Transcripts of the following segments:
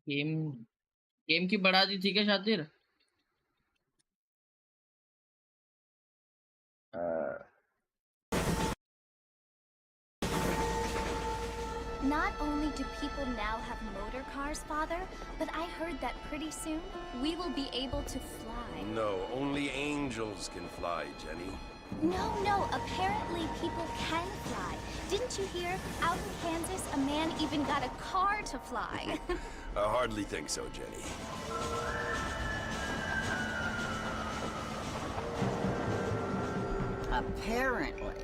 Game game की बढ़ा दी थी क्या शातिर? Not only do people now have motor cars, Father, but I heard that pretty soon we will be able to fly. No, only angels can fly, Jenny. No, apparently people can fly. Didn't you hear? Out in Kansas, a man even got a car to fly. I hardly think so, Jenny. Apparently,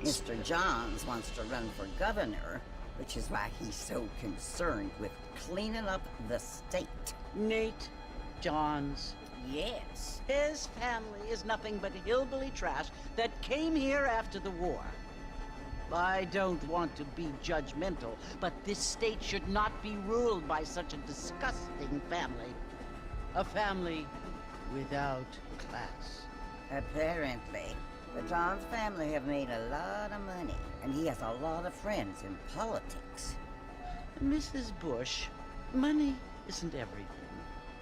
Mr. Johns wants to run for governor, which is why he's so concerned with cleaning up the state. Nate Johns. Yes. His family is nothing but hillbilly trash that came here after the war. I don't want to be judgmental, but this state should not be ruled by such a disgusting family. A family without class. Apparently, the Johns family have made a lot of money, and he has a lot of friends in politics. Mrs. Bush, money isn't everything.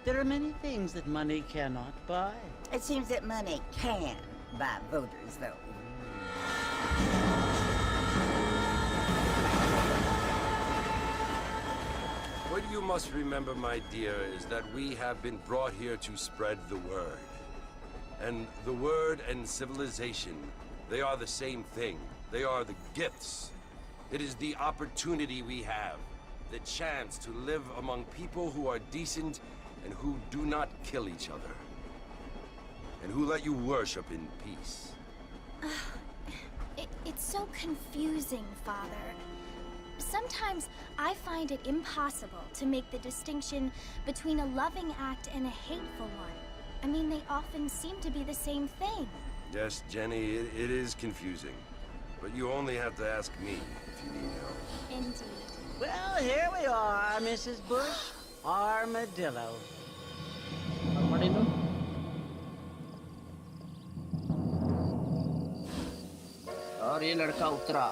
There are many things that money cannot buy. It seems that money can buy voters, though. What you must remember, my dear, is that we have been brought here to spread the word. And the word and civilization, they are the same thing. They are the gifts. It is the opportunity we have, the chance to live among people who are decent and who do not kill each other. And who let you worship in peace. It's so confusing, Father. Sometimes I find it impossible to make the distinction between a loving act and a hateful one. I mean, they often seem to be the same thing. Yes, Jenny, it is confusing. But you only have to ask me if you need help. Indeed. Well, here we are, Mrs. Bush. Armadillo. Armadillo? और ये लड़का उतरा।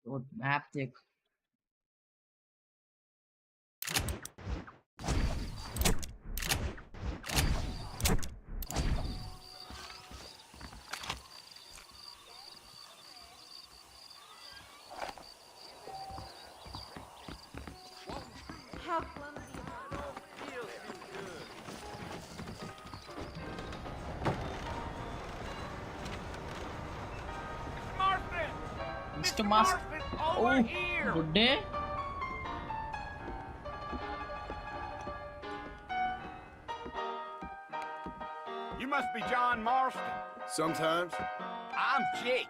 तो map देख। Mr. Mask. Oh, good day. You must be John Marston. Sometimes. I'm Jake.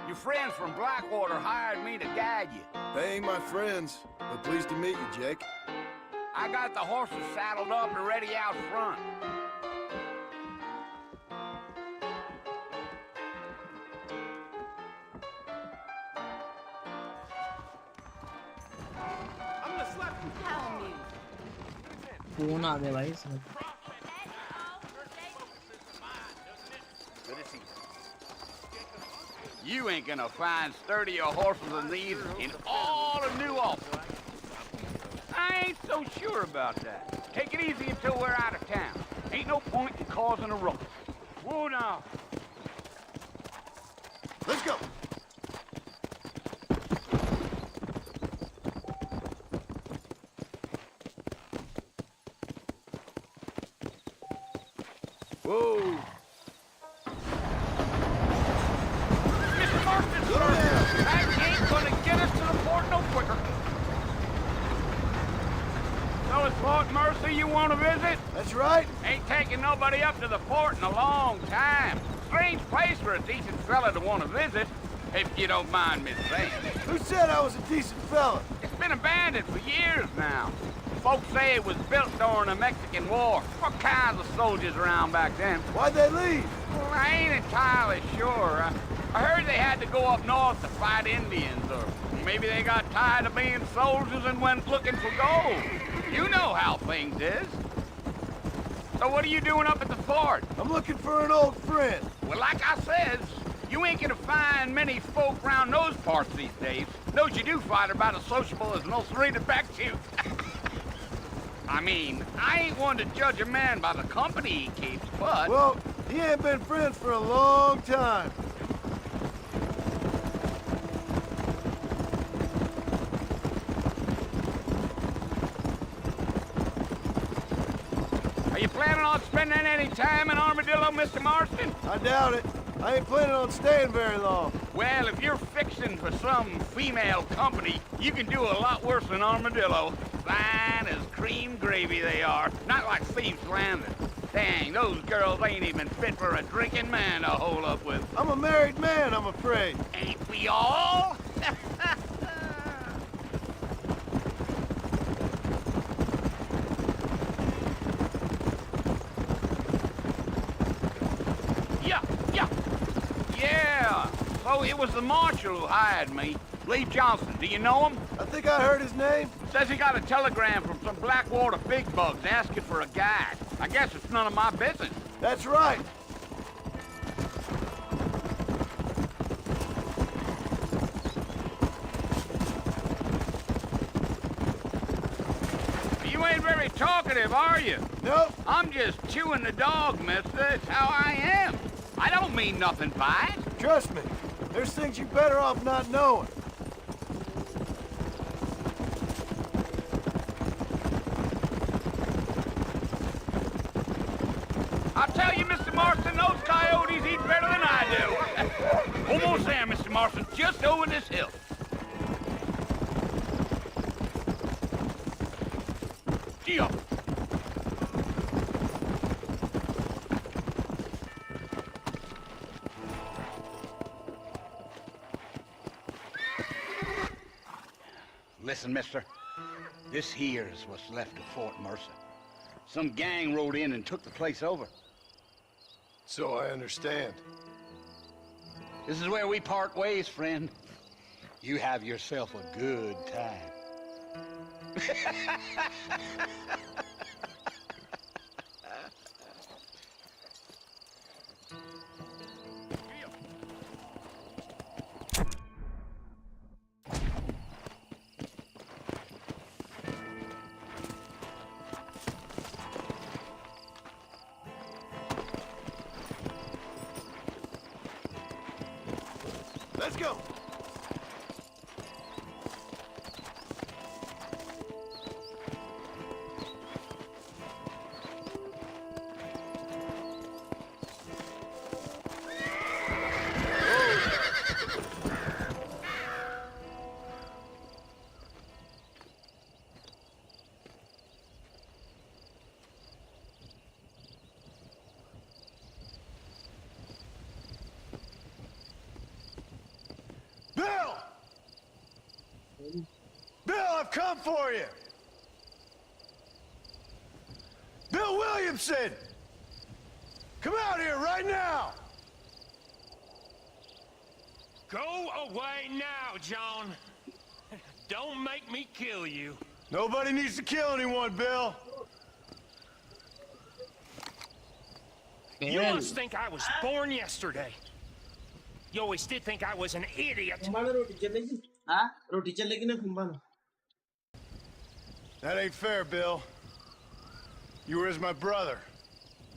Your friends from Blackwater hired me to guide you. They ain't my friends, but pleased to meet you, Jake. I got the horses saddled up and ready out front. I'm gonna slap you. Phone आ गया भाई इसमें। You ain't gonna find sturdier horses than these in all of New Albany. I ain't so sure about that. Take it easy until we're out of town. Ain't no point in causing a ruckus. Whoa now. Let's go. Whoa. Mr. Marston, sir! That ain't gonna get us to the port no quicker. So it's Fort Mercy you want to visit? That's right. Ain't taking nobody up to the fort in a long time. Strange place for a decent fella to want to visit, if you don't mind me saying. Who said I was a decent fella? It's been abandoned for years now. Folks say it was built during the Mexican War. What kinds of soldiers around back then? Why'd they leave? Well, I ain't entirely sure. I heard they had to go up north to fight Indians, or maybe they got tired of being soldiers and went looking for gold. You know how things is. So what are you doing up at the fort? I'm looking for an old friend. Well, like I says, you ain't gonna find many folk around those parts these days. Those you do find are about as sociable as an ulcerated back tooth. I mean, I ain't one to judge a man by the company he keeps, but... Well, he ain't been friends for a long time. Are you planning on spending any time in Armadillo, Mr. Marston? I doubt it. I ain't planning on staying very long. Well, if you're fixing for some female company, you can do a lot worse than Armadillo. Fine as cream gravy they are. Not like Thieves Landing. Dang, those girls ain't even fit for a drinking man to hole up with. I'm a married man, I'm afraid. Ain't we all? Yeah. So it was the marshal who hired me. Lee Johnson, do you know him? I think I heard his name. Says he got a telegram from some Blackwater big bugs asking for a guide. I guess it's none of my business. That's right. You ain't very talkative, are you? Nope. I'm just chewing the dog, mister. That's how I am. I don't mean nothing by it. Trust me. There's things you're better off not knowing. I'll tell you, Mr. Marston, those coyotes eat better than I do. Almost there, Mr. Marston, just over this hill. Gee up. Listen, mister. This here's what's left of Fort Mercer. Some gang rode in and took the place over. So I understand. This is where we part ways, friend. You have yourself a good time. Let's go. Bill! Bill, I've come for you! Bill Williamson! Come out here right now! Go away now, John. Don't make me kill you. Nobody needs to kill anyone, Bill. You must think I was born yesterday. You always did think I was an idiot. That ain't fair, Bill. You were as my brother.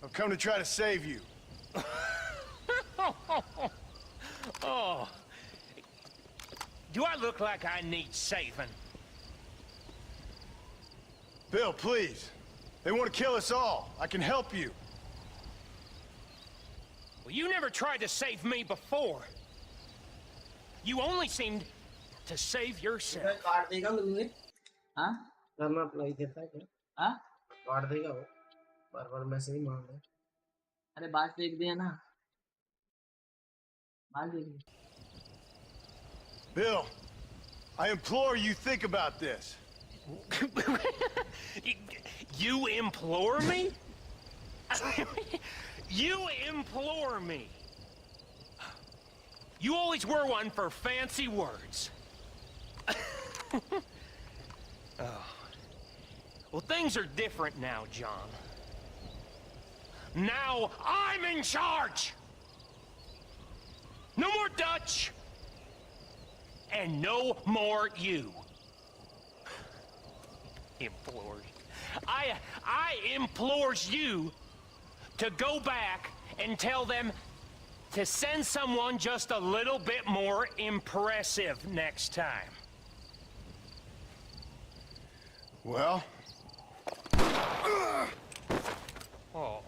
I've come to try to save you. Oh. Do I look like I need saving? Bill, please. They want to kill us all. I can help you. Well, you never tried to save me before. You only seemed to save yourself. हाँ करना apply देता है क्या हाँ काट देगा वो बार बार message मांग रहा है अरे बात देख दिया ना बात देख ली Bill, I implore you think about this. You implore me? You implore me? You always were one for fancy words. Oh. Well, things are different now, John. Now I'm in charge! No more Dutch! And no more you. Implores. I implores you to go back and tell them to send someone just a little bit more impressive next time. Well? Oh.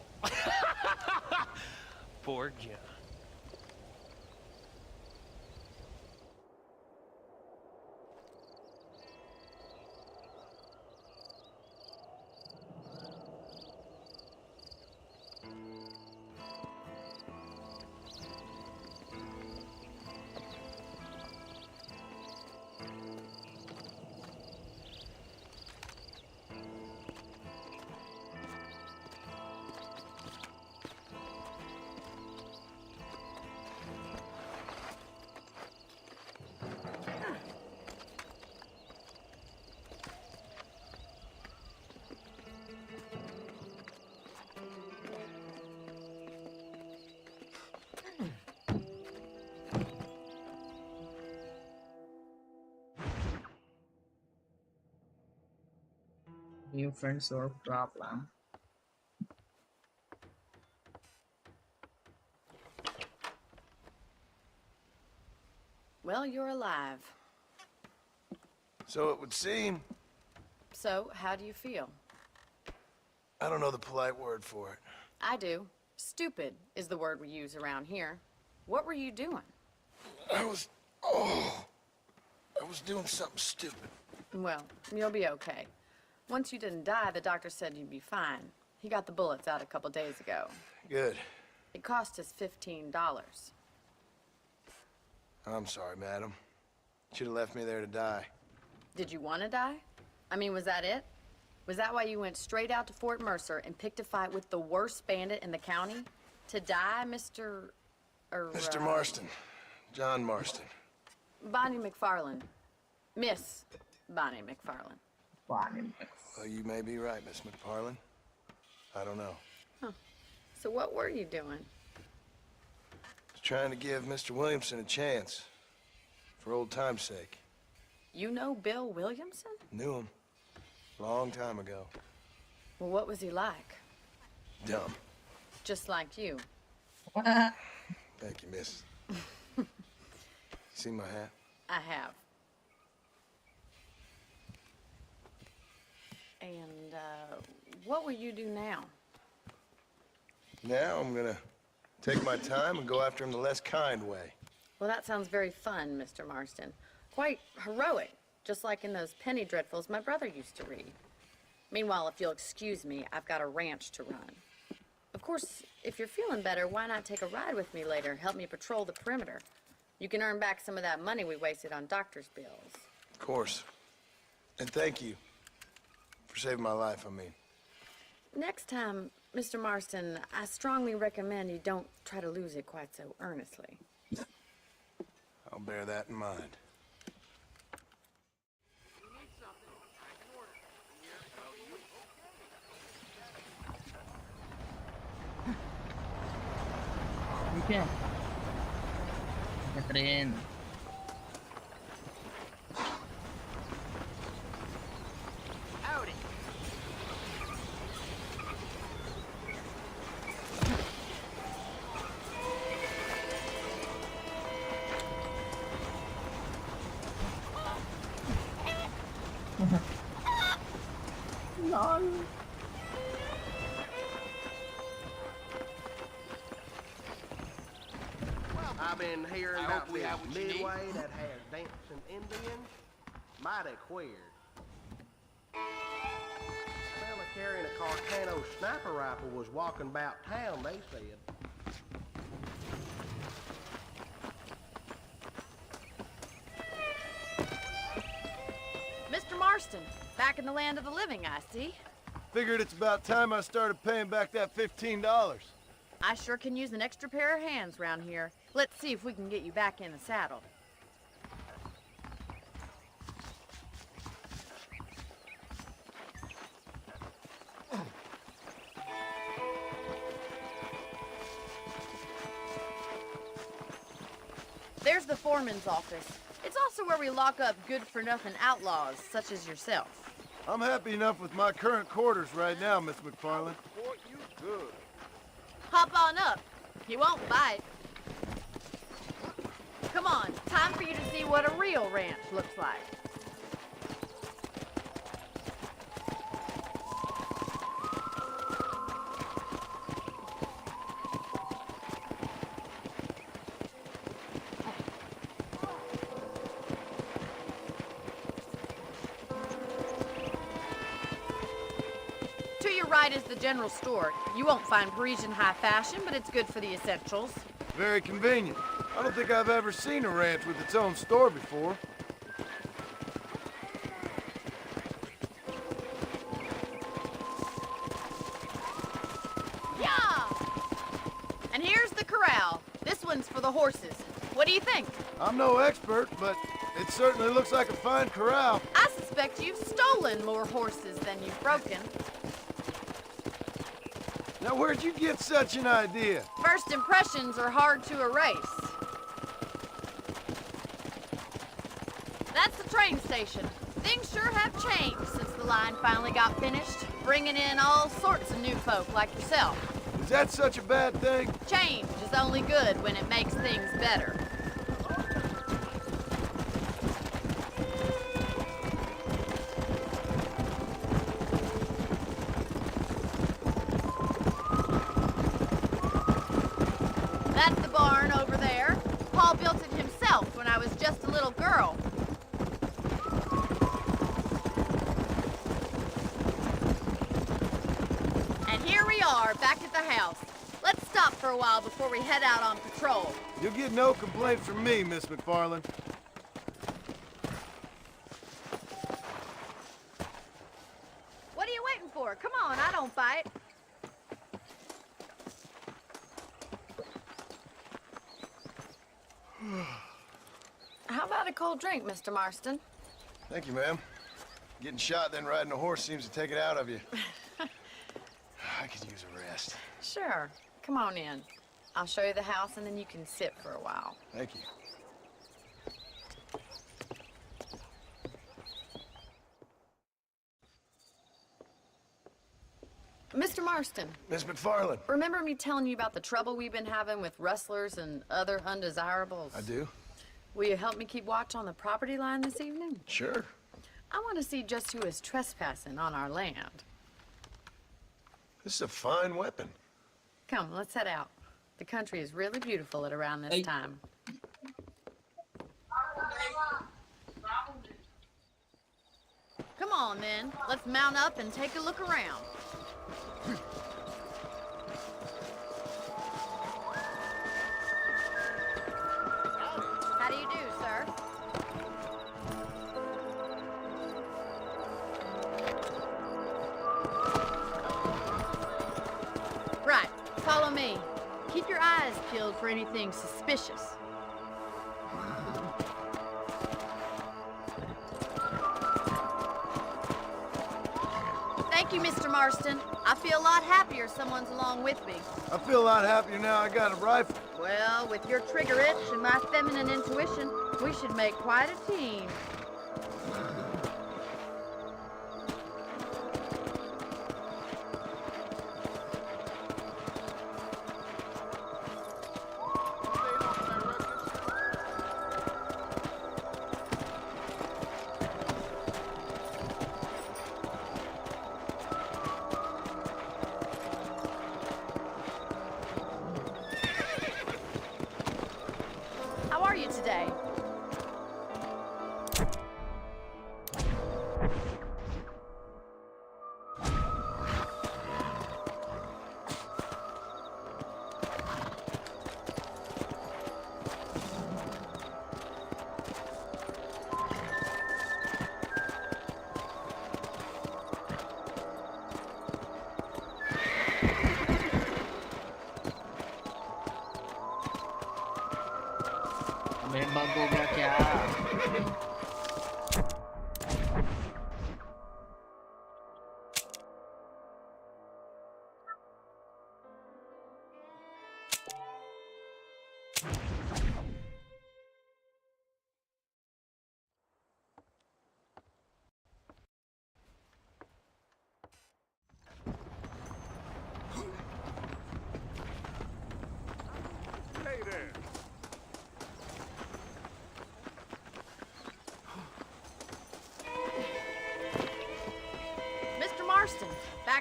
Poor John. New friends or problem. Well, you're alive. So it would seem. So, how do you feel? I don't know the polite word for it. I do. Stupid is the word we use around here. What were you doing? I was doing something stupid. Well, you'll be okay. Once you didn't die, the doctor said you'd be fine. He got the bullets out a couple days ago. Good. It cost us $15. I'm sorry, madam. Should have left me there to die. Did you want to die? I mean, was that it? Was that why you went straight out to Fort Mercer and picked a fight with the worst bandit in the county? To die, Mr. Mr. Marston. John Marston. Bonnie McFarland. Miss Bonnie McFarland. Well, you may be right, Miss McFarland. I don't know. Huh. So what were you doing? Was trying to give Mr. Williamson a chance. For old time's sake. You know Bill Williamson? Knew him. Long time ago. Well, what was he like? Dumb. Just like you. Thank you, miss. See my hat? I have. And, what will you do now? Now I'm gonna take my time and go after him the less kind way. Well, that sounds very fun, Mr. Marston. Quite heroic, just like in those penny dreadfuls my brother used to read. Meanwhile, if you'll excuse me, I've got a ranch to run. Of course, if you're feeling better, why not take a ride with me later? Help me patrol the perimeter. You can earn back some of that money we wasted on doctor's bills. Of course. And thank you for saving my life, I mean. Next time, Mr. Marston, I strongly recommend you don't try to lose it quite so earnestly. I'll bear that in mind. Okay. Catherine. Howdy. Lol. I've been hearing I about hope we this have what you need. midway that has dancing Indians. Mighty weird. Fella carrying a Carcano sniper rifle was walking about town, they said. Mr. Marston, back in the land of the living, I see. Figured it's about time I started paying back that $15. I sure can use an extra pair of hands round here. Let's see if we can get you back in the saddle. There's the foreman's office. It's also where we lock up good-for-nothing outlaws, such as yourself. I'm happy enough with my current quarters right now, Miss McFarland. Boy, you good. Hop on up. He won't bite. Come on, time for you to see what a real ranch looks like. To your right is the general store. You won't find Parisian high fashion, but it's good for the essentials. Very convenient. I don't think I've ever seen a ranch with its own store before. Yeah! And here's the corral. This one's for the horses. What do you think? I'm no expert, but it certainly looks like a fine corral. I suspect you've stolen more horses than you've broken. Now, where'd you get such an idea? First impressions are hard to erase. That's the train station. Things sure have changed since the line finally got finished, bringing in all sorts of new folk like yourself. Is that such a bad thing? Change is only good when it makes things better. That's the barn over there. Paul built it himself when I was just a little girl. And here we are, back at the house. Let's stop for a while before we head out on patrol. You'll get no complaints from me, Miss McFarland. What are you waiting for? Come on, I don't bite. How about a cold drink, Mr. Marston? Thank you, ma'am. Getting shot then riding a horse seems to take it out of you. I could use a rest. Sure. Come on in. I'll show you the house and then you can sit for a while. Thank you. Mr. Marston, Miss McFarland. remember me telling you about the trouble we've been having with rustlers and other undesirables? I do? Will you help me keep watch on the property line this evening? Sure. I want to see just who is trespassing on our land. This is a fine weapon. Come, let's head out. The country is really beautiful at around this time. Come on, then. Let's mount up and take a look around. How do you do, sir? Right, follow me. Keep your eyes peeled for anything suspicious. Thank you, Mr. Marston. I feel a lot happier someone's along with me. I feel a lot happier now I got a rifle. Well, with your trigger itch and my feminine intuition, we should make quite a team. How are you today? मेरे bug हो गया क्या?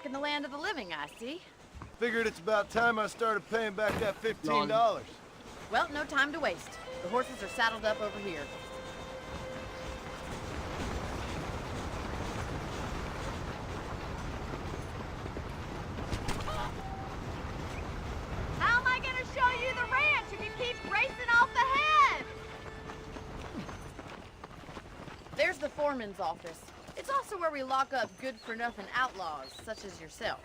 back in the land of the living, I see. Figured it's about time I started paying back that $15. Well, no time to waste. The horses are saddled up over here. How am I gonna show you the ranch if you keep racing off ahead? There's the foreman's office. It's also where we lock up good-for-nothing outlaws, such as yourself.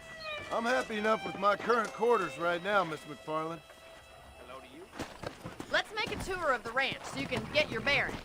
I'm happy enough with my current quarters right now, Miss McFarland. Hello to you. Let's make a tour of the ranch so you can get your bearings.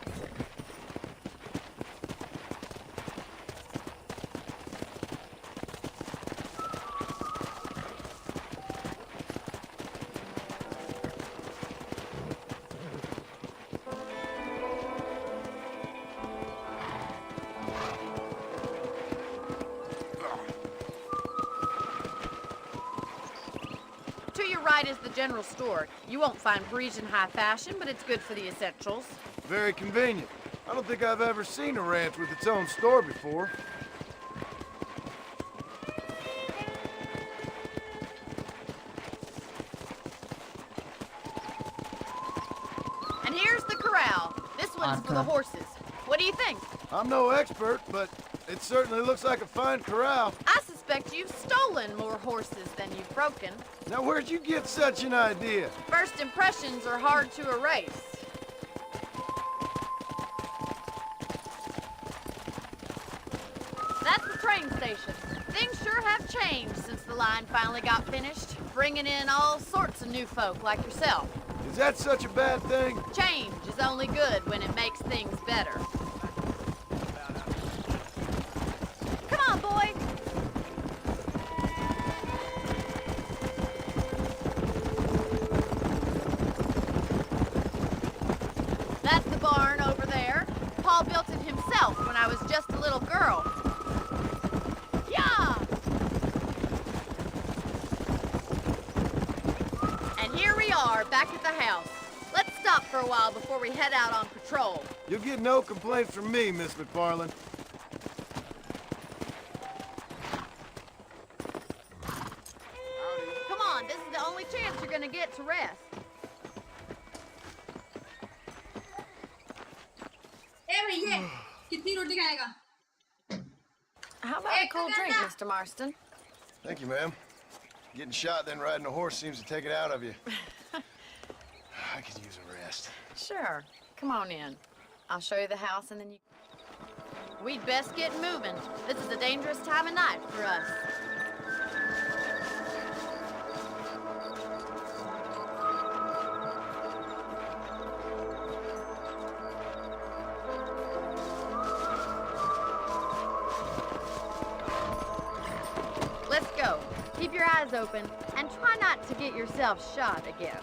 To your right is the general store. You won't find Parisian high fashion, but it's good for the essentials. Very convenient. I don't think I've ever seen a ranch with its own store before. And here's the corral. This one's for the horses. What do you think? I'm no expert, but it certainly looks like a fine corral. I suspect you've stolen more horses than you've broken. Now, where'd you get such an idea? First impressions are hard to erase. That's the train station. Things sure have changed since the line finally got finished, bringing in all sorts of new folk like yourself. Is that such a bad thing? Change is only good when it makes things better. Come on, boy. That's the barn over there. Paul built it himself when I was just a little girl. Yeah! And here we are, back at the house. Let's stop for a while before we head out on patrol. You'll get no complaints from me, Miss McFarland. Come on, this is the only chance you're gonna get to rest. How about a cold drink, Mr. Marston? Thank you, ma'am. Getting shot then riding a horse seems to take it out of you. I could use a rest. Sure. Come on in. I'll show you the house and then you... We'd best get moving. This is a dangerous time of night for us. Let's go. Keep your eyes open and try not to get yourself shot again.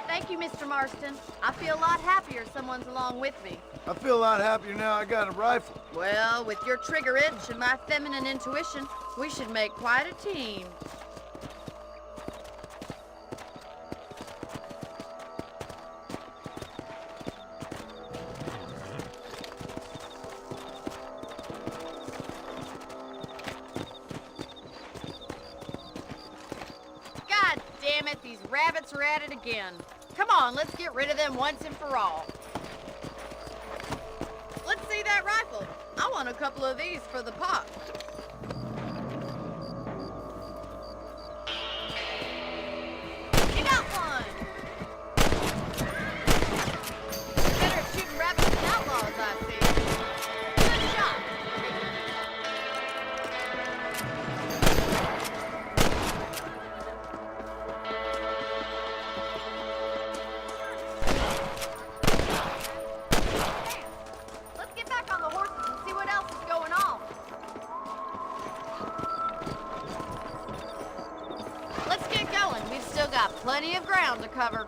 Thank you, Mr. Marston. I feel a lot happier someone's along with me. I feel a lot happier now I got a rifle. Well, with your trigger itch and my feminine intuition, we should make quite a team. God damn it, these rabbits are at it again. Come on, let's get rid of them once and for all. Let's see that rifle. I want a couple of these for the pot. You got one! Better at shooting rabbits than outlaws, I see. Good shot. Let's get back on the horses and see what else is going on. Let's get going. We've still got plenty of ground to cover.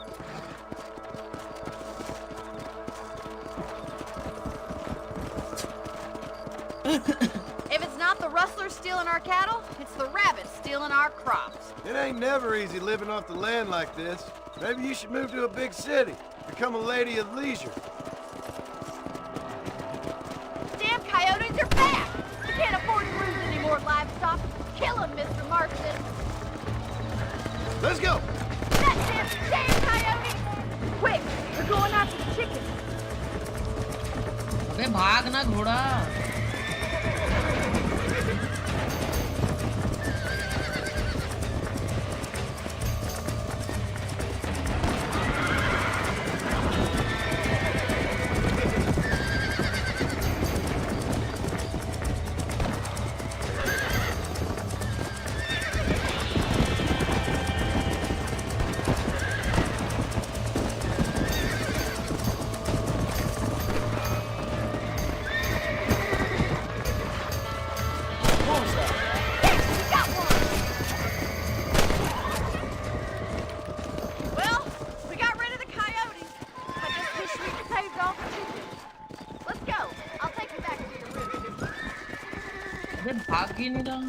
If it's not the rustlers stealing our cattle, it's the rabbits stealing our crops. It ain't never easy living off the land like this. Maybe you should move to a big city. Become a lady of leisure. Kill him, Mr. Marston. Let's go! That damn coyote! Quick, we're going after the chicken. अबे भाग ना घोड़ा. Well, we got rid of the coyote. I just wish we could save all the chickens. Let's go. I'll take you back to your room. अबे भाग ही नहीं रहा.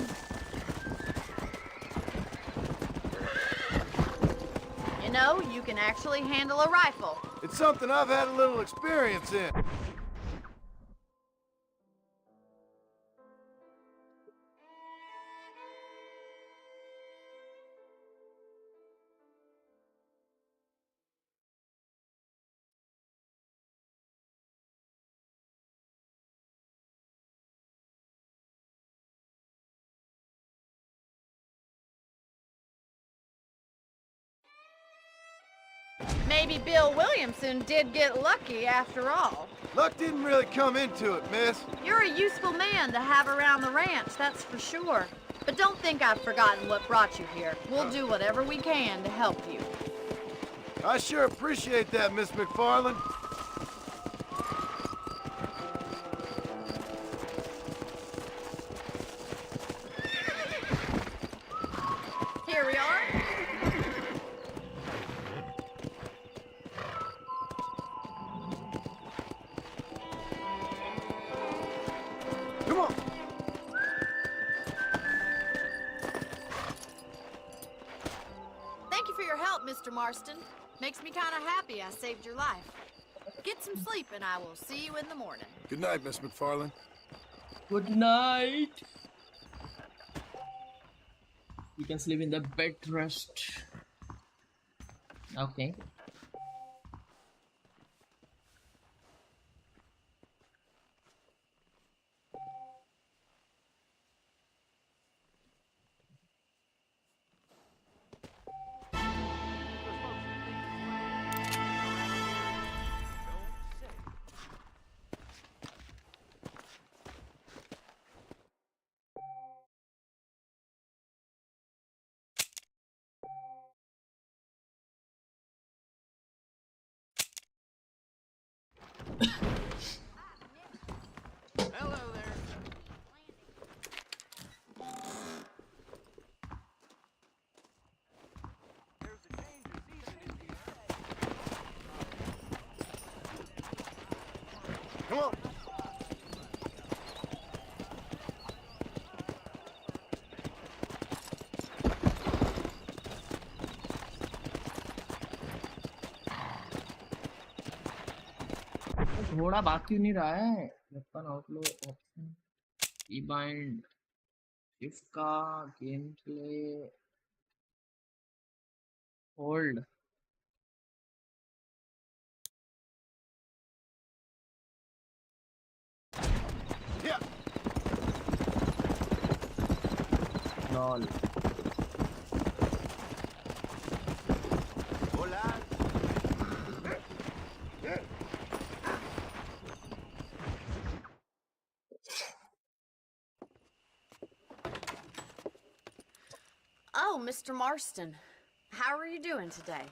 You know, you can actually handle a rifle. It's something I've had a little experience in. Maybe Bill Williamson did get lucky after all. Luck didn't really come into it, miss. You're a useful man to have around the ranch, that's for sure. But don't think I've forgotten what brought you here. We'll do whatever we can to help you. I sure appreciate that, Miss McFarland. Here we are. Come on. Thank you for your help, Mr. Marston. Makes me kind of happy I saved your life. Get some sleep and I will see you in the morning. Good night, Miss McFarland. Good night. You can sleep in the bed rest. Okay. Hello there. There's a change of season in here. Come on. घोड़ा भाग क्यों नहीं रहा है? Weapon आउटलो option कीबाइंड shift का game play hold Yeah. Lol. Hola. Oh, Mr. Marston. How are you doing today?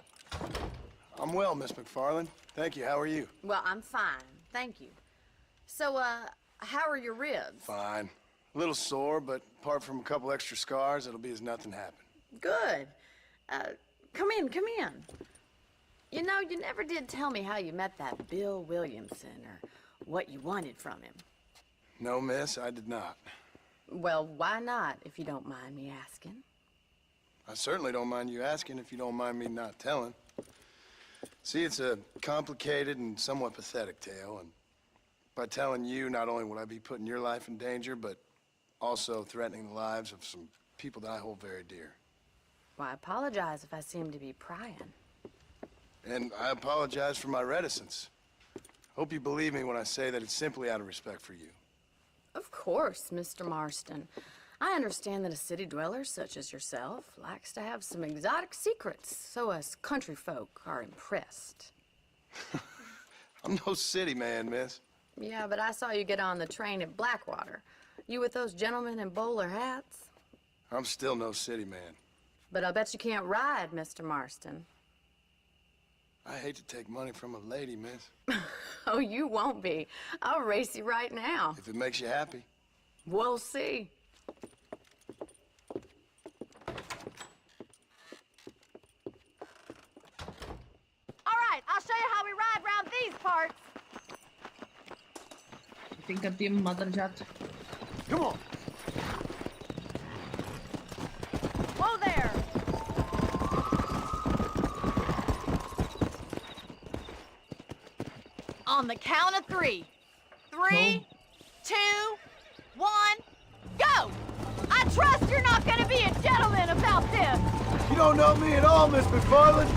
I'm well, Miss McFarland. Thank you. How are you? Well, I'm fine. Thank you. So, how are your ribs? Fine. A little sore, but apart from a couple extra scars, it'll be as nothing happened. Good. Come in, come in. You know, you never did tell me how you met that Bill Williamson or what you wanted from him. No, miss, I did not. Well, why not, if you don't mind me asking? I certainly don't mind you asking if you don't mind me not telling. See, it's a complicated and somewhat pathetic tale, and by telling you, not only would I be putting your life in danger, but also threatening the lives of some people that I hold very dear. Well, I apologize if I seem to be prying. And I apologize for my reticence. Hope you believe me when I say that it's simply out of respect for you. Of course, Mr. Marston. I understand that a city dweller such as yourself likes to have some exotic secrets, so us country folk are impressed. I'm no city man, miss. Yeah, but I saw you get on the train at Blackwater. You with those gentlemen in bowler hats? I'm still no city man. But I'll bet you can't ride, Mr. Marston. I hate to take money from a lady, miss. Oh, you won't be. I'll race you right now. If it makes you happy. We'll see. All right, I'll show you how we ride around these parts. Tingkat tim mother chat. Come on. Whoa there. On the count of 3. 3, 2, 1, go! I trust you're not gonna be a gentleman about this. You don't know me at all, Miss McFarland.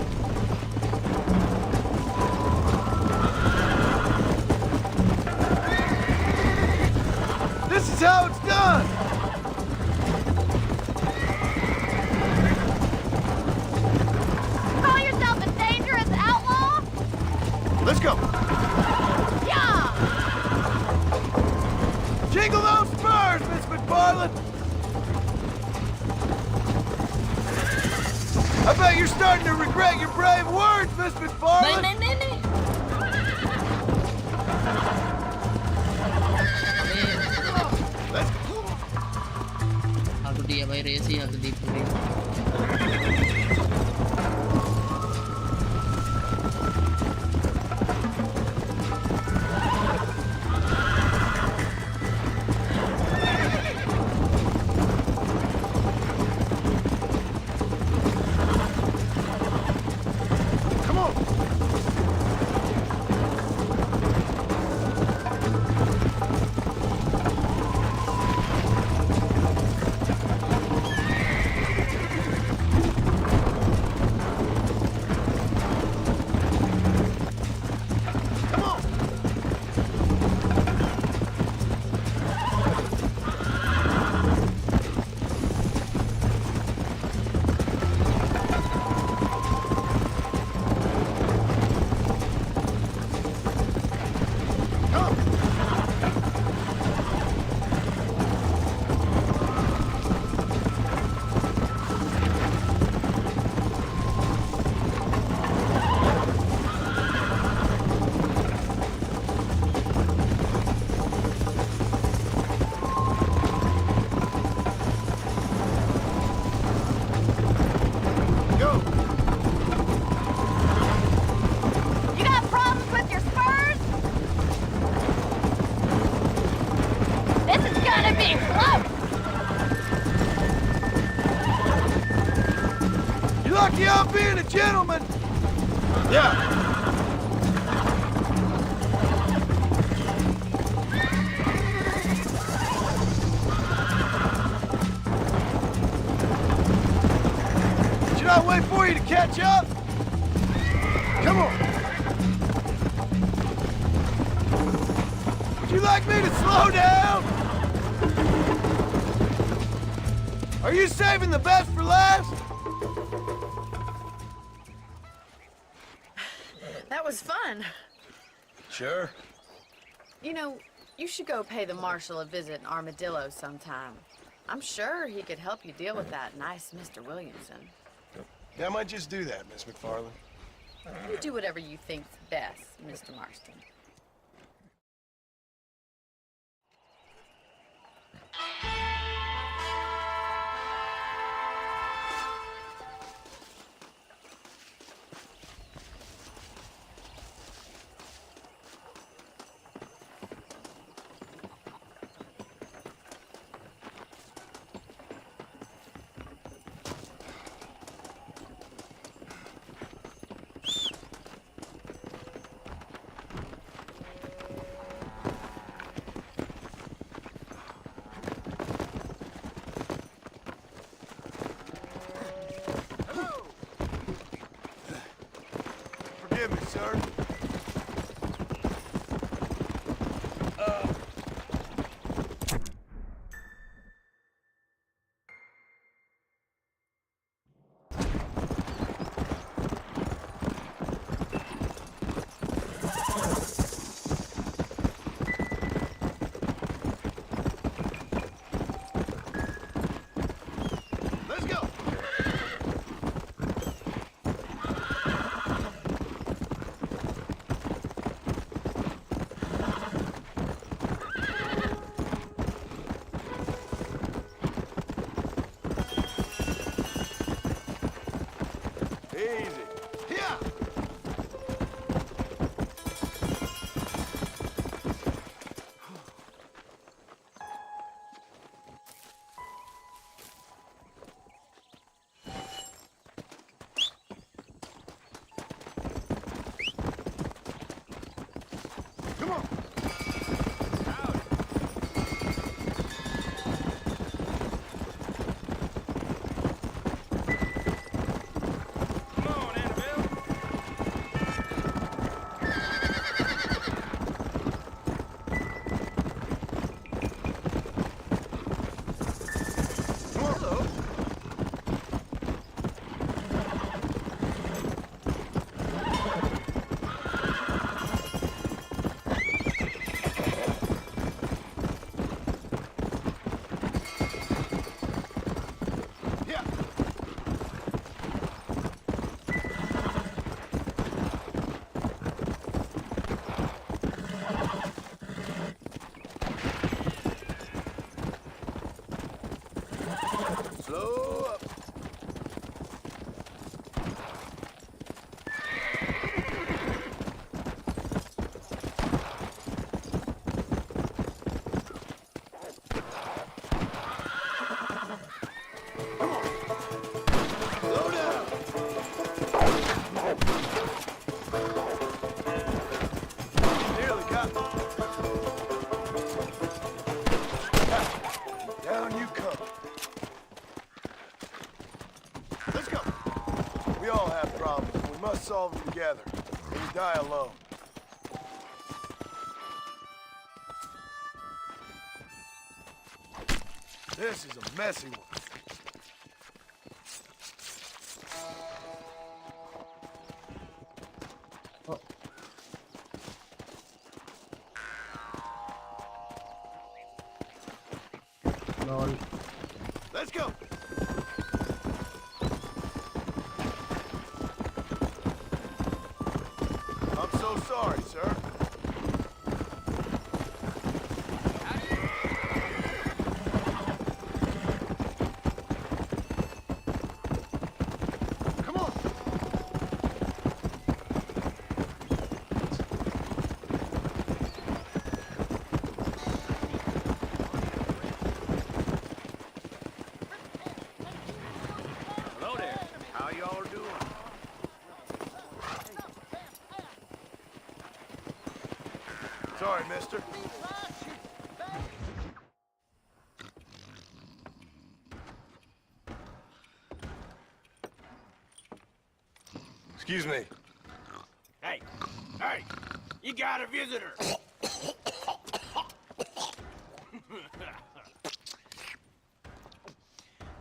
This is how it's done. Call yourself a dangerous outlaw? Let's go. Yeah! Jingle those spurs, Miss McFarland. I bet you're starting to regret your brave words, Miss McFarland. Let's go. Aku dia by racing, aku di puri. Lucky I'm being a gentleman. Yeah. Should I wait for you to catch up? Come on. Would you like me to slow down? Are you saving the best for last? That was fun. Sure. You know, you should go pay the marshal a visit in Armadillo sometime. I'm sure he could help you deal with that nice Mr. Williamson. Yeah, I might just do that, Miss McFarland. You do whatever you think's best, Mr. Marston. Forgive me, sir. Let's go. Easy. Yeah. Come on. Yeah. Slow up. Slow down. Nearly got me. Down you come. Let's go. We all have problems, and we must solve them together. Or we die alone. This is a messy one. Lol. Let's go. I'm so sorry, sir. Come on. Hello there. How y'all doing? Sorry, mister. Excuse me. Hey, hey, you got a visitor.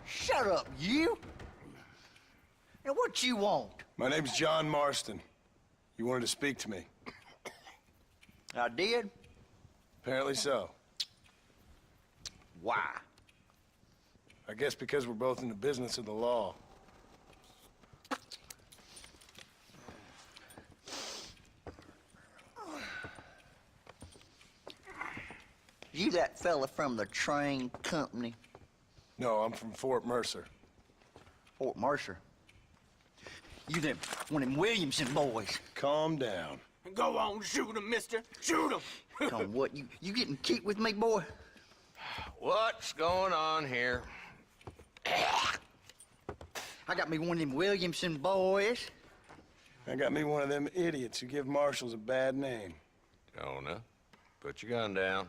Shut up, you! And what you want? My name's John Marston. You wanted to speak to me. I did? Apparently so. Why? I guess because we're both in the business of the law. You that fella from the train company? No, I'm from Fort Mercer. Fort Mercer? You them, one of them Williamson boys. Calm down. Go on, shoot him, mister. Shoot him. Come what, you getting cute with me, boy? What's going on here? I got me one of them Williamson boys. I got me one of them idiots who give marshals a bad name. Jonah, put your gun down.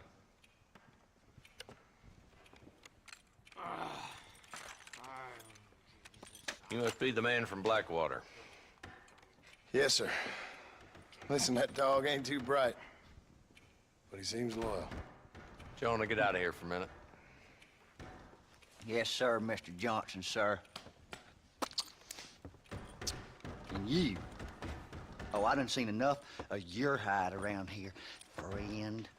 You must be the man from Blackwater. Yes, sir. Listen, that dog ain't too bright, but he seems loyal. Jonah, get out of here for a minute. Yes, sir, Mr. Johnson, sir. And you. Oh, I done seen enough of your hide around here, friend.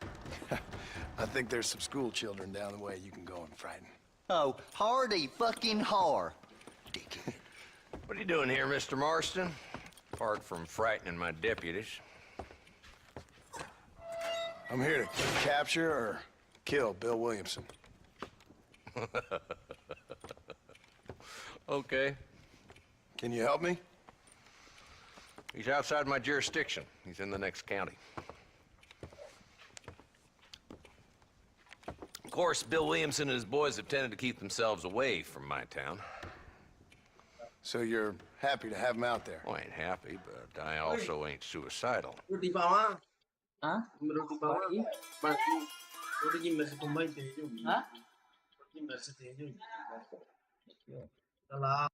I think there's some school children down the way you can go and frighten. Oh, hardy fucking har. Dickhead. What are you doing here, Mr. Marston? Apart from frightening my deputies. I'm here to capture or kill Bill Williamson. Okay. Can you help me? He's outside my jurisdiction. He's in the next county. Of course, Bill Williamson and his boys have tended to keep themselves away from my town. So you're happy to have him out there? Well, I ain't happy, but I also ain't suicidal. Roti bawang. Hah? Roti bawang ini masih roti masih pemain tejo. Hah? Roti masih tejo. Salah.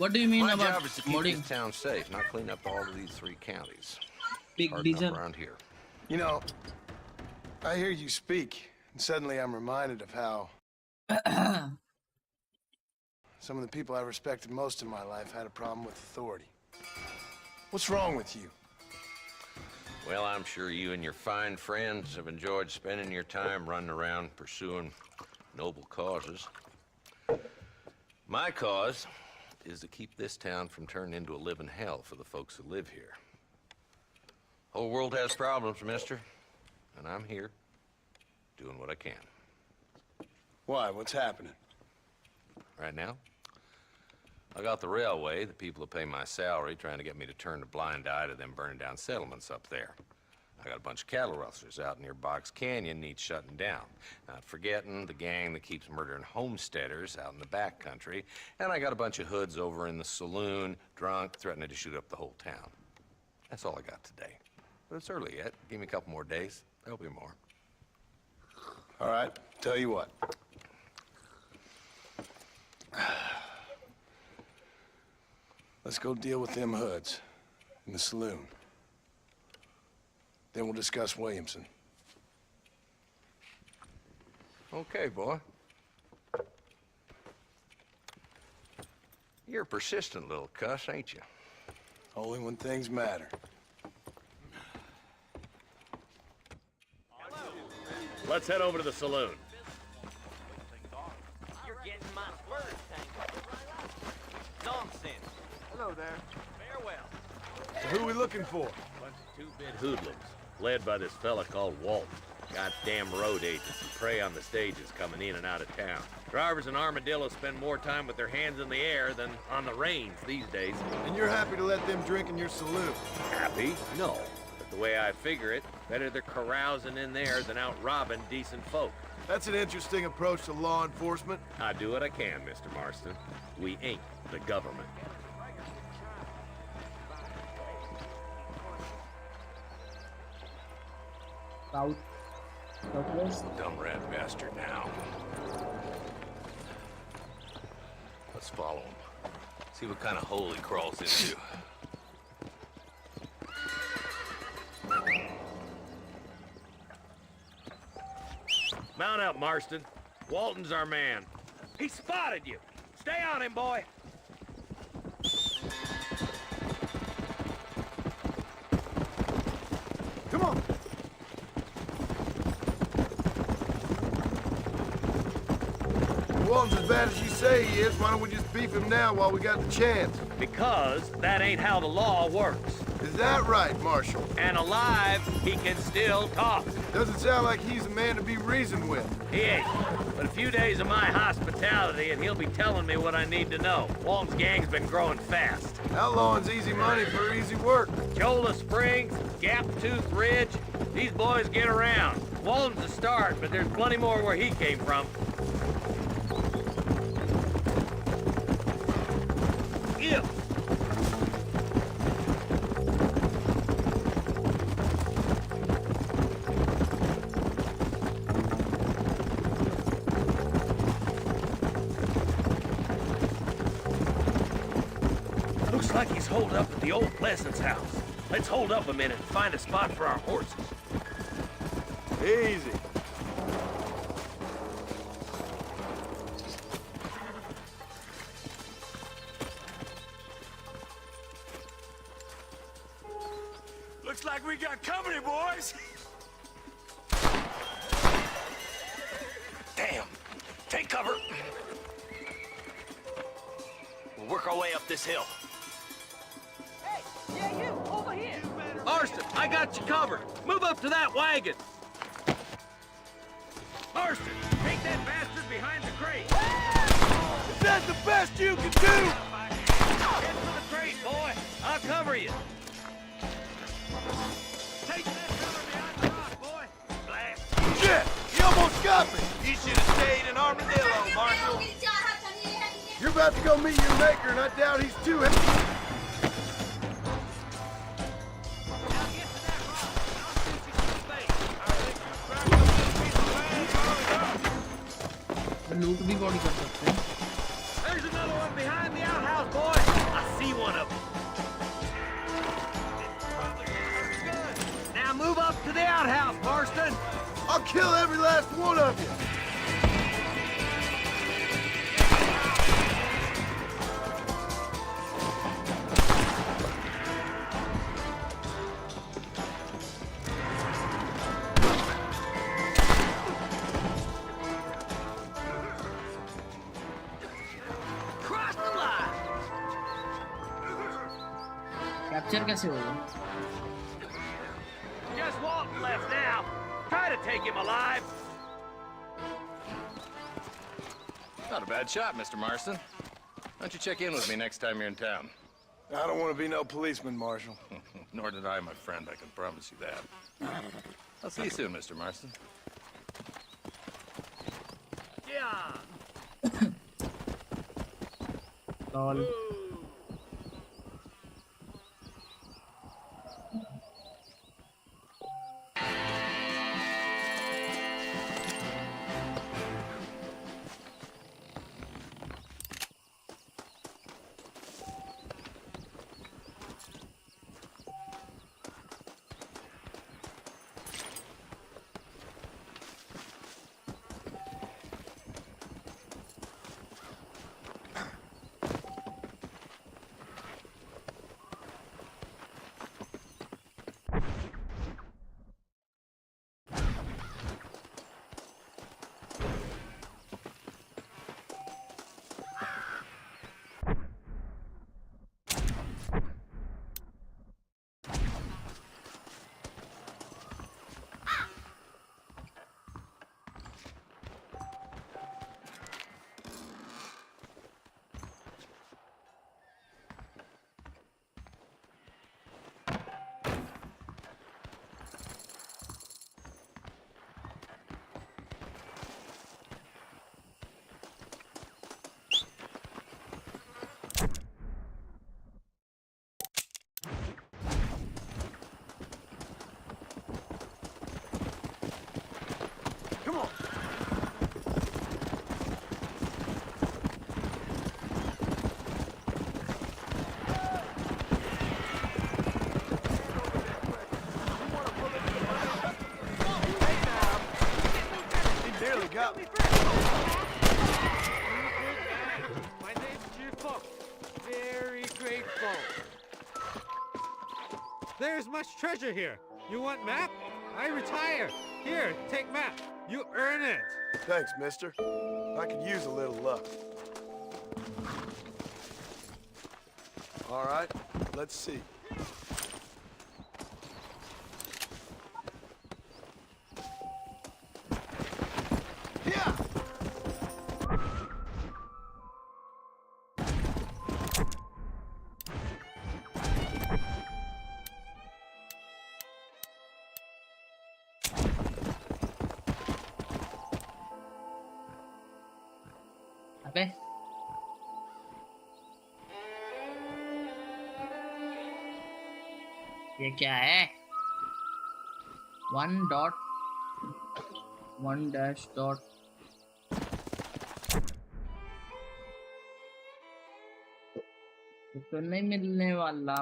What do you mean My about job is to keep modding? this town safe, not clean up all of these 3 counties. Big Hard enough diesel. around here. You know, I hear you speak, and suddenly I'm reminded of how some of the people I respected most in my life had a problem with authority. What's wrong with you? Well, I'm sure you and your fine friends have enjoyed spending your time running around pursuing noble causes. My cause is to keep this town from turning into a living hell for the folks who live here. Whole world has problems, mister, and I'm here doing what I can. Why? What's happening? Right now, I got the railway, the people who pay my salary, trying to get me to turn a blind eye to them burning down settlements up there. I got a bunch of cattle rustlers out near Box Canyon needs shutting down. Not forgetting the gang that keeps murdering homesteaders out in the back country. And I got a bunch of hoods over in the saloon, drunk, threatening to shoot up the whole town. That's all I got today. But it's early yet. Give me a couple more days. There'll be more. All right, tell you what. Let's go deal with them hoods in the saloon. Then we'll discuss Williamson. Okay, boy. You're a persistent little cuss, ain't you? Only when things matter. Let's head over to the saloon. You're getting my spurs tangled. Nonsense. Hello there. Farewell. So who are we looking for? Bunch of two-bit hoodlums, led by this fella called Walton. Goddamn road agents who prey on the stages coming in and out of town. Drivers in Armadillo spend more time with their hands in the air than on the reins these days. And you're happy to let them drink in your saloon? Happy? No. But the way I figure it, better they're carousing in there than out robbing decent folk. That's an interesting approach to law enforcement. I do what I can, Mr. Marston. We ain't the government. South. Southwest. Dumb rat bastard now. Let's follow him. See what kind of hole he crawls into. Mount up, Marston. Walton's our man. He spotted you. Stay on him, boy. Come on. Walton's as bad as you say he is. Why don't we just beef him now while we got the chance? Because that ain't how the law works. Is that right, Marshal? And alive, he can still talk. Doesn't sound like he's a man to be reasoned with. He ain't. But a few days of my hospitality and he'll be telling me what I need to know. Walton's gang's been growing fast. Outlawing's easy money for easy work. Cholla Springs, Gap Tooth Ridge, these boys get around. Walton's a start, but there's plenty more where he came from. Ew. Looks like he's holed up at the old Pleasance house. Let's hold up a minute and find a spot for our horses. Easy. Looks like we got company, boys. Damn. Take cover. We'll work our way up this hill. Hey, yeah, you, over here. Marston, I got you covered. Move up to that wagon. Marston, take that bastard behind the crate. Is that the best you can do? Head for the crate, boy. I'll cover you. Take that cover behind the rock, boy. Blast. Shit! He almost got me! You should have stayed in Armadillo, Marshal. You're about to go meet your maker, and I doubt he's too happy. लूट भी body कर सकते हैं। There's another another one behind the outhouse, boys. I see one of them. Now move up to the outhouse, Marston. I'll kill every last one of you. Cross the line. Capture कैसे होगा? Just Walton left now. Try to take him alive. Not a bad shot, Mr. Marston. Why don't you check in with me next time you're in town? I don't want to be no policeman, Marshal. Nor did I, my friend. I can promise you that. I'll see you soon, Mr. Marston. Yeah. Lol Got me. My name's cheerful. Very grateful. There's much treasure here. You want map? I retire. Here, take map. You earn it. Thanks, mister. I could use a little luck. All right, let's see. अबे ये क्या है? 1.1-. तो नहीं मिलने वाला.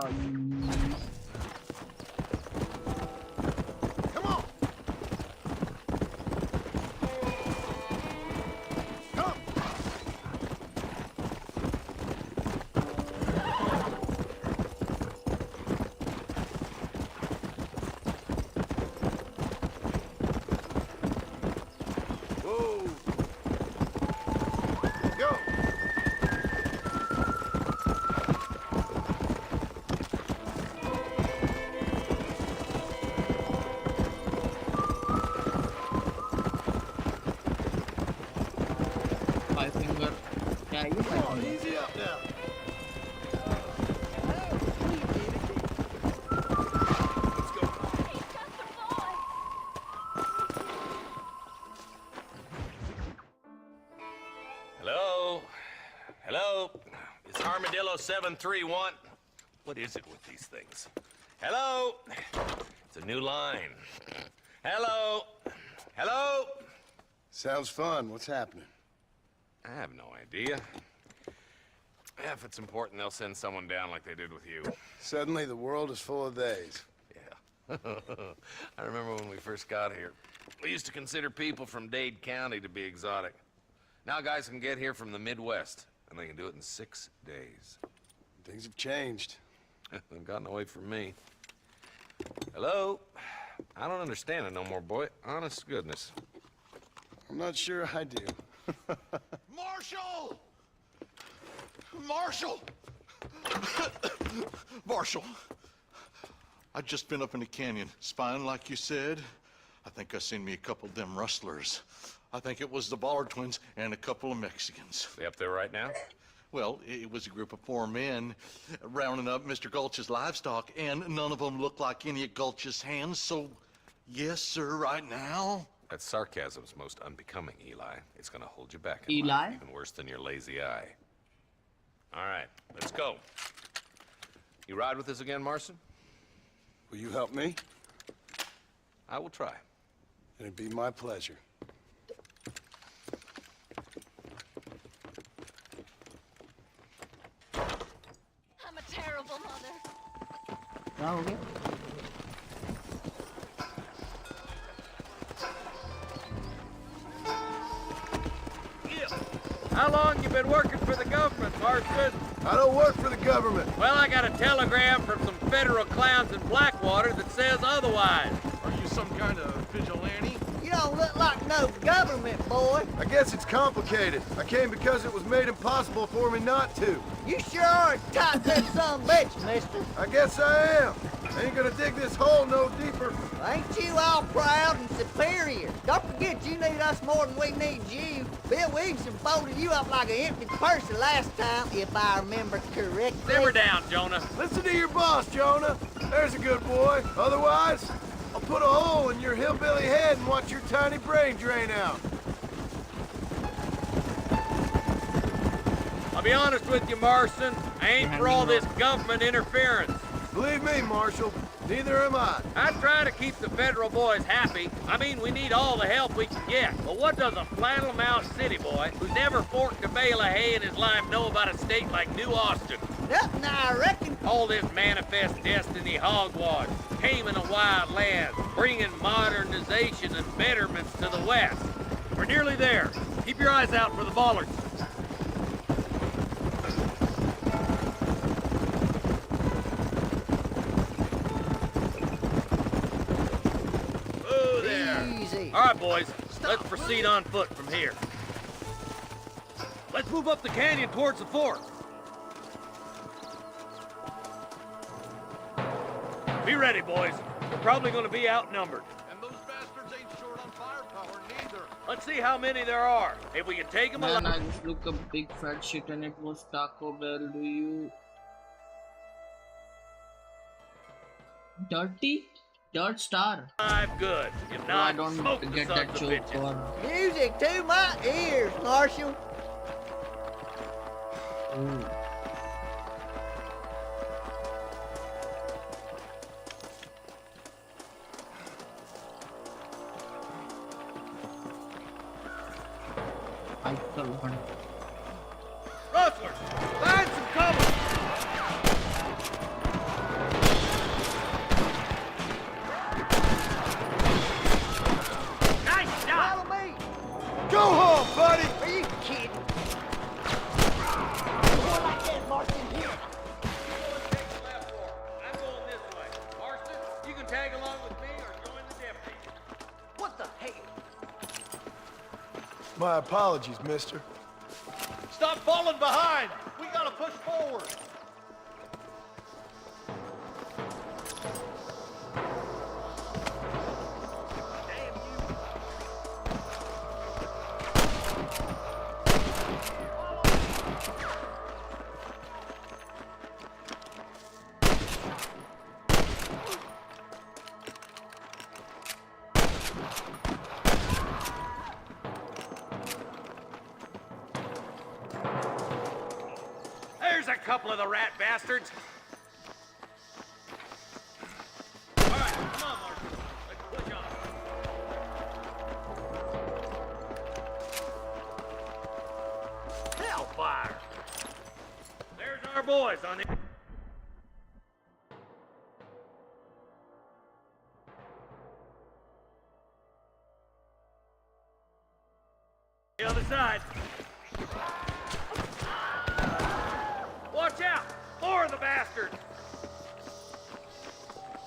Easy up now. Let's go. Hello? Hello? Is Armadillo 731? What is it with these things? Hello? It's a new line. Hello? Hello? Sounds fun. What's happening? I have no idea. Yeah, if it's important, they'll send someone down like they did with you. Suddenly, the world is full of theys. Yeah. I remember when we first got here. We used to consider people from Dade County to be exotic. Now guys can get here from the Midwest, and they can do it in 6 days. Things have changed. They've gotten away from me. Hello? I don't understand it no more, boy. Honest to goodness. I'm not sure I do. Marshal! Marshal! Marshal! I just been up in the canyon, spying like you said. I think I seen me a couple of them rustlers. I think it was the Ballard twins and a couple of Mexicans. They up there right now? Well, it was a group of 4 men rounding up Mr. Gulch's livestock, and none of them looked like any of Gulch's hands, so yes, sir, right now. That sarcasm's most unbecoming, Eli. It's gonna hold you back in Eli? life, even worse than your lazy eye. All right, let's go. You ride with us again, Marston? Will you help me? I will try. It'd be my pleasure. I'm a terrible mother. क्या हो गया? How long you been working for the government, Marston? I don't work for the government. Well, I got a telegram from some federal clowns in Blackwater that says otherwise. Are you some kind of vigilante? You don't look like no government, boy. I guess it's complicated. I came because it was made impossible for me not to. You sure are a tight-lipped son of a bitch, mister. I guess I am. I ain't gonna dig this hole no deeper. Ain't you all proud and superior? Don't forget you need us more than we need you. Bill Williamson folded you up like an empty purse the last time, if I remember correctly. Simmer down, Jonah. Listen to your boss, Jonah. There's a good boy. Otherwise, I'll put a hole in your hillbilly head and watch your tiny brain drain out. I'll be honest with you, Marston. I ain't for all this government interference. Believe me, Marshal, neither am I. I try to keep the federal boys happy. I mean, we need all the help we can get. But what does a flannel-mouthed city boy who's never forked a bale of hay in his life know about a state like New Austin? Nothing, I reckon. All this manifest destiny hogwash, taming a wild land, bringing modernization and betterments to the West. We're nearly there. Keep your eyes out for the Ballards. Oh, there. Easy. All right, boys. Let's proceed on foot from here. Let's move up the canyon towards the fort. Be ready, boys. We're probably going to be outnumbered. And those bastards ain't short on firepower, neither. Let's see how many there are. If we can take them Man, I alive. just look a big fat shit and it was Taco Bell. Do you? Dirty? Dirt Star. Good. If No, I not, don't smoke the get sons that of joke. bitches. Or... Music to my ears, Marshal. Ooh. I fell one. Rustlers, find some cover. Nice shot. Follow me. Go home, buddy! Are you kidding? More like that, Martin. Here. I'm going this way. Marston, you can tag along with me or join the deputy. What the hell? My apologies, mister. Stop falling behind. We gotta push forward. There's a couple of the rat bastards. All right, come on, Marshal. Let's push on. Hellfire! boys on the... The other side. Watch out! More of the bastards!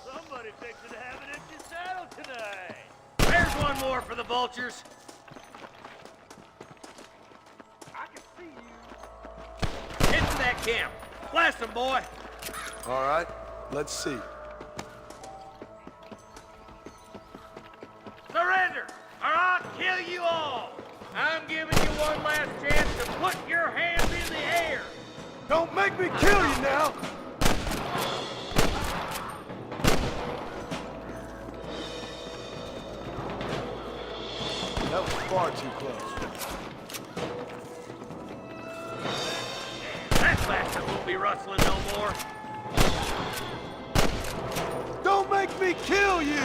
Somebody fixing to have an empty saddle tonight. There's one more for the vultures. I can see you. Get to that camp. Blast them, boy. All right, let's see. Surrender, or I'll kill you all. I'm giving you one last chance to put your hands in the air. Don't make me kill you now! That was far too close. That bastard won't be rustling no more. Don't make me kill you!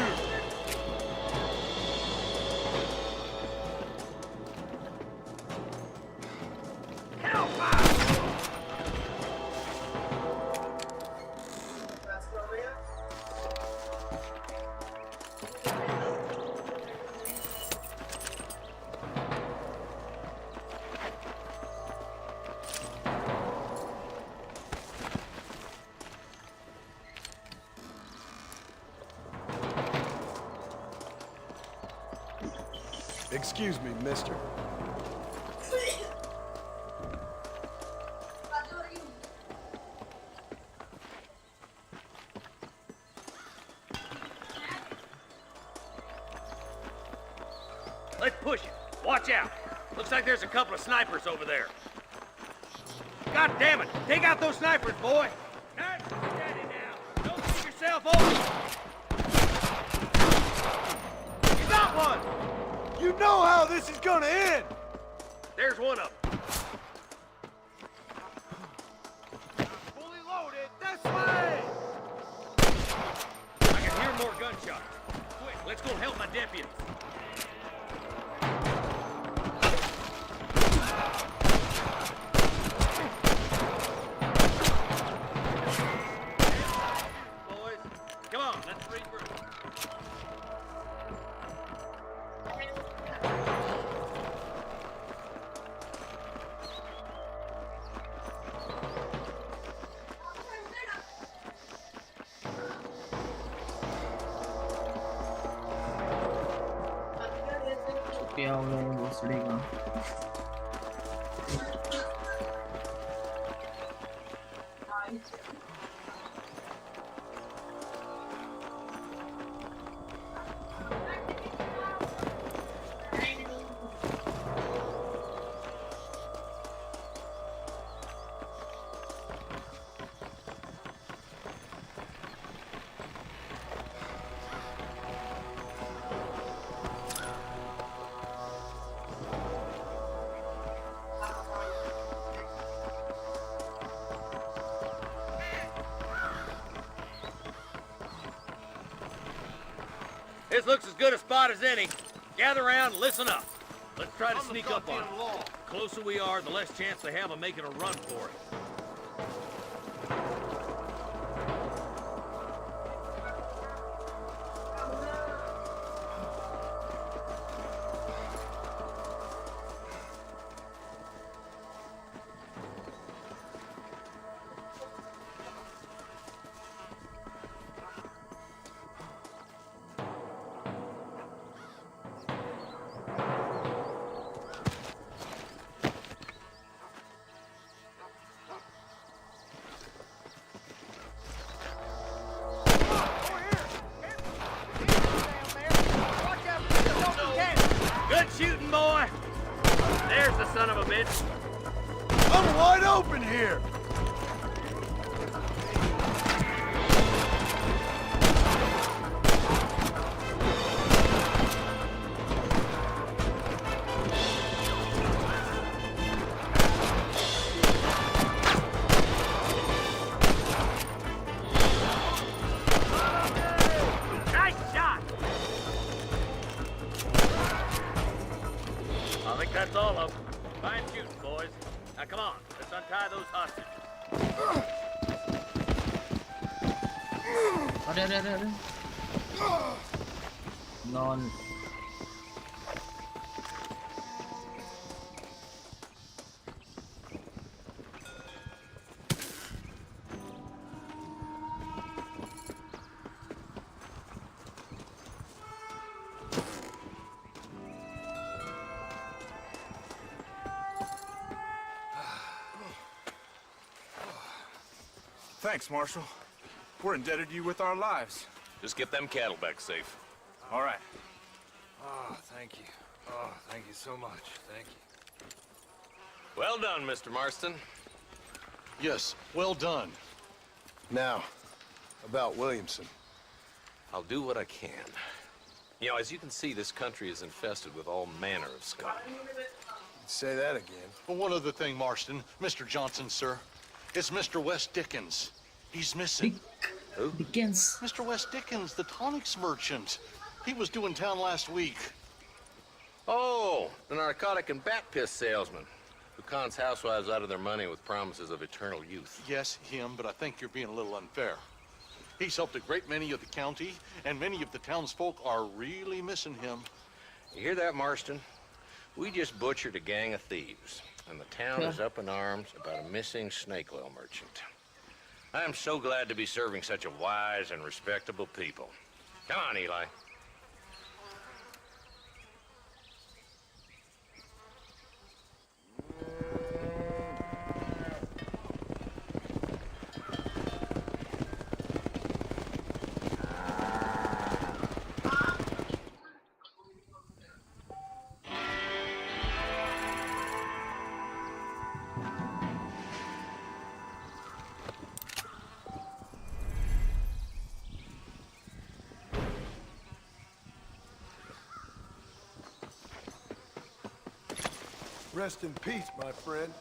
Excuse me, mister. Let's push it. Watch out. Looks like there's a couple of snipers over there. God damn it! Take out those snipers, boy! Nice and steady now. Don't leave yourself open. You got one! You know how this is gonna end! There's one of them. Fully loaded, this way! I can hear more gunshots. Quick, let's go help my deputies. Boys, come on, let's regroup. क्या हो गया भोसड़ी का This looks as good a spot as any. Gather around and listen up. Let's try to sneak up on them. The closer we are, the less chance they have of making a run for it. Good shooting, boy. There's the son of a bitch. I'm wide open here! Nice shot. I think that's all of them. Fine shooting, boys. Now come on, let's untie those hostages. अरे non Thanks, Marshal. We're indebted to you with our lives. Just get them cattle back safe. All right. Oh, thank you. Oh, thank you so much. Thank you. Well done, Mr. Marston. Yes, well done. Now, about Williamson. I'll do what I can. You know, as you can see, this country is infested with all manner of scum. Say that again. Well, one other thing, Marston. Mr. Johnson, sir. It's Mr. Wes Dickens. He's missing. Who? Dickens. Mr. Wes Dickens, the tonics merchant. He was due in town last week. Oh, the narcotic and bat piss salesman who cons housewives out of their money with promises of eternal youth. Yes, him, but I think you're being a little unfair. He's helped a great many of the county, and many of the townsfolk are really missing him. You hear that, Marston? We just butchered a gang of thieves, and the town is up in arms about a missing snake oil merchant. I am so glad to be serving such a wise and respectable people. Come on, Eli. Rest in peace, my friend.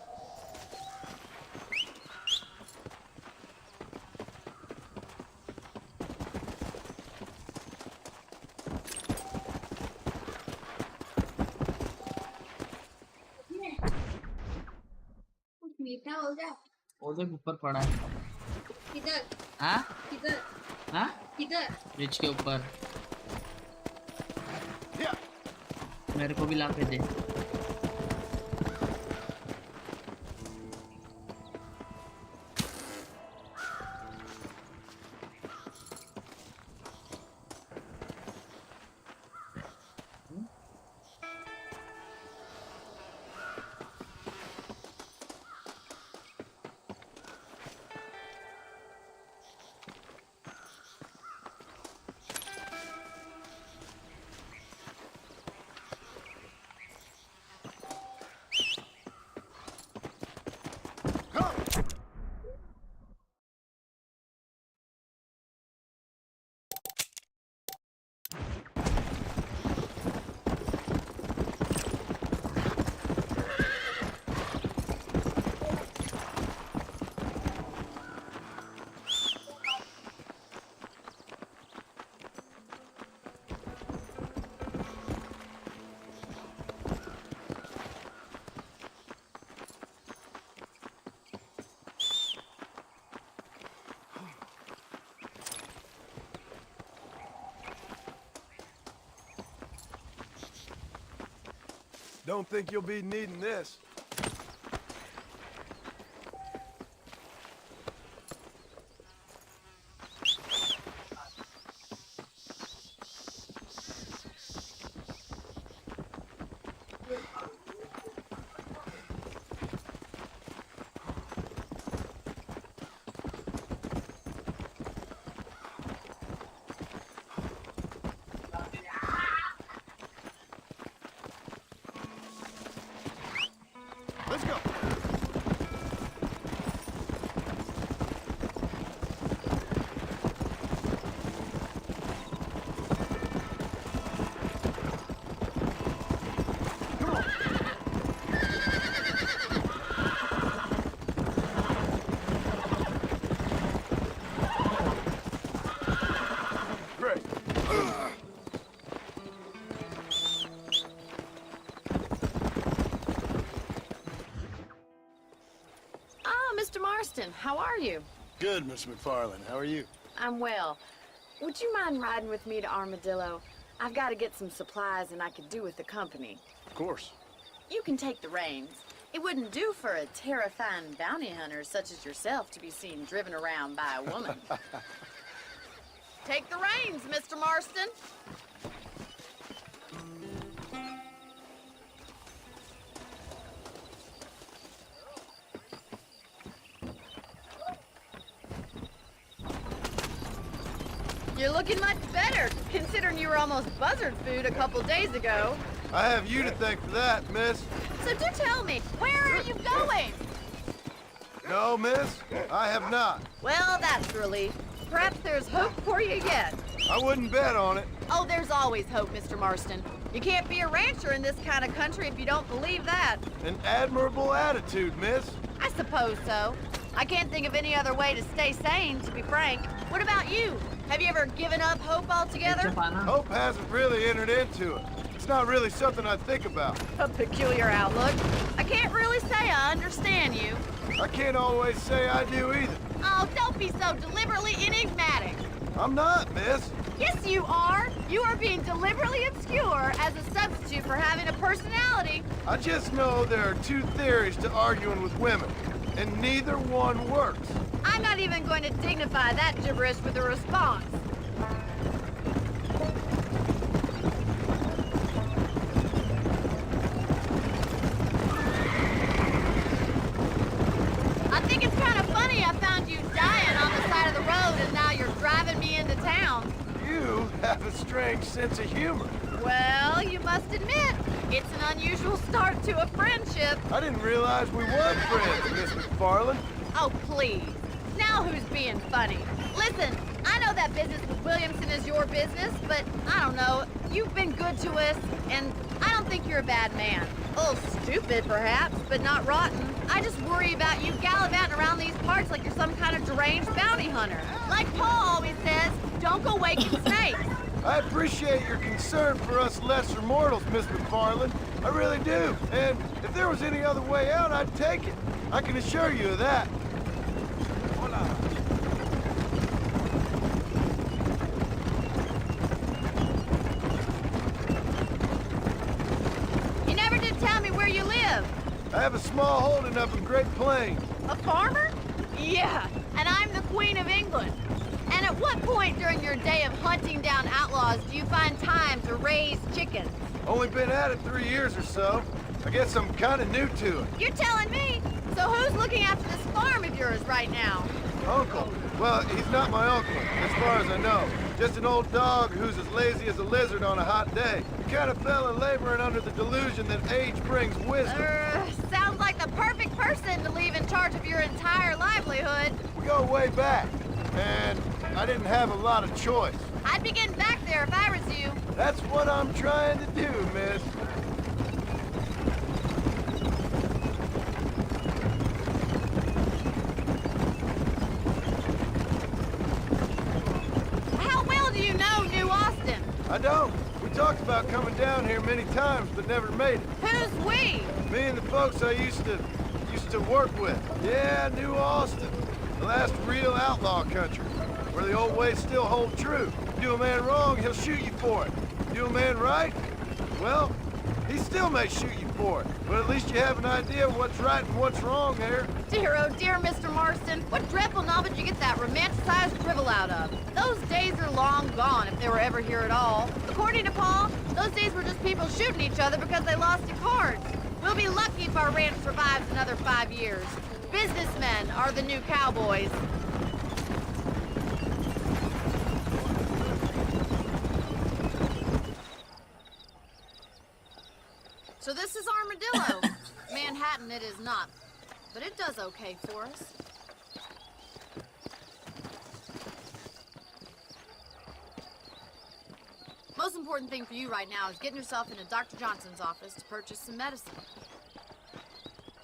मीठा हो गया उधर ऊपर पड़ा है किधर हाँ किधर हाँ किधर ब्रिज के ऊपर मेरे को भी ला के दे Don't think you'll be needing this. Mr. Marston, how are you? Good, Miss McFarland. How are you? I'm well. Would you mind riding with me to Armadillo? I've got to get some supplies and I could do with the company. Of course. You can take the reins. It wouldn't do for a terrifying bounty hunter such as yourself to be seen driven around by a woman. Take the reins, Mr. Marston. You're looking much better, considering you were almost buzzard food a couple days ago. I have you to thank for that, miss. So do tell me, where are you going? No, miss, I have not. Well, that's a relief. Perhaps there's hope for you yet. I wouldn't bet on it. Oh, there's always hope, Mr. Marston. You can't be a rancher in this kind of country if you don't believe that. An admirable attitude, miss. I suppose so. I can't think of any other way to stay sane, to be frank. What about you? Have you ever given up hope altogether? Hope hasn't really entered into it. It's not really something I think about. A peculiar outlook. I can't really say I understand you. I can't always say I do either. Oh, don't be so deliberately enigmatic. I'm not, miss. Yes, you are. You are being deliberately obscure as a substitute for having a personality. I just know there are two theories to arguing with women, and neither one works. I'm not even going to dignify that gibberish with a response. I think it's kind of funny I found you dying on the side of the road and now you're driving me into town. You have a strange sense of humor. Well, you must admit, it's an unusual start to a friendship. I didn't realize we were friends, Miss McFarland. Oh, please. Now who's being funny? Listen, I know that business with Williamson is your business, but I don't know. You've been good to us, and I don't think you're a bad man. A little stupid, perhaps, but not rotten. I just worry about you gallivanting around these parts like you're some kind of deranged bounty hunter. Like Paul always says, don't go waking snakes. I appreciate your concern for us lesser mortals, Miss McFarland. I really do. And if there was any other way out, I'd take it. I can assure you of that. You never did tell me where you live. I have a small holding up in Great Plains. A farmer? Yeah, and I'm the Queen of England. And at what point during your day of hunting down outlaws do you find time to raise chickens? Only been at it 3 years or so. I guess I'm kind of new to it. You're telling me? So who's looking after this farm of yours right now? Uncle. Well, he's not my uncle, as far as I know. Just an old dog who's as lazy as a lizard on a hot day. The kind of fella laboring under the delusion that age brings wisdom. Sounds like the perfect person to leave in charge of your entire livelihood. We go way back, and I didn't have a lot of choice. I'd be getting back there if I was you. That's what I'm trying to do, miss. How well do you know New Austin? I don't. We talked about coming down here many times, but never made it. Who's we? Me and the folks I used to work with. Yeah, New Austin. The last real outlaw country, where the old ways still hold true. Do a man wrong, he'll shoot you for it. Do a man right, well, he still may shoot you for it. But at least you have an idea of what's right and what's wrong there. Dear, oh dear, Mr. Marston. What dreadful novel did you get that romanticized drivel out of? Those days are long gone, if they were ever here at all. According to Paul, those days were just people shooting each other because they lost at cards. We'll be lucky if our ranch survives another 5 years. Businessmen are the new cowboys. So this is Armadillo. Manhattan it is not, but it does okay for us. Most important thing for you right now is getting yourself into Dr. Johnson's office to purchase some medicine.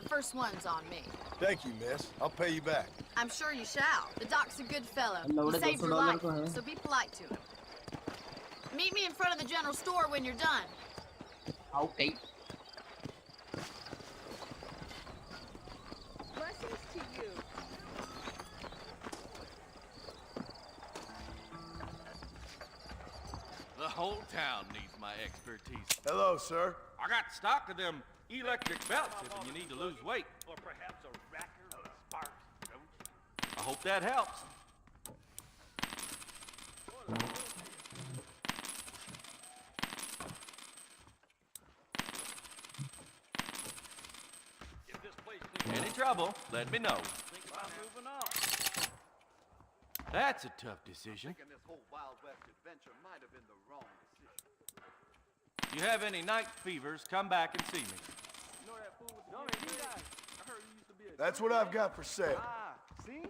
The first one's on me. Thank you, miss. I'll pay you back. I'm sure you shall. The doc's a good fellow. He He saved your life, $200 so be polite to him. Meet me in front of the general store when you're done. Okay. Blessings to you. whole town needs my expertise. Hello, sir. I got stock of them electric belts if you need to lose weight. Or perhaps a racker of sparks, don't you? I hope that helps. Any trouble, let me know. That's a tough decision. This whole Wild West adventure might have been the wrong decision. If you have any night fevers, come back and see me. That's what I've got for sale. See?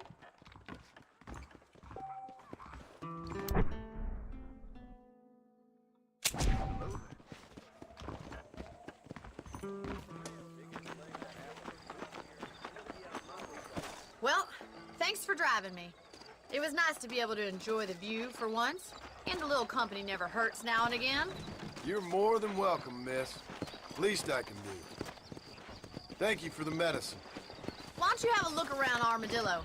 Well, thanks for driving me. It was nice to be able to enjoy the view for once, and a little company never hurts now and again. You're more than welcome, miss. Least I can do. Thank you for the medicine. Why don't you have a look around Armadillo?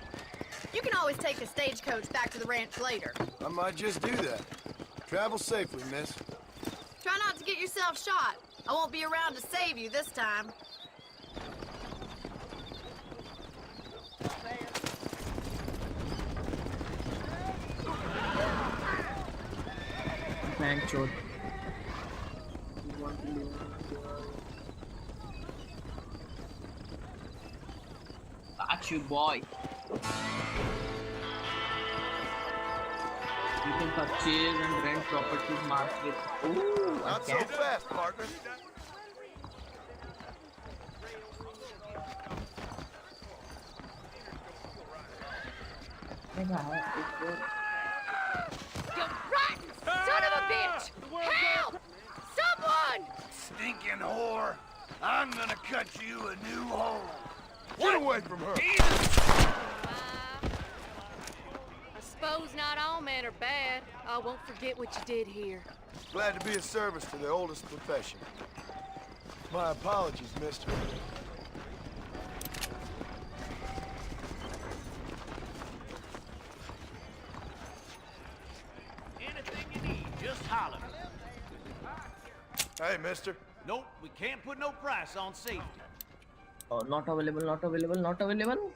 You can always take the stagecoach back to the ranch later. I might just do that. Travel safely, miss. Try not to get yourself shot. I won't be around to save you this time. Thank you. Got you, boy. You can purchase and rent properties marked with. Ooh, Not so fast, partner. You rotten son of a bitch! Help! Someone! Stinking whore. I'm gonna cut you a new hole. Get away from her. I suppose not all men are bad. I won't forget what you did here. Glad to be of service to the oldest profession. My apologies, mister. Anything you need, just holler. Hey, mister. Nope, we can't put no price on safety. Oh, not available, not available, not available.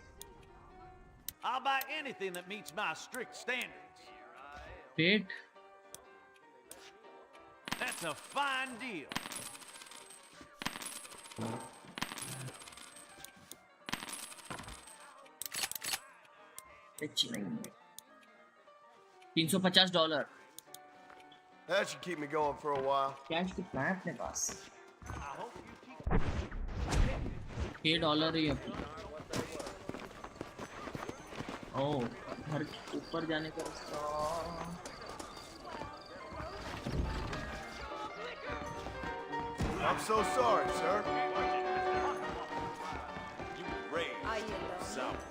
I'll buy anything that meets my strict standards. Wait. That's a fine deal. $350. That should keep me going for a while. Cash कितना है अपने पास? $8 ही अपने. ओह, घर ऊपर जाने का रास्ता. I'm so sorry, sir. You were raised south.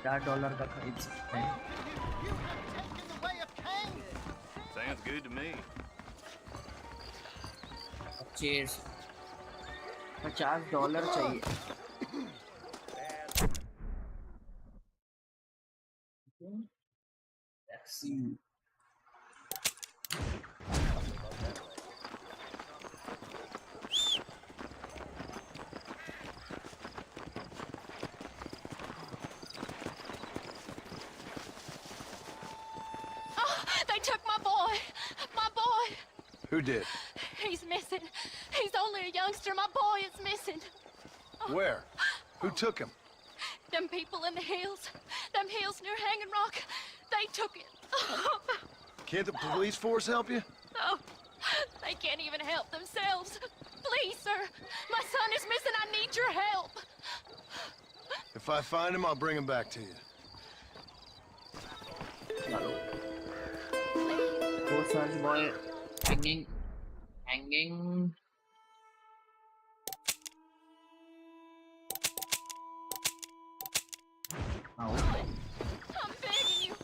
$4 का खरीद सकते हैं. Sounds good to me. Cheers. $50 चाहिए. Let's see. They took my boy. My boy. Who did? He's missing. He's only a youngster. My boy is missing. Where? Who took him? Them people in the hills. Them hills near Hanging Rock. They took it. Can't the police force help you? Oh, they can't even help themselves. Please, sir. My son is missing. I need your help. If I find him, I'll bring him back to you. CORSAIR boy hanging. Oh. I'm begging you.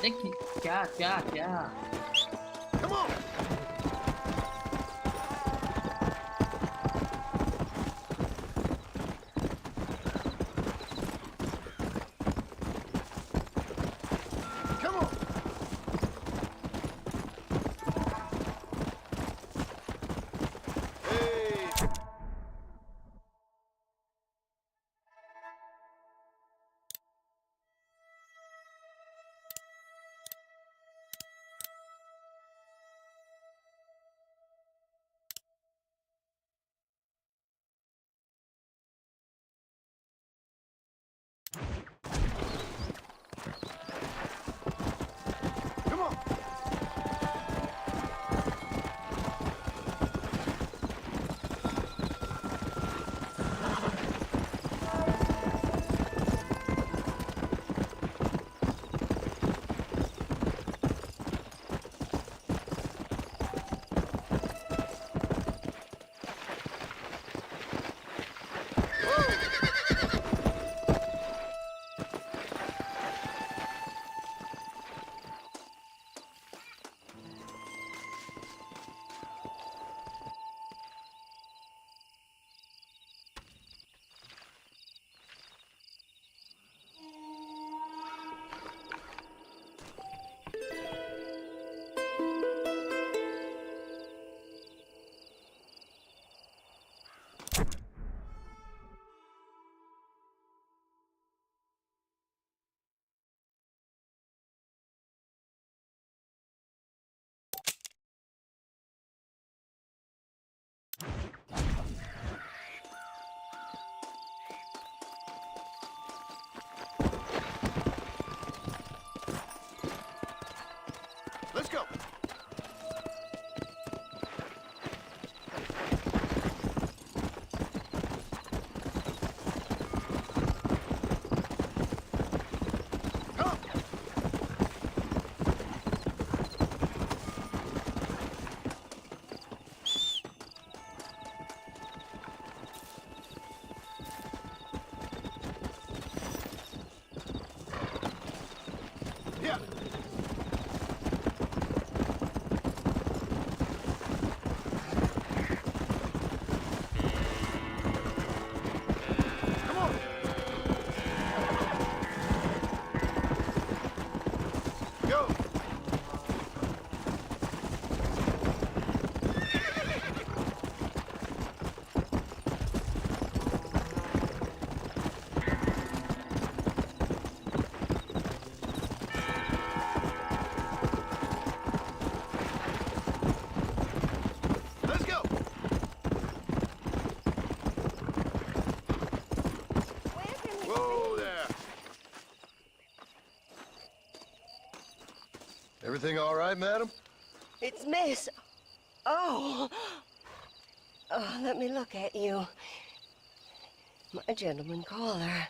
अरे क्या क्या क्या? Come on. Come on. Hey. Come on. Let's go. Come. Yeah. Come on. Go. Let's go. Whoa there. Everything all right, madam? It's Miss. Oh. Oh, let me look at you. My gentleman caller.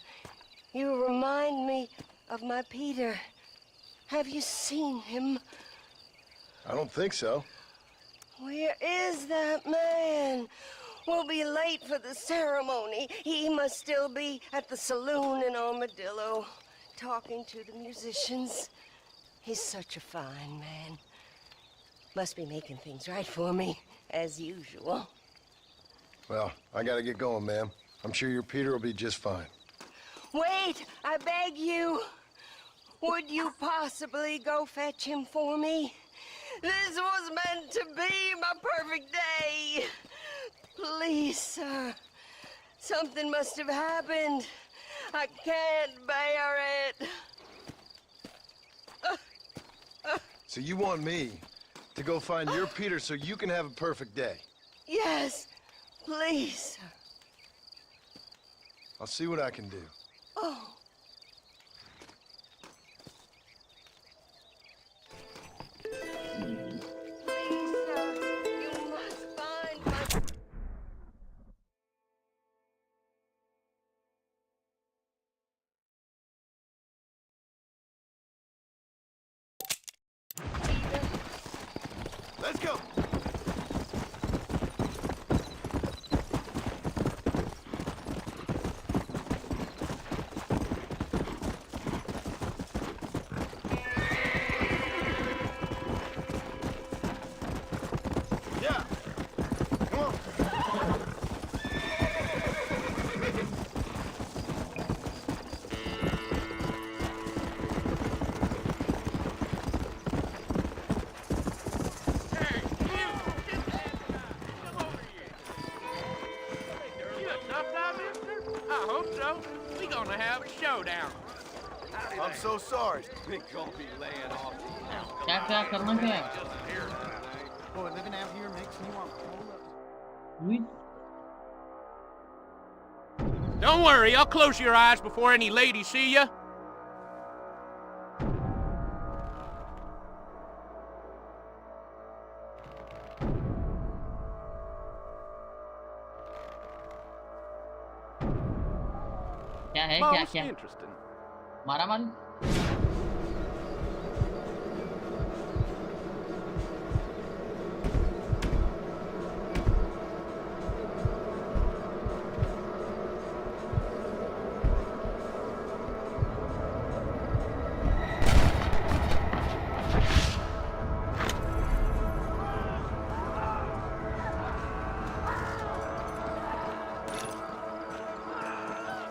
You remind me of my Peter. Have you seen him? I don't think so. Where is that man? We'll be late for the ceremony. He must still be at the saloon in Armadillo, talking to the musicians. He's such a fine man. Must be making things right for me, as usual. Well, I gotta get going, ma'am. I'm sure your Peter will be just fine. Wait, I beg you. Would you possibly go fetch him for me? This was meant to be my perfect day. Please, sir. Something must have happened. I can't bear it. So you want me to go find your Peter so you can have a perfect day? Yes, please, sir. I'll see what I can do. Oh. Please, sir, you must find my... Let's go. We gonna have a showdown. I'm so sorry. Big gonna be laying off. क्या करना क्या है? Boy, living out here makes me want to hold up. Don't worry, I'll close your eyes before any ladies see you. क्या है Most क्या interesting. मारा मारी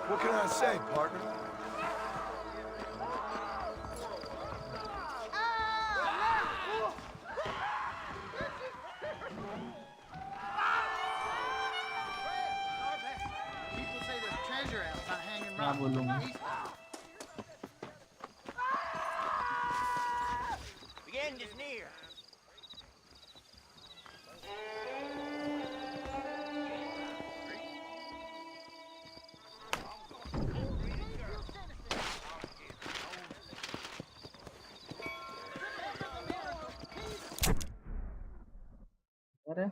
What can I say, partner? People say there's treasure out by hanging क्या बोलूँगा The end is near. अरे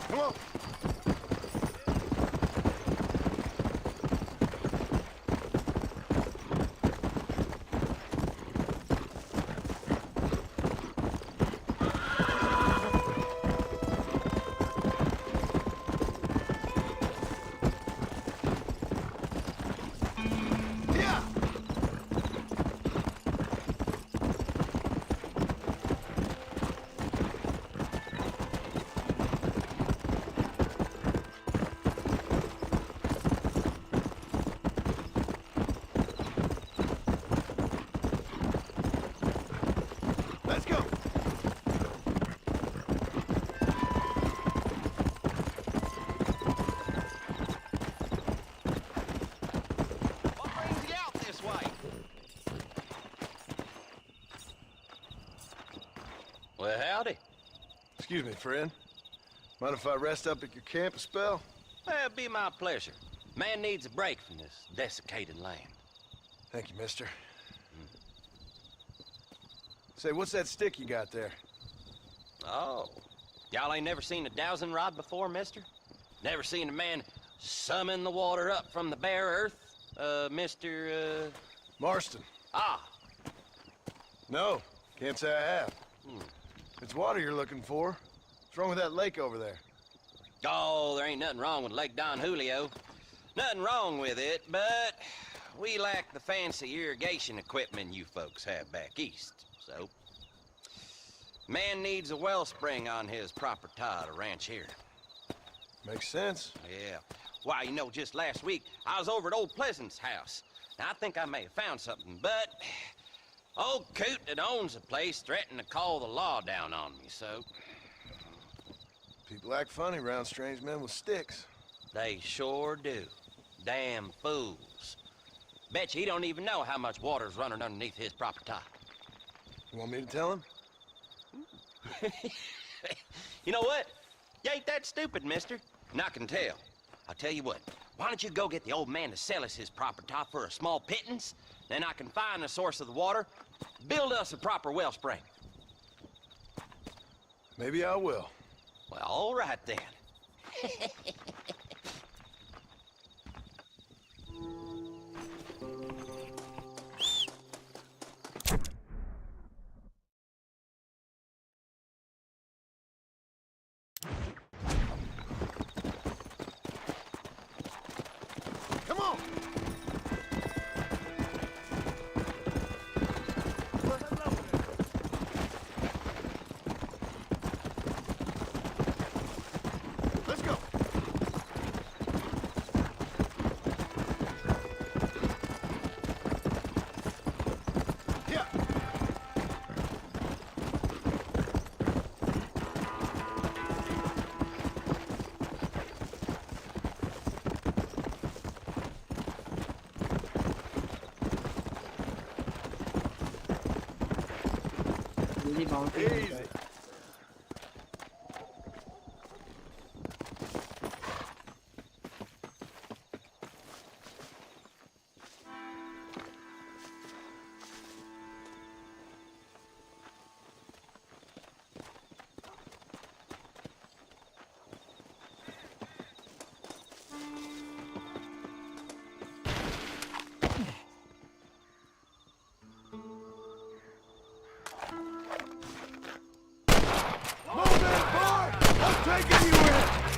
Come on. Yeah. Let's go. What brings you out this way? Well, howdy. Excuse me, friend. Mind if I rest up at your camp a spell? Well, it'd be my pleasure. Man needs a break from this desiccated land. Thank you, mister. Say, what's that stick you got there? Oh, y'all ain't never seen a dowsing rod before, mister? Never seen a man summon the water up from the bare earth? Mr. Marston. Ah. No, can't say I have. It's water you're looking for. What's wrong with that lake over there? Oh, there ain't nothing wrong with Lake Don Julio. Nothing wrong with it, but we lack the fancy irrigation equipment you folks have back east, so... Man needs a wellspring on his property to ranch here. Makes sense. Yeah. Why, you know, just last week, I was over at Old Pleasant's house. Now, I think I may have found something, but... Old coot that owns the place threatened to call the law down on me, so... People act funny around strange men with sticks. They sure do. Damn fools. Bet you he don't even know how much water's running underneath his property. You want me to tell him? You know what? You ain't that stupid, mister. And I can tell. I'll tell you what. Why don't you go get the old man to sell us his property for a small pittance? Then I can find the source of the water, build us a proper wellspring. Maybe I will. Well, all right then. Come on! Let's go! bounty Easy. Taking you in!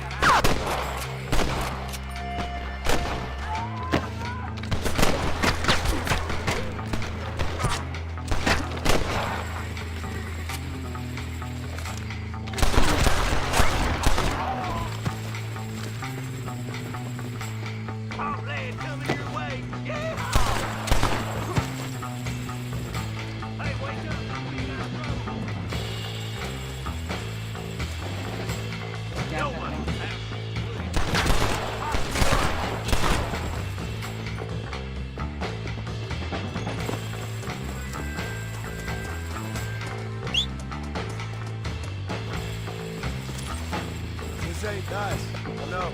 This ain't nice. I know.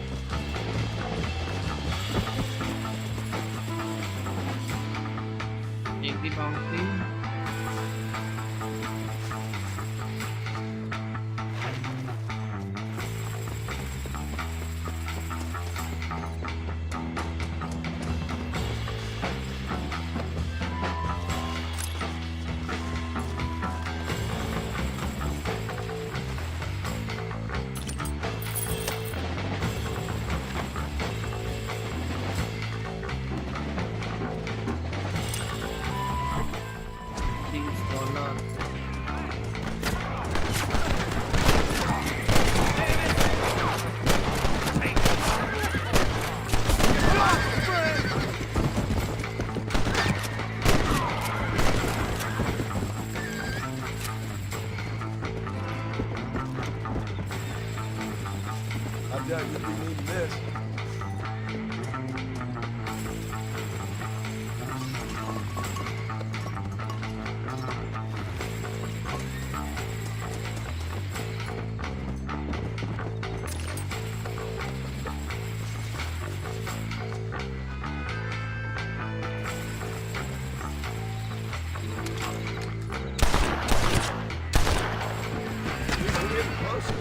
Take the bounty. I doubt you'll be needing this. We're getting closer.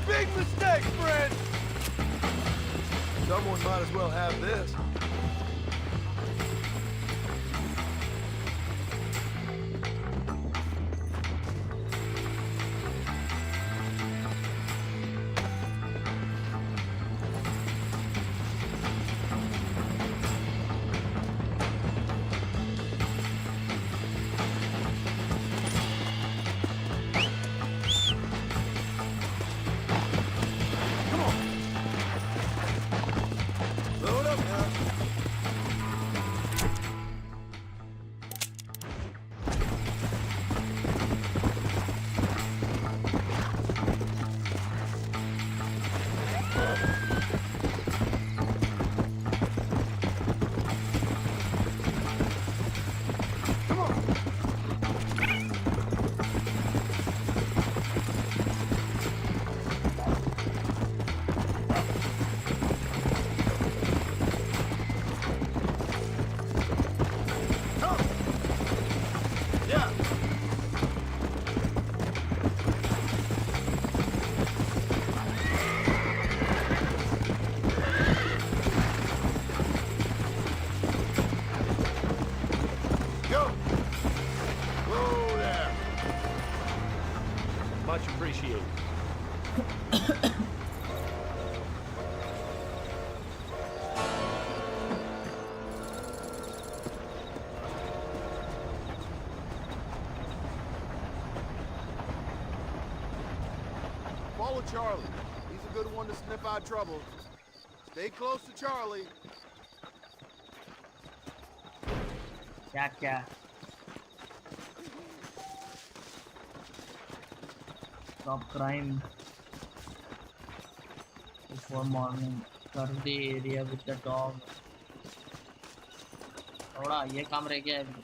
Big mistake, friend! Someone might as well have this. Load up now. Much appreciated. Follow Charlie. He's a good one to sniff out trouble. Stay close to Charlie. क्या Stop crime before morning. Serve the area with the dog. थोड़ा ये काम रह गया है अभी.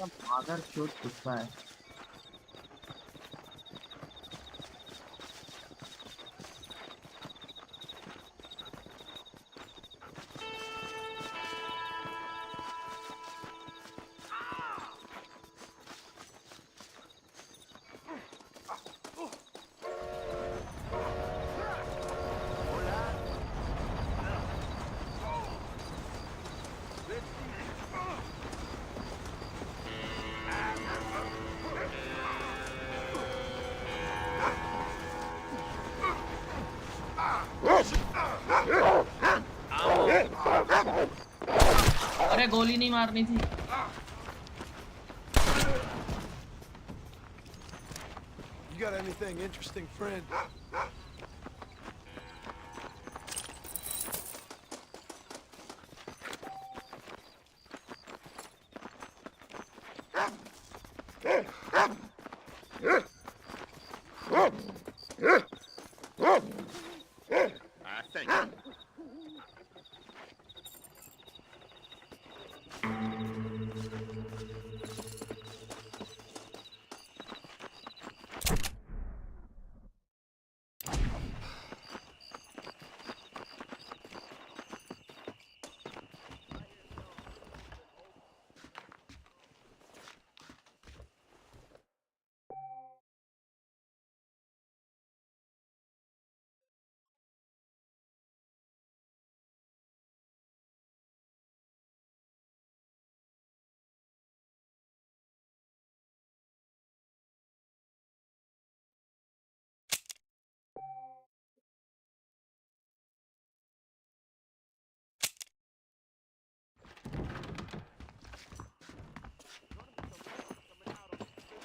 Father shoot कुत्ता है. अरे गोली नहीं मारनी थी. You got anything interesting, friend?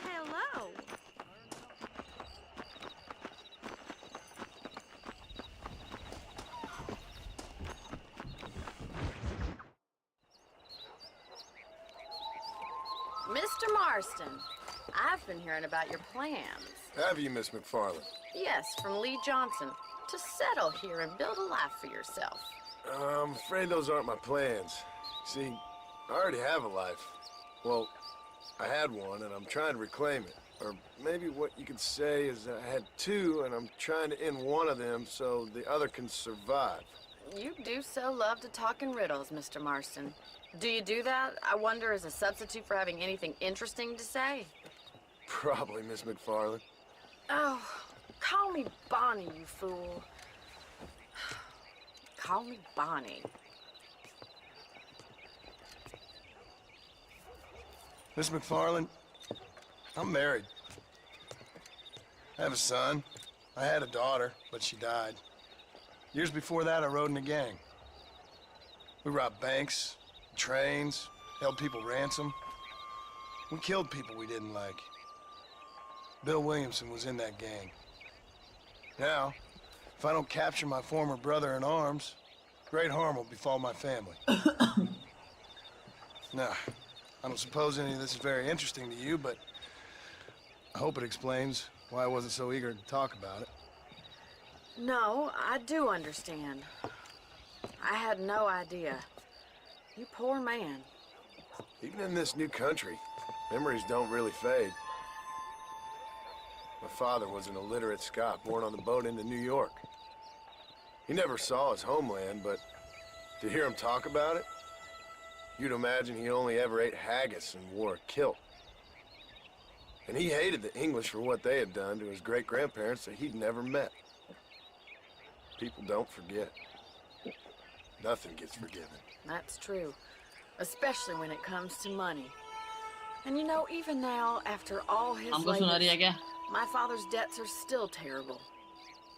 Hello. Mr. Marston, I've been hearing about your plans. Have you, Miss McFarland? Yes, from Lee Johnson, to settle here and build a life for yourself. I'm afraid those aren't my plans. See, I already have a life. Well, I had one, and I'm trying to reclaim it. Or maybe what you could say is I had two, and I'm trying to end one of them so the other can survive. You do so love to talk in riddles, Mr. Marston. Do you do that, I wonder, as a substitute for having anything interesting to say? Probably, Miss McFarland. Oh, call me Bonnie, you fool. Call me Bonnie. Miss McFarland, I'm married. I have a son. I had a daughter, but she died. Years before that, I rode in a gang. We robbed banks, trains, held people ransom. We killed people we didn't like. Bill Williamson was in that gang. Now, if I don't capture my former brother in arms, great harm will befall my family. Now, I don't suppose any of this is very interesting to you, but I hope it explains why I wasn't so eager to talk about it. No, I do understand. I had no idea. You poor man. Even in this new country, memories don't really fade. My father was an illiterate Scot born on the boat into New York. He never saw his homeland, but to hear him talk about it, you'd imagine he only ever ate haggis and wore a kilt. And he hated the English for what they had done to his great-grandparents that he'd never met. People don't forget. Nothing gets forgiven. That's true. Especially when it comes to money. And you know, even now, after all his हमको सुना रही है क्या? my father's debts are still terrible.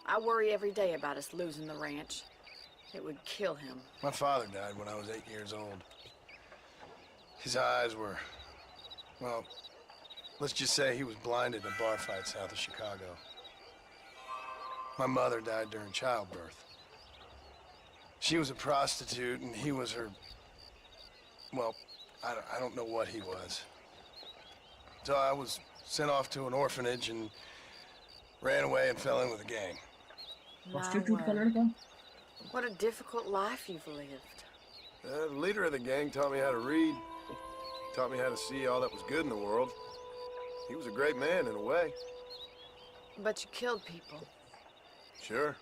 I worry every day about us losing the ranch. It would kill him. My father died when I was 8 years old. His eyes were, well, let's just say he was blinded in a bar fight south of Chicago. My mother died during childbirth. She was a prostitute and he was her, well, I don't know what he was. So I was sent off to an orphanage and ran away and fell in with a gang. Prostitute का लड़का? What a difficult life you've lived. The leader of the gang taught me how to read, taught me how to see all that was good in the world. He was a great man in a way. But you killed people. Sure.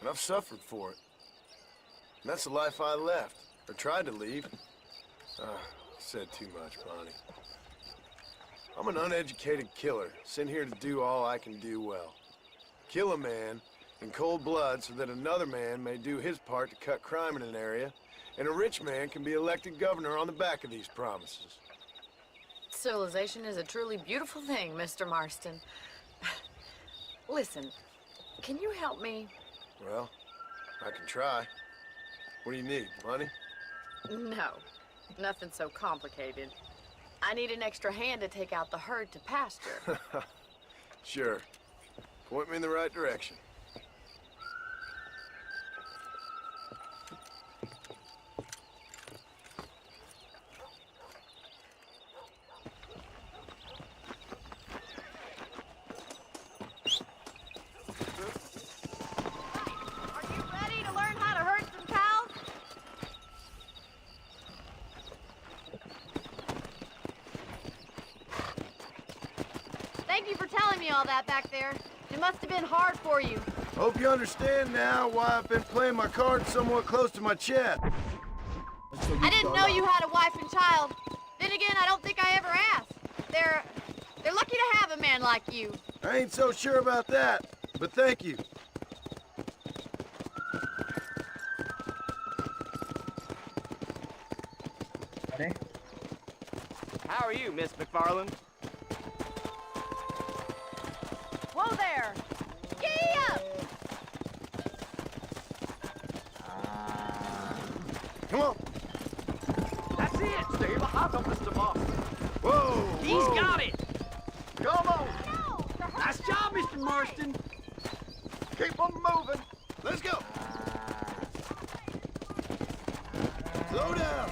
And I've suffered for it. And that's the life I left, or tried to leave. Said too much, Bonnie. I'm an uneducated killer, sent here to do all I can do well. Kill a man in cold blood so that another man may do his part to cut crime in an area, and a rich man can be elected governor on the back of these promises. Civilization is a truly beautiful thing, Mr. Marston. Listen, can you help me? Well, I can try. What do you need, money? No, nothing so complicated. I need an extra hand to take out the herd to pasture. Sure. Point me in the right direction. Thank you for telling me all that back there. It must have been hard for you. Hope you understand now why I've been playing my cards somewhat close to my chest. I didn't know you had a wife and child. Then again, I don't think I ever asked. They're lucky to have a man like you. I ain't so sure about that, but thank you. How are you, Miss McFarland? Whoa there! Giddy up! Come on. That's it, Steve. Hop up, Mr. Marston. Whoa! He's got it! Come on! Nice job, Mr. Marston. Keep on moving. Let's go. Slow down.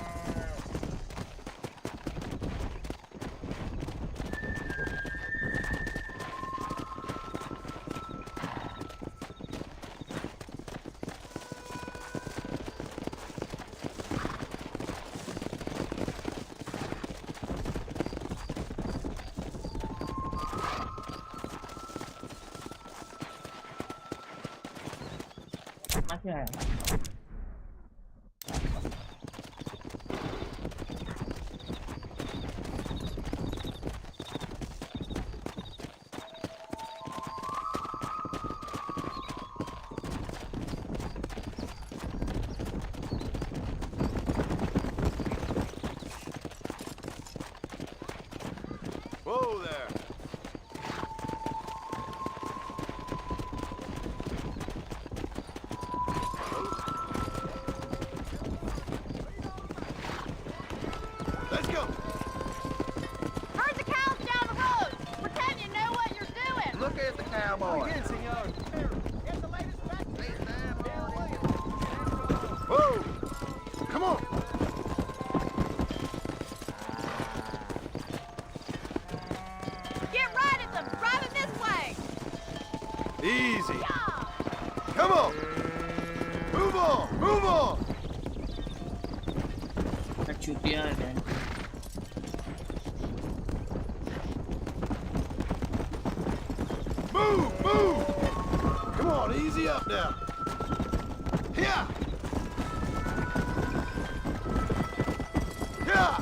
masih ada. Whoa there. Let's go. Herd the cows down the road. Pretend you know what you're doing. Look at the cowboy. Whoa चुतिया है। Move, move! Come on, easy up now. Here! Here!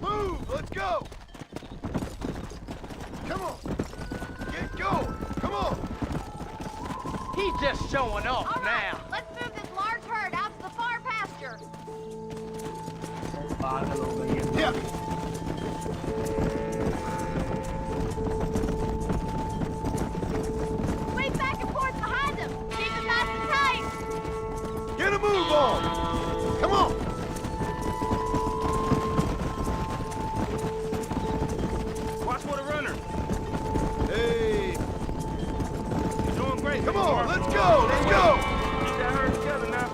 Move, let's go! Come on! Get going! Come on! He's just showing off All right, now. let's move this large herd out to the far pasture. पागल हो गई है। Yeah! Sweep back and forth behind them. Keep it nice and tight. Get a move on! Come on! Watch for the runner. Hey! You're doing great. Come on, let's go! Let's go! Get that herd together now.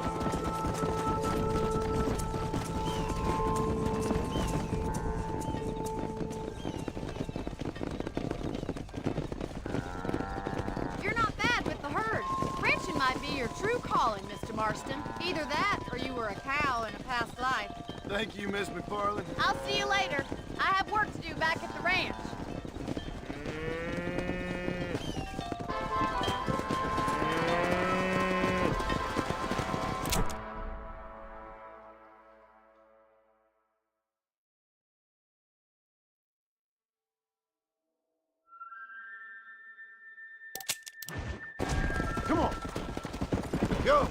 You're not bad with the herd. Ranching might be your true calling, Mr. Marston. Either that, or you were a cow in a past life. Thank you, Miss McFarland. I'll see you later. I have work to do back at the ranch. Come on! Go!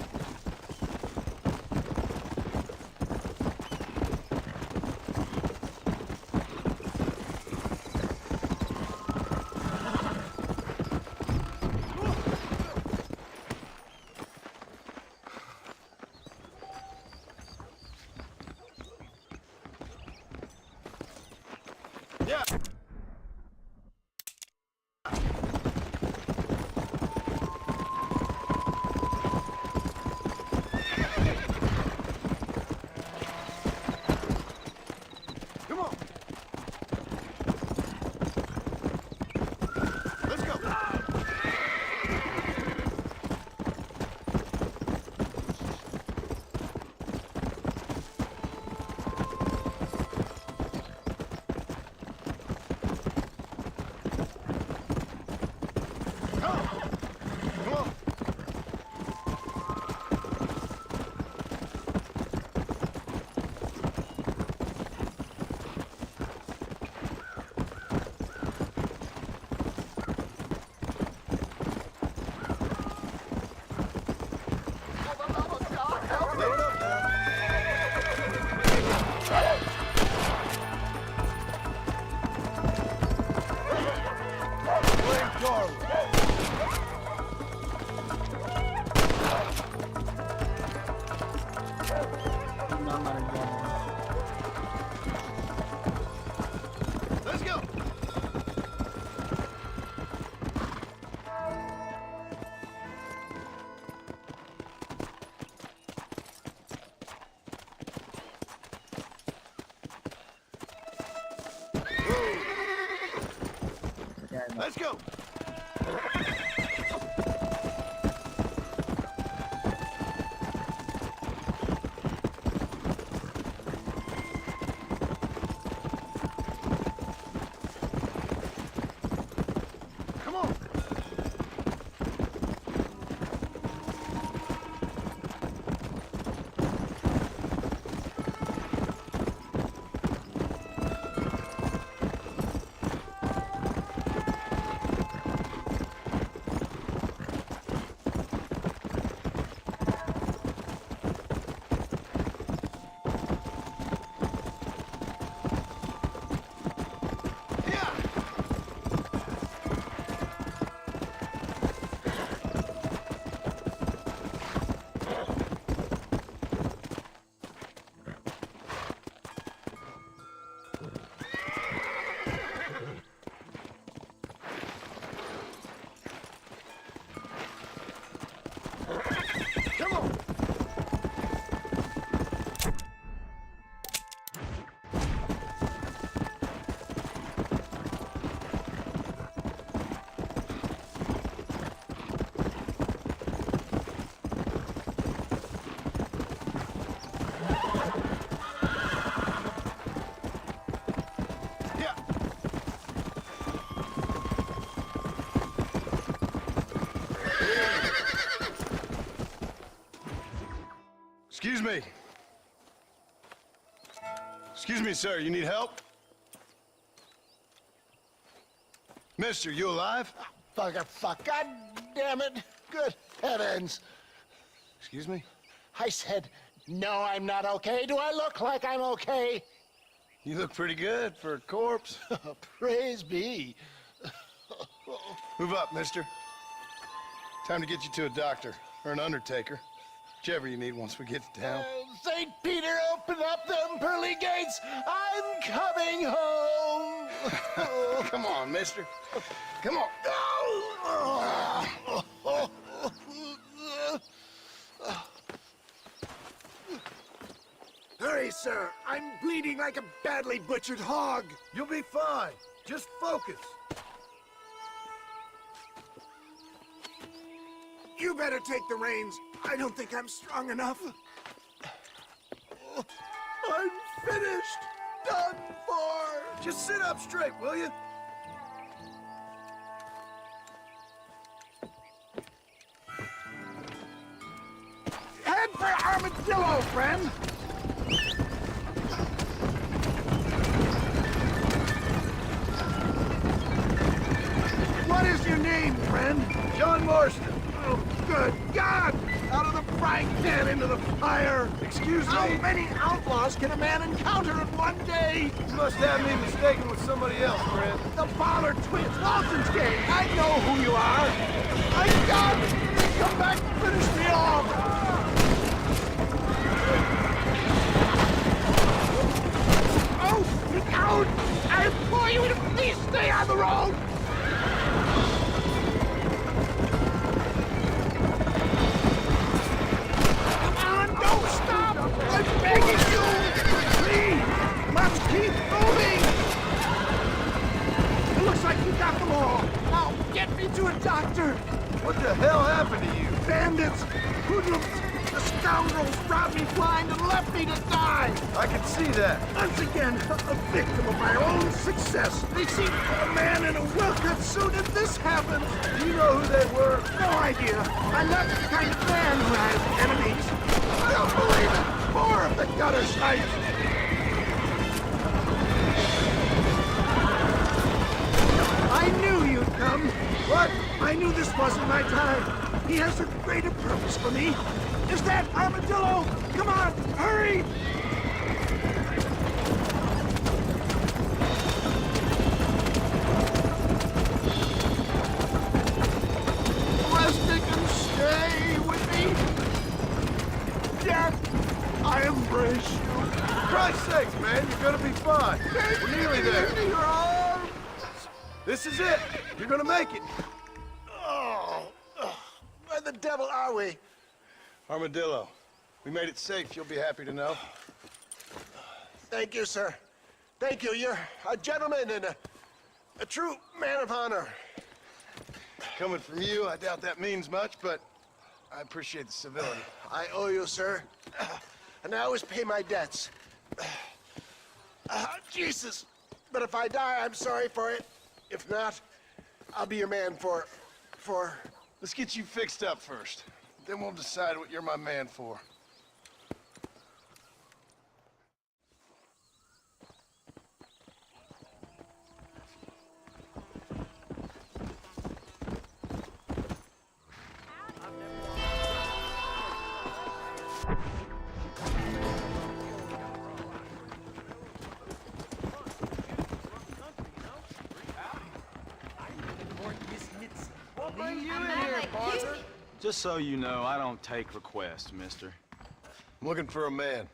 Yeah! Come on! Let's go! Come on! Load it up now. Blame Darwin. ना मर गया। Let's go! Let's go! Come on! me. Excuse me, sir. You need help? Mister, you alive? Fuck. God damn it. Good heavens. Excuse me? I said, no, I'm not okay. Do I look like I'm okay? You look pretty good for a corpse. Praise be. Move up, mister. Time to get you to a doctor or an undertaker. Whichever you need once we get to town. St. Peter, open up them pearly gates. I'm coming home. Come on, mister. Come on. Hurry, sir. I'm bleeding like a badly butchered hog. You'll be fine. Just focus. You better take the reins. I don't think I'm strong enough. I'm finished. Done for. Just sit up straight, will you? Head for Armadillo, friend. What is your name, friend? John Marston. Oh, good God! Out of the frying pan into the fire! Excuse me? How many outlaws can a man encounter in one day? You must have me mistaken with somebody else, friend. The Ballard twins, Walton's gang! I know who you are! My God! Come back and finish me off! Oh, look out! I implore you to please stay on the road! I'm begging you! Please! Let's keep moving! It looks like you got them all. Now, get me to a doctor! What the hell happened to you? Bandits! Hoodlums! The scoundrels robbed me blind and left me to die! I can see that. Once again, a victim of my own success. They see a man in a well-cut suit and this happens! Do you know who they were? No idea. I'm not the kind of man who has enemies. I don't believe it! More of the gutter snipes! I knew you'd come. What? I knew this wasn't my time. He has a greater purpose for me. Is that Armadillo? Come on, hurry! Rustic and stay with me. Death, I embrace you. For Christ's sakes, man, you're gonna be fine. We're nearly there. Your arms. This is it. You're gonna make it. Oh, where the devil are we? Armadillo, we made it safe. You'll be happy to know. Thank you, sir. Thank you. You're a gentleman and a true man of honor. Coming from you, I doubt that means much, but I appreciate the civility. I owe you, sir. And I always pay my debts. Jesus. But if I die, I'm sorry for it. If not, I'll be your man for... Let's get you fixed up first. Then we'll decide what you're my man for. Just so you know, I don't take requests, mister. I'm looking for a man.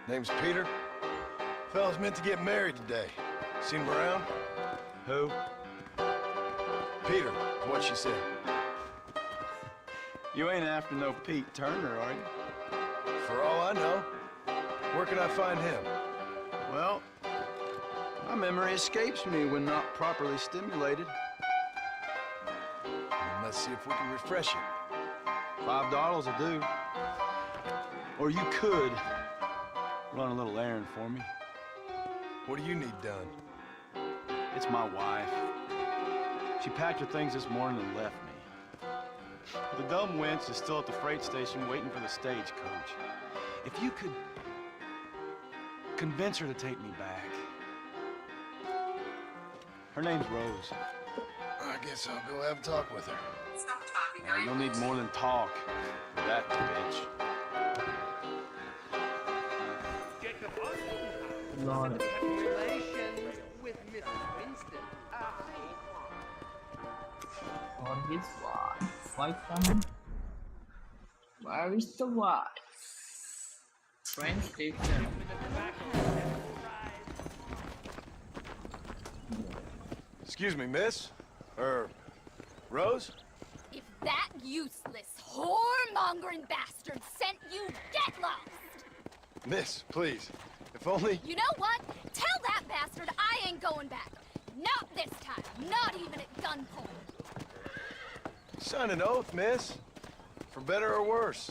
Name's Peter. Fella's meant to get married today. Seen him around? Who? Peter, what she said. You ain't after no Pete Turner, are you? For all I know. Where can I find him? Well, my memory escapes me when not properly stimulated. Let's see if we can refresh it. $5 will do. Or you could run a little errand for me. What do you need done? It's my wife. She packed her things this morning and left me. The dumb wench is still at the freight station waiting for the stagecoach. If you could convince her to take me back. Her name's Rose. I guess I'll go have a talk with her. You'll need more than talk for that bitch. Lord. Relations with Mrs. Winston. Or his wife. Wife coming? Where is the wife? Train station. Excuse me, miss? Rose? If that useless, whoremongering bastard sent you, get lost! Miss, please. If only... You know what? Tell that bastard I ain't going back. Not this time. Not even at gunpoint. Sign an oath, miss. For better or worse.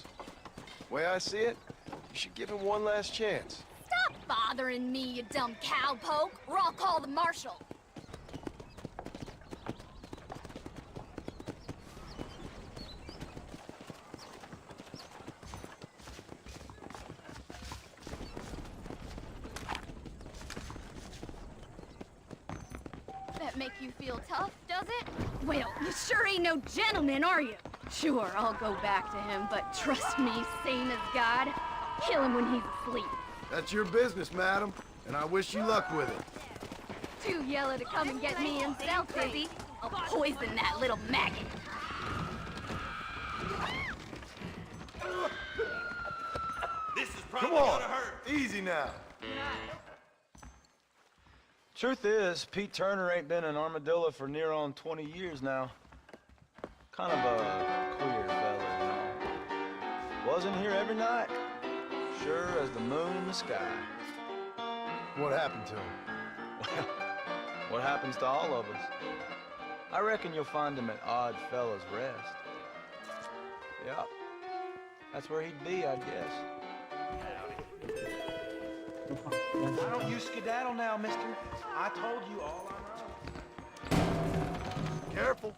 Way I see it, you should give him one last chance. Stop bothering me, you dumb cowpoke, or I'll call the marshal. That make you feel tough, does it? Well, you sure ain't no gentleman, are you? Sure, I'll go back to him, but trust me, same as God, kill him when he's asleep. That's your business, madam, and I wish you luck with it. Too yellow to come and get me himself, is he? I'll poison that little maggot. This is probably gonna hurt. Easy now. Truth is, Pete Turner ain't been an armadillo for near on 20 years now. Kind of a queer fella, you know. Wasn't here every night. Sure as the moon in the sky. What happened to him? Well, what happens to all of us? I reckon you'll find him at Odd Fella's Rest. Yep. That's where he'd be, I guess. Why don't you skedaddle now, mister? I told you all I know. Careful.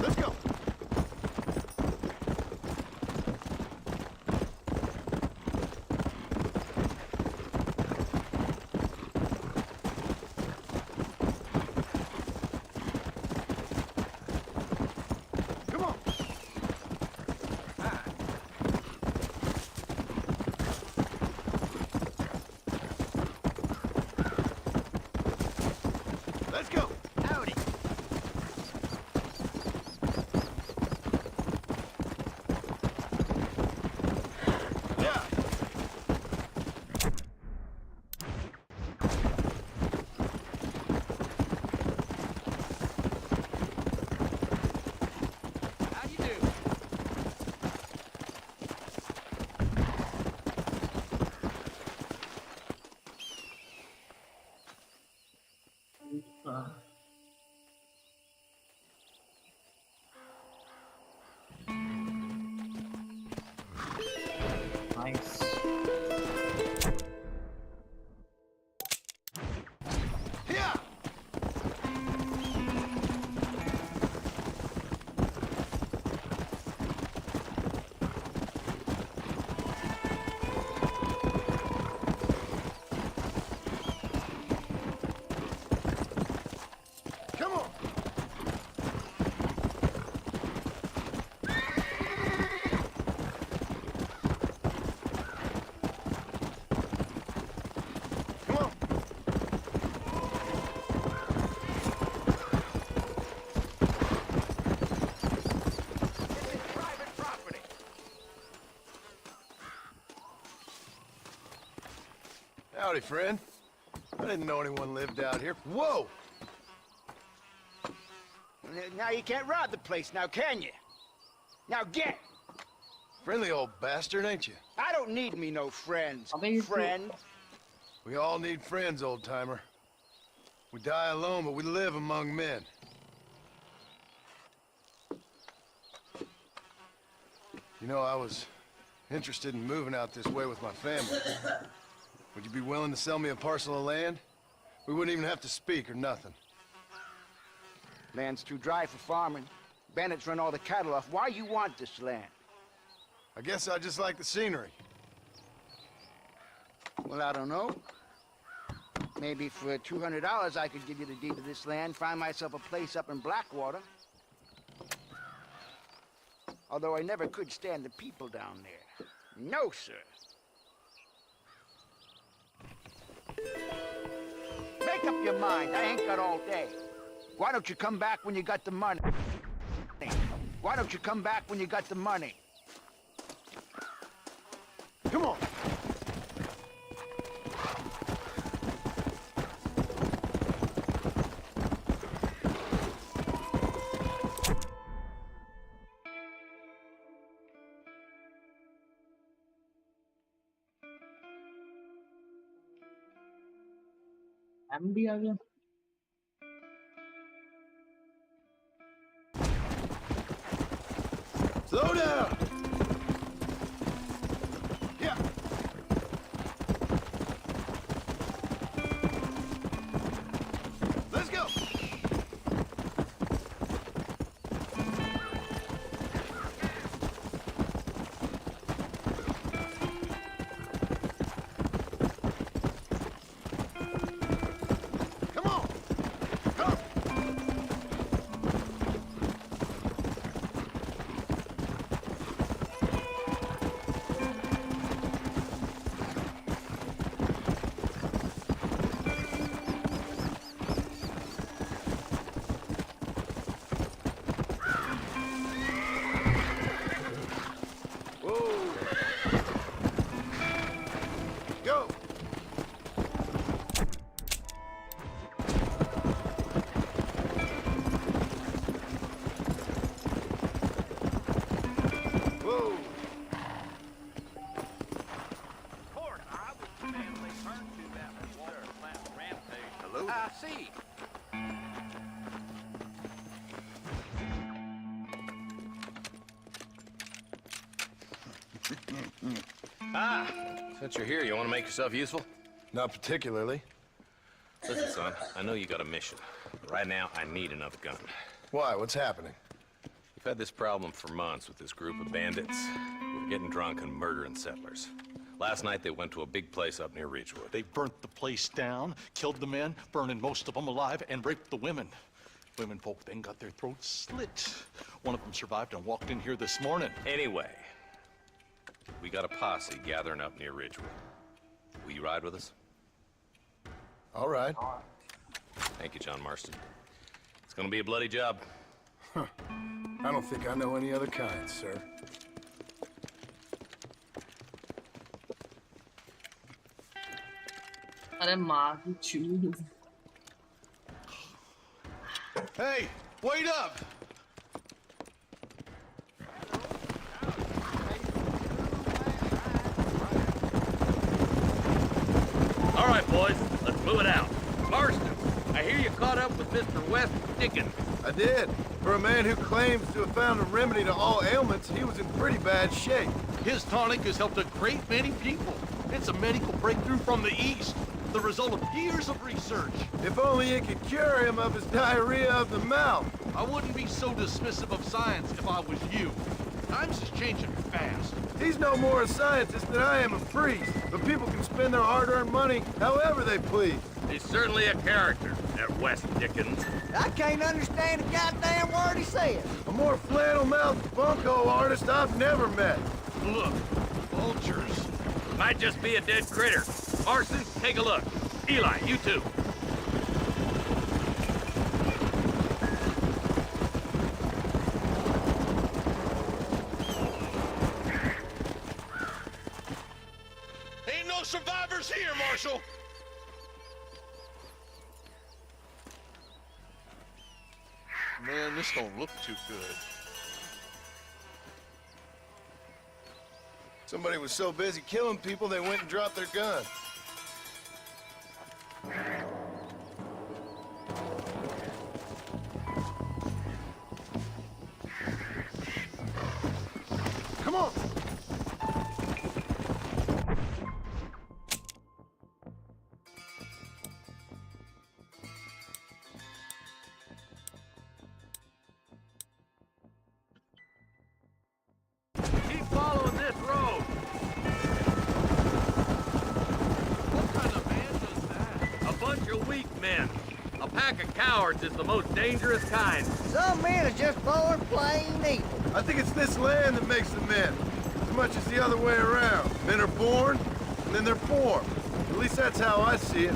Let's go. Let's go. Howdy. Yeah. How do you do? Nice. Yeah. Come on. Come on. This is private property. Howdy, friend. I didn't know anyone lived out here. Whoa! Now you can't rob the place now, can you? Now get! Friendly old bastard, ain't you? I don't need me no friends, you friend. We all need friends, old-timer. We die alone, but we live among men. You know, I was interested in moving out this way with my family. Would you be willing to sell me a parcel of land? We wouldn't even have to speak or nothing. Land's too dry for farming. Bandits run all the cattle off. Why you want this land? I guess I just like the scenery. Well, I don't know. Maybe for $200 I could give you the deed to this land, find myself a place up in Blackwater. Although I never could stand the people down there. No, sir. Make up your mind. I ain't got all day. Why don't you come back when you got the money? Why don't you come back when you got the money? Come on. MD आ गया Slow down! Yeah! Let's go! Come on! Come! Go! Whoa! Hello? I see. Ah, since you're here, you want to make yourself useful? Not particularly. Listen, son, I know you got a mission. But right now, I need another gun. Why? What's happening? We've had this problem for months with this group of bandits who were getting drunk and murdering settlers. Last night, they went to a big place up near Ridgewood. They burnt the place down, killed the men, burning most of them alive, and raped the women. Women folk then got their throats slit. One of them survived and walked in here this morning. Anyway, we got a posse gathering up near Ridgewood. Will you ride with us? All right. Thank you, John Marston. It's gonna be a bloody job. Huh. I don't think I know any other kind, sir. अरे माँ की चूल Hey, wait up! All right, boys, let's move it out. Marston, I hear you caught up with Mr. West Dickens. I did. For a man who claims to have found a remedy to all ailments, he was in pretty bad shape. His tonic has helped a great many people. It's a medical breakthrough from the East, the result of years of research. If only it could cure him of his diarrhea of the mouth. I wouldn't be so dismissive of science if I was you. Times is changing fast. He's no more a scientist than I am a priest, but people can spend their hard-earned money however they please. He's certainly a character, that West Dickens. I can't understand a goddamn word he says. A more flannel-mouthed bunko artist I've never met. Look, vultures. Might just be a dead critter. Marston, take a look. Eli, you too. Ain't no survivors here, Marshal! Man, this don't look too good. Somebody was so busy killing people, they went and dropped their gun. Come on! weak men. A pack of cowards is the most dangerous kind. Some men are just born plain evil. I think it's this land that makes the men, as much as the other way around. Men are born, and then they're formed. At least that's how I see it.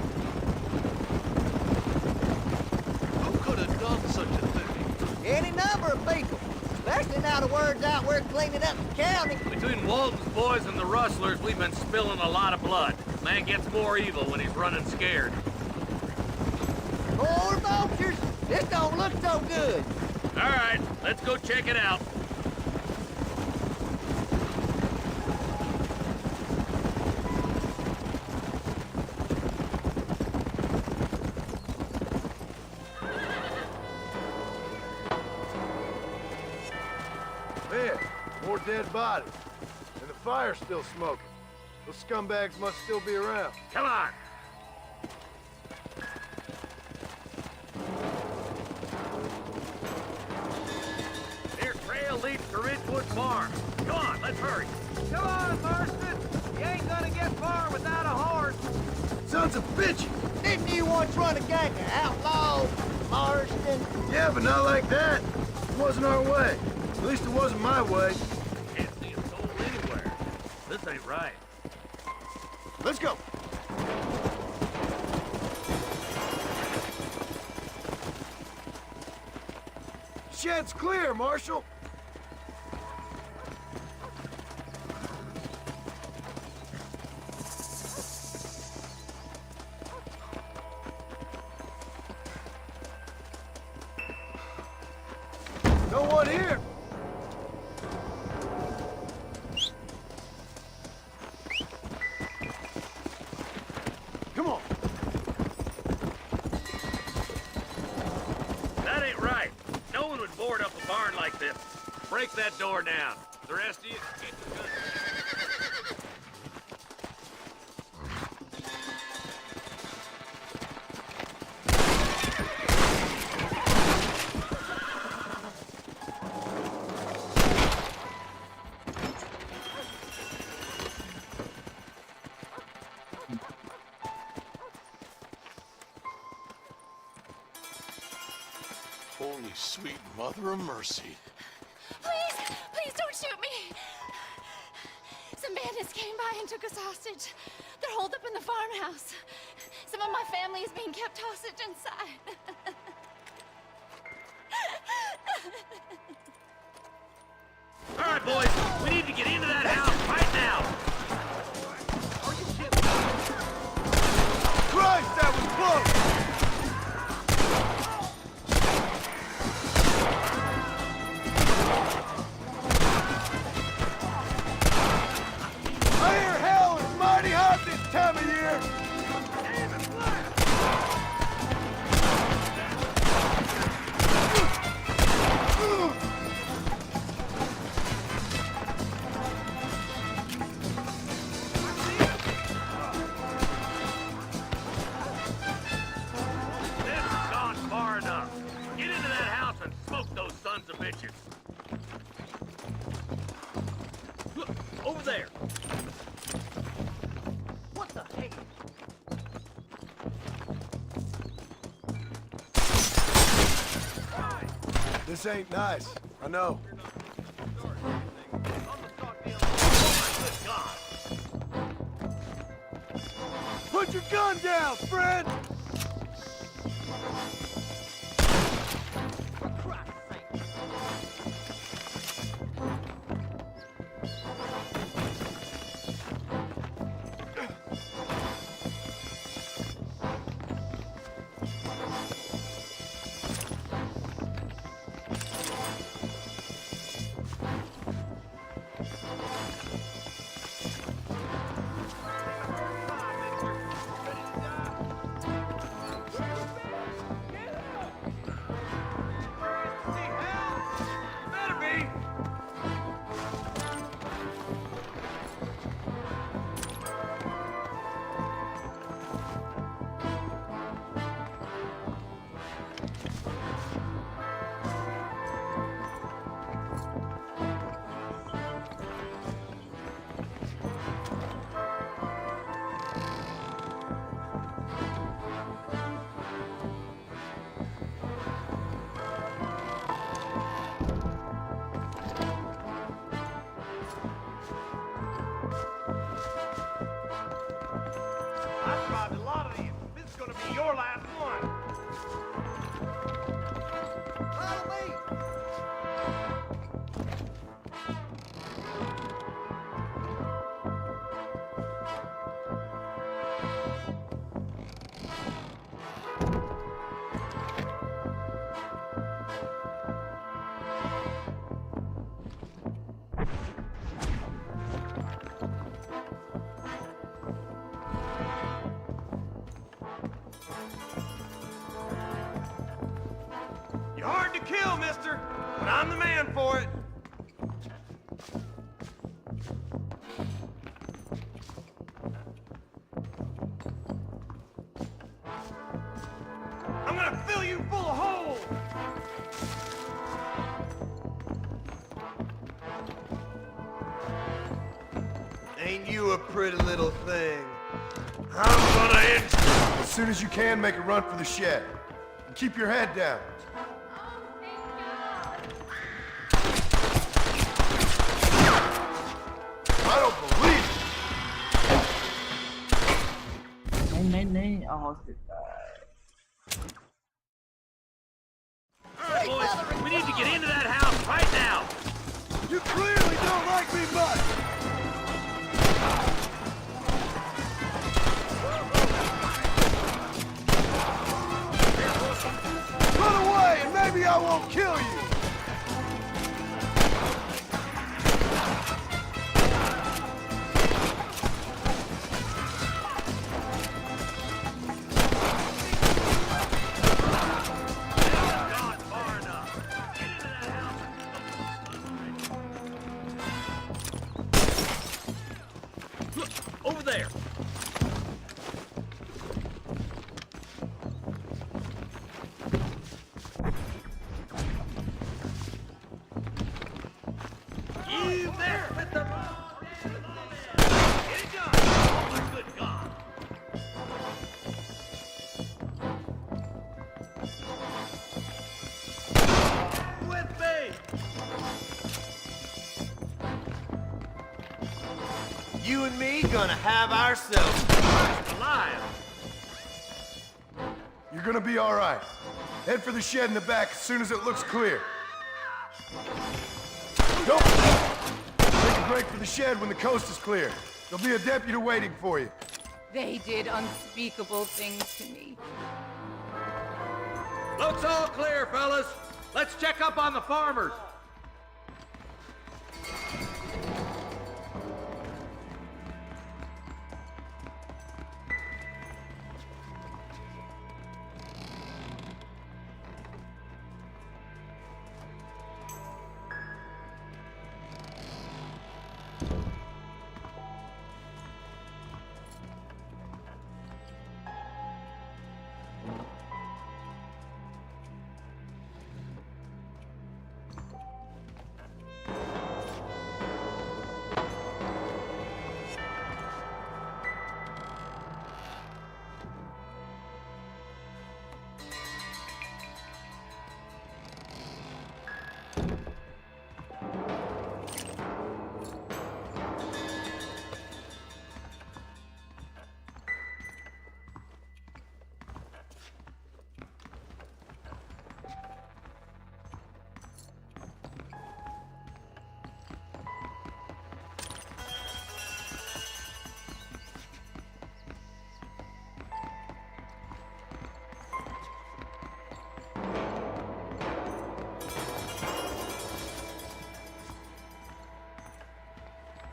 Who could have done such a thing? Any number of people. Especially now the word's out we're cleaning up the county. Between Walton's boys and the rustlers, we've been spilling a lot of blood. Man gets more evil when he's running scared. Poor vultures. This don't look so good. All right, let's go check it out. Man, more dead bodies. And the fire's still smoking. Those scumbags must still be around. Come on. Their trail leads to Ridgewood Farm. Come on, let's hurry. Come on, Marston. You ain't gonna get far without a horse. Sons of bitches! Didn't you once run a gang of outlaws, Marston? Yeah, but not like that. It wasn't our way. At least it wasn't my way. Can't see a soul anywhere. This ain't right. Let's go. Shed's clear, Marshal. No one here. Come on. That ain't right. No one would board up a barn like this. Break that door down. The rest of you, get your guns. Holy sweet mother of mercy. Please don't shoot me. Some bandits came by and took us hostage. They're holed up in the farmhouse. Some of my family is being kept hostage inside. All right, boys, we need to get into that house right now. Are you kidding? Christ, that was close! I hear hell is mighty hot this time of year! This has gone far enough. Get into that house and smoke those sons of bitches. Look, over there. What the heck? This ain't nice. I know. Put your gun down, friend! Ain't you a pretty little thing? I'm gonna end you. As soon as you can, make a run for the shed. And keep your head down. I don't believe it. नहीं hospital All right, boys, we need to get into that house right now. You clearly don't like me much. Run away and maybe I won't kill you. Over there. You there with the get it done. Oh my good God. With me. You and me gonna have ourselves Alive. You're gonna be all right. Head for the shed in the back as soon as it looks clear. Don't take a break for the shed when the coast is clear. There'll be a deputy waiting for you. They did unspeakable things to me. Looks all clear, fellas. Let's check up on the farmers.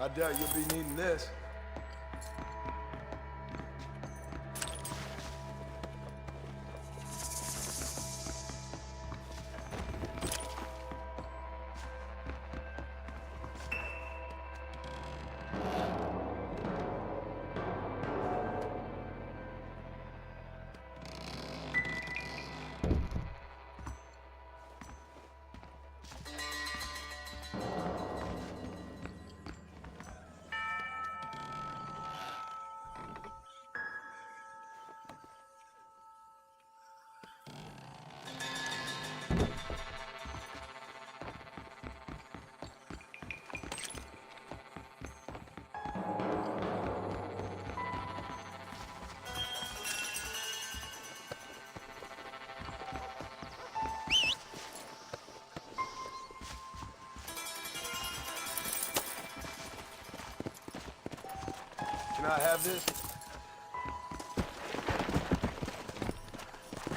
I doubt you'll be needing this. Can I have this?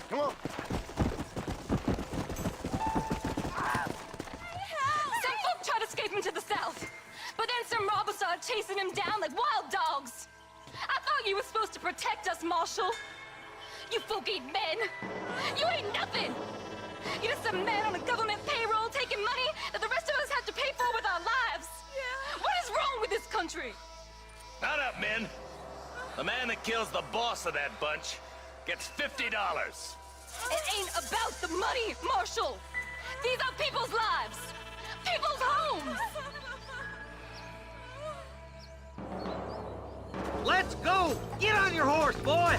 Come on. Some folk tried escaping to the south, but then some robbers started chasing him down like wild dogs. I thought you were supposed to protect us, Marshal. You folk ain't men. You ain't nothing. You're just a man on a government payroll taking money that the rest of us have to pay for with our lives. Yeah. What is wrong with this country? Not up, men. The man that kills the boss of that bunch gets $50. It ain't about the money, Marshal. These are people's lives, people's homes. Let's go! Get on your horse, boy! All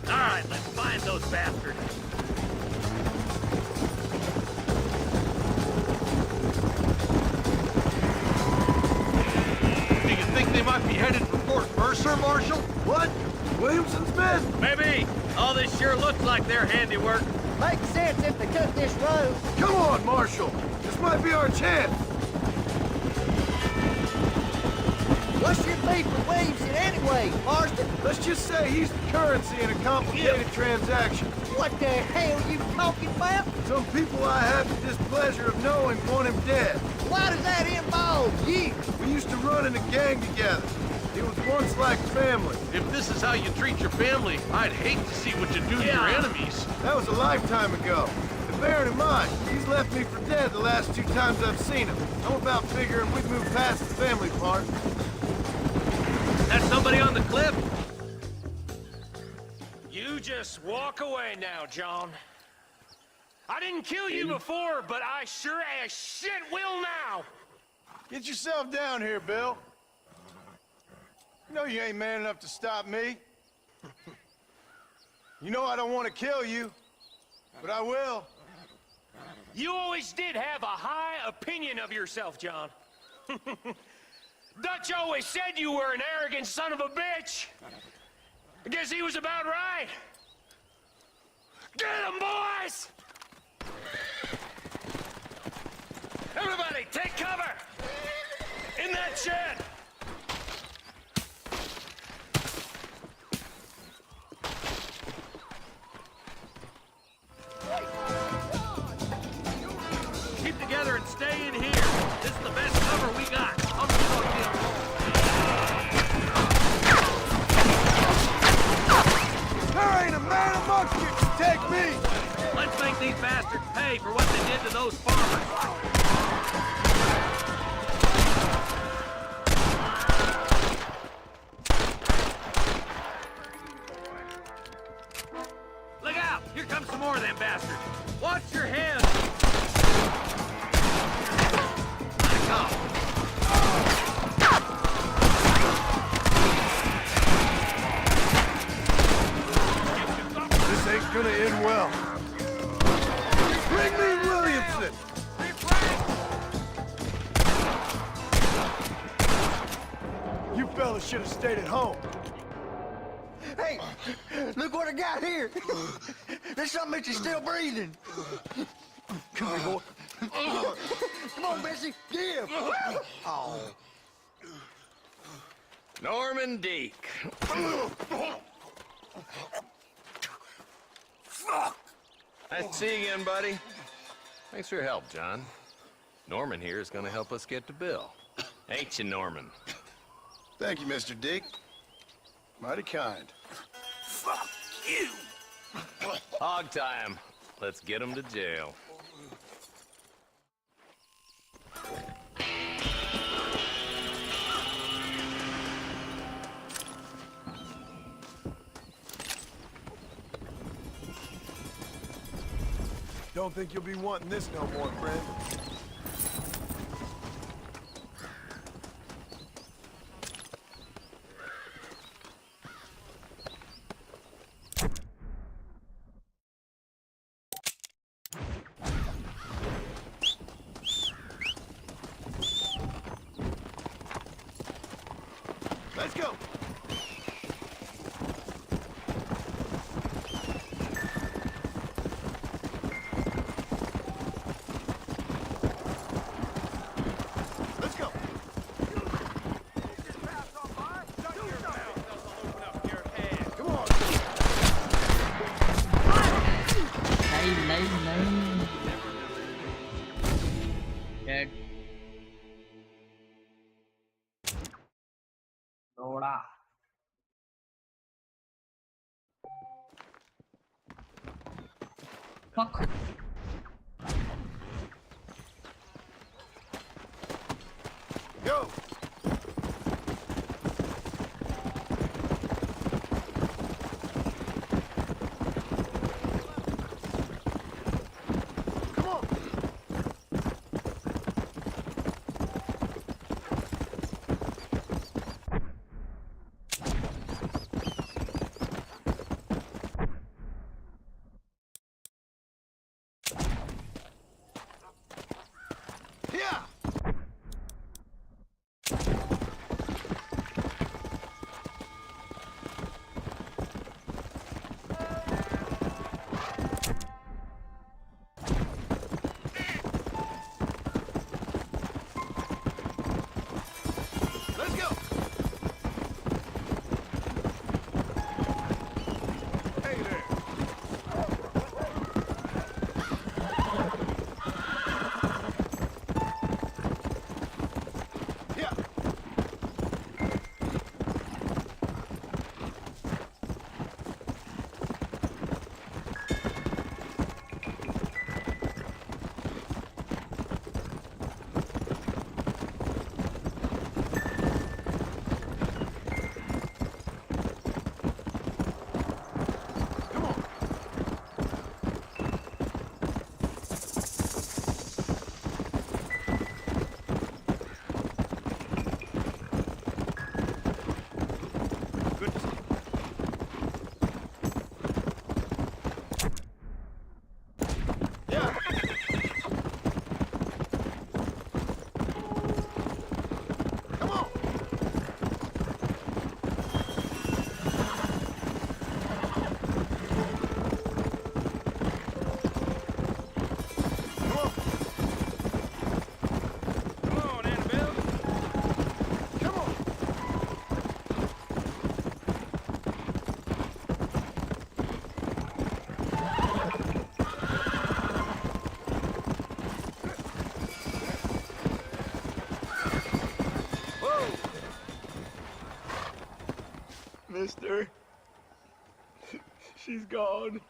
right, let's find those bastards. Do you think they might be headed for Fort Mercer, Marshal? What? Williamson's men? Maybe. All this sure looks like their handiwork. Makes sense if they took this road. Come on, Marshal. This might be our chance. What's your beef with Williamson anyway, Marston? Let's just say he's the currency in a complicated transaction. What the hell you talking about? Some people I have the displeasure of knowing want him dead. Why does that involve you? We used to run in a gang together. It was once like family. If this is how you treat your family, I'd hate to see what you do to your enemies. That was a lifetime ago. And bearing in mind, he's left me for dead the last 2 times I've seen him. I'm about figuring we've moved past the family part. That's somebody on the cliff? You just walk away now, John. I didn't kill you before, but I sure as shit will now! Get yourself down here, Bill. You know you ain't man enough to stop me. You know I don't want to kill you, but I will. You always did have a high opinion of yourself, John. Dutch always said you were an arrogant son of a bitch. I guess he was about right. Get him, boys! Everybody, take cover! In that shed! Keep together and stay in here. This is the best cover we got. I'll get on you. There ain't a man amongst you can take me! Let's make these bastards pay for what they did to those farmers. Look out! Here comes some more of them bastards. Watch your head. This ain't gonna end well. Bring me Williamson! You fellas should have stayed at home. Hey, look what I got here. There's something that you're still breathing. Come here, boy. Come on, Bessie, give. Oh. Norman Deek. Nice to see you again, buddy. Thanks for your help, John. Norman here is gonna help us get to Bill. Ain't you, Norman? Thank you, Mr. Dick. Mighty kind. Fuck you! Hog time. Let's get him to jail. Don't think you'll be wanting this no more, friend. Let's go! Let's go! Come on! Này. Kìa. Đồ đà. Fuck. Go! Come on! mister. She's gone.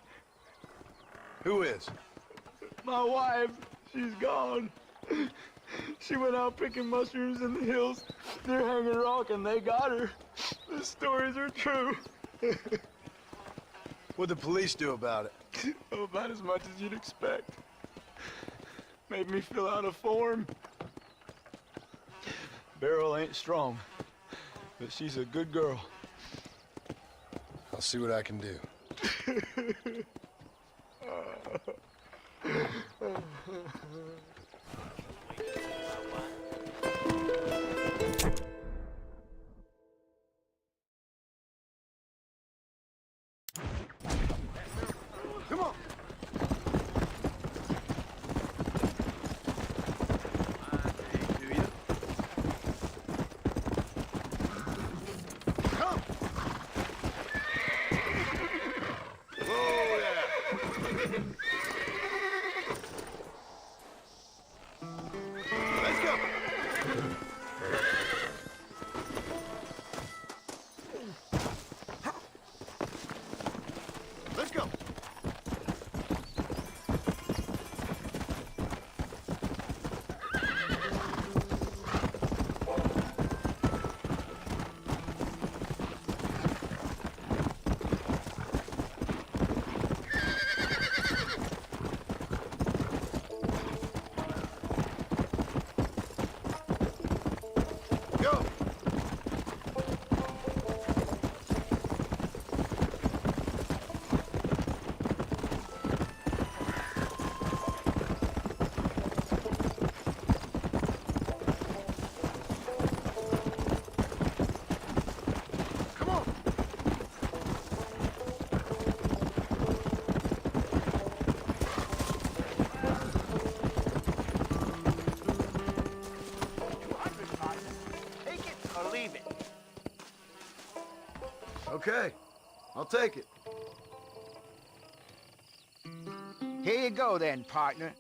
Who is? My wife, she's gone. She went out picking mushrooms in the hills near Hanging Rock and they got her. The stories are true. What'd the police do about it? Oh, about as much as you'd expect. Made me fill out a form. Beryl ain't strong, but she's a good girl. I'll see what I can do. Come on. Come! Oh, yeah! Let's go! Let's go! Go! Come on! Take it or leave it. Okay, I'll take it. Here you go then, partner.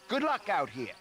Good luck out here.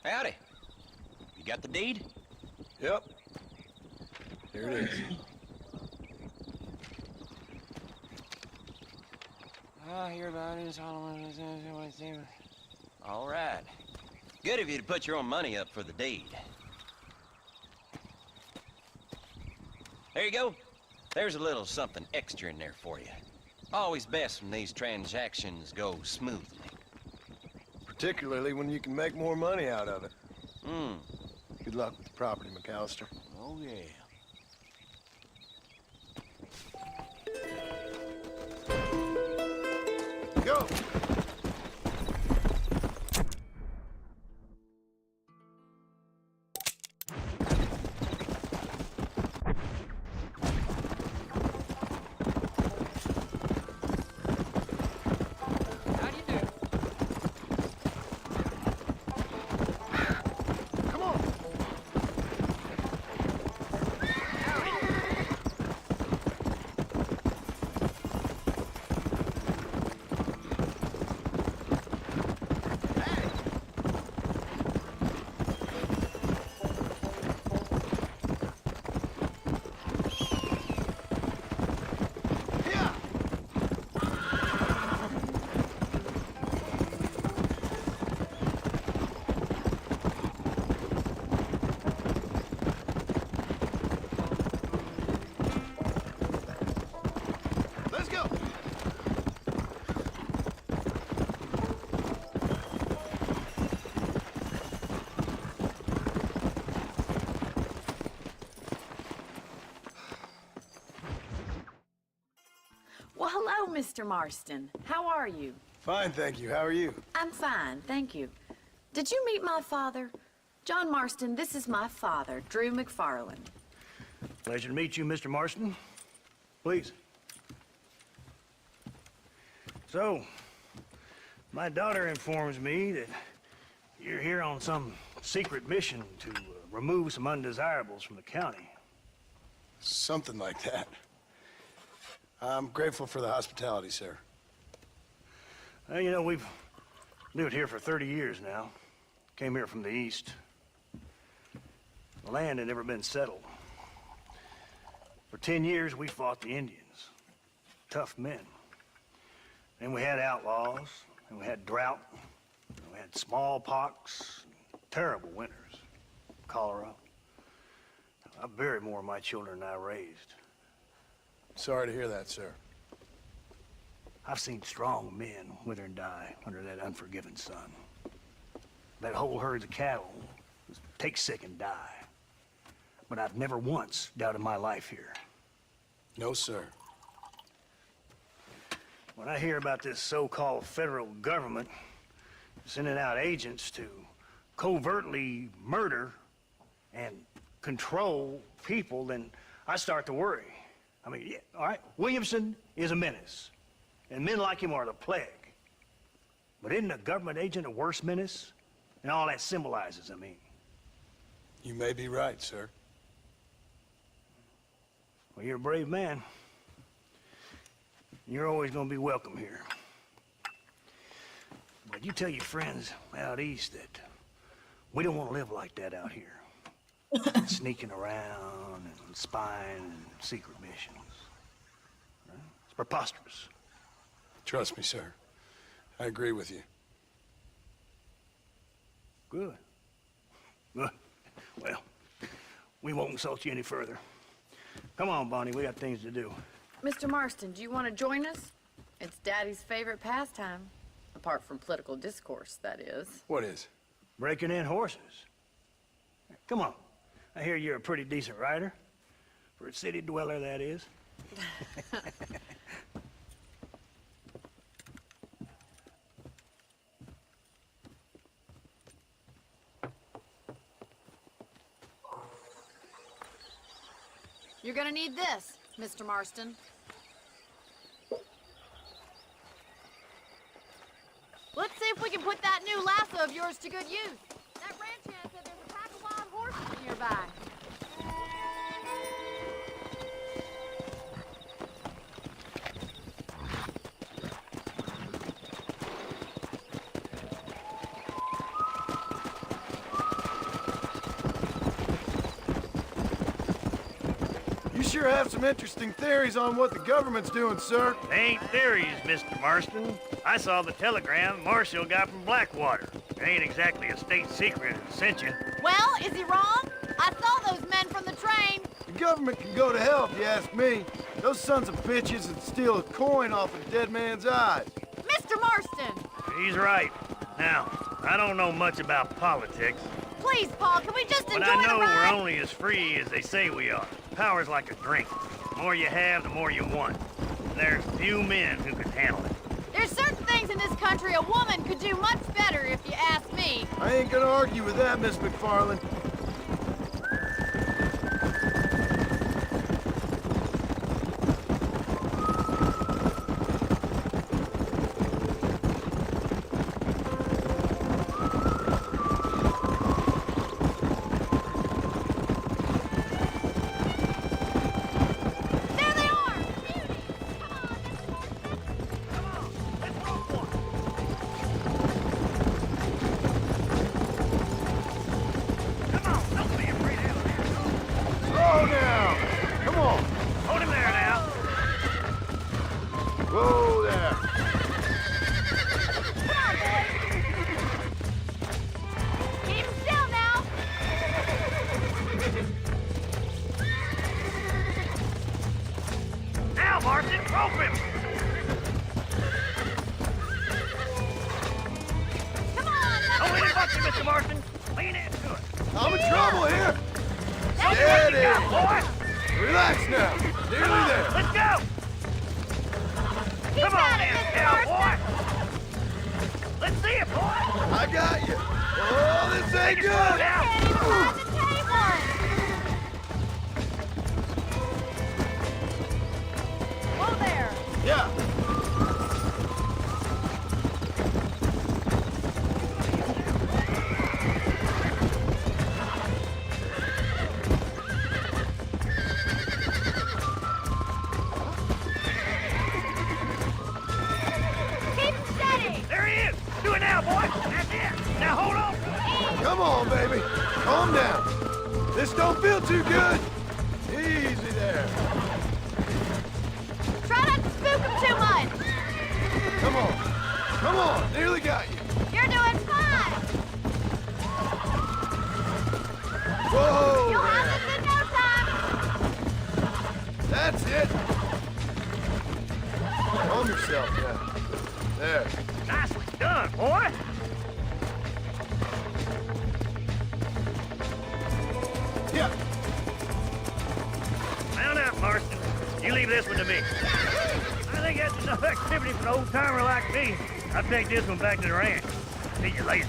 Howdy. You got the deed? Yep. Here it is. I hear about it. All right. Good of you to put your own money up for the deed. There you go. There's a little something extra in there for you. Always best when these transactions go smoothly. Particularly when you can make more money out of it. Hmm. Good luck with the property, McAllister. Oh, yeah. Go! Well, hello, Mr. Marston. How are you? Fine, thank you. How are you? I'm fine, thank you. Did you meet my father? John Marston, this is my father, Drew McFarland. Pleasure to meet you, Mr. Marston. Please. So, my daughter informs me that you're here on some secret mission to remove some undesirables from the county. Something like that. I'm grateful for the hospitality, sir. Well, you know, we've lived here for 30 years now. Came here from the east. The land had never been settled. For 10 years, we fought the Indians. Tough men. Then we had outlaws, and we had drought, and we had smallpox, terrible winters, cholera. I buried more of my children than I raised. Sorry to hear that, sir. I've seen strong men wither and die under that unforgiving sun. That whole herds of cattle take sick and die. But I've never once doubted my life here. No, sir. When I hear about this so-called federal government sending out agents to covertly murder and control people, then I start to worry. I mean, yeah, all right, Williamson is a menace, and men like him are the plague. But isn't a government agent a worse menace? And all that symbolizes, I mean. You may be right, sir. Well, you're a brave man. You're always gonna be welcome here. But you tell your friends out east that we don't want to live like that out here. Sneaking around and spying and secret missions. Right? It's preposterous. Trust me, sir. I agree with you. Good. Good. Well, we won't insult you any further. Come on, Bonnie, we got things to do. Mr. Marston, do you want to join us? It's Daddy's favorite pastime. Apart from political discourse, that is. What is? Breaking in horses. Come on. I hear you're a pretty decent rider. For a city dweller, that is. You're gonna need this, Mr. Marston. Let's see if we can put that new lasso of yours to good use. That ranch hand said there's a pack of wild horses nearby. sure have some interesting theories on what the government's doing, sir. They ain't theories, Mr. Marston. I saw the telegram Marshall got from Blackwater. It ain't exactly a state secret it sent you. Well, is he wrong? I saw those men from the train. The government can go to hell if you ask me. Those sons of bitches would steal a coin off a dead man's eyes. Mr. Marston! He's right. Now, I don't know much about politics. Please, Paul, can we just But enjoy I the know ride? we're only as free as they say we are. Power's like a drink. The more you have, the more you want. And there's few men who can handle it. There's certain things in this country a woman could do much better, if you ask me. I ain't gonna argue with that, Miss McFarland. Slow down! Come on! Hold him there now. Whoa there! Come on, boys. Keep still now. Now, Marston, rope him! Come on, Don't let him bust you, Mr. Marston. Lean into it. I'm in trouble here! That's Steady! what you got, boy! Relax now! Nearly there! Let's go! Come on in, cowboy! Let's see it, boy! I got you! Oh, this ain't Take it slow good! now. Can't even find the table. Whoa there. Yeah! Keep steady. There he is! Do it now, boy! That's it! Now hold on! Come on, baby! Calm down! This don't feel too good! Easy there! Try not to spook him too much. Come on! Come on! Nearly got you! You're doing fine. Whoa! You'll there. have this in no time. That's it! Calm yourself now. There. Nicely done, boy! Yeah! Mount out, Marston. You leave this one to me. I think that's enough activity for an old-timer like me. I'll take this one back to the ranch. See you later.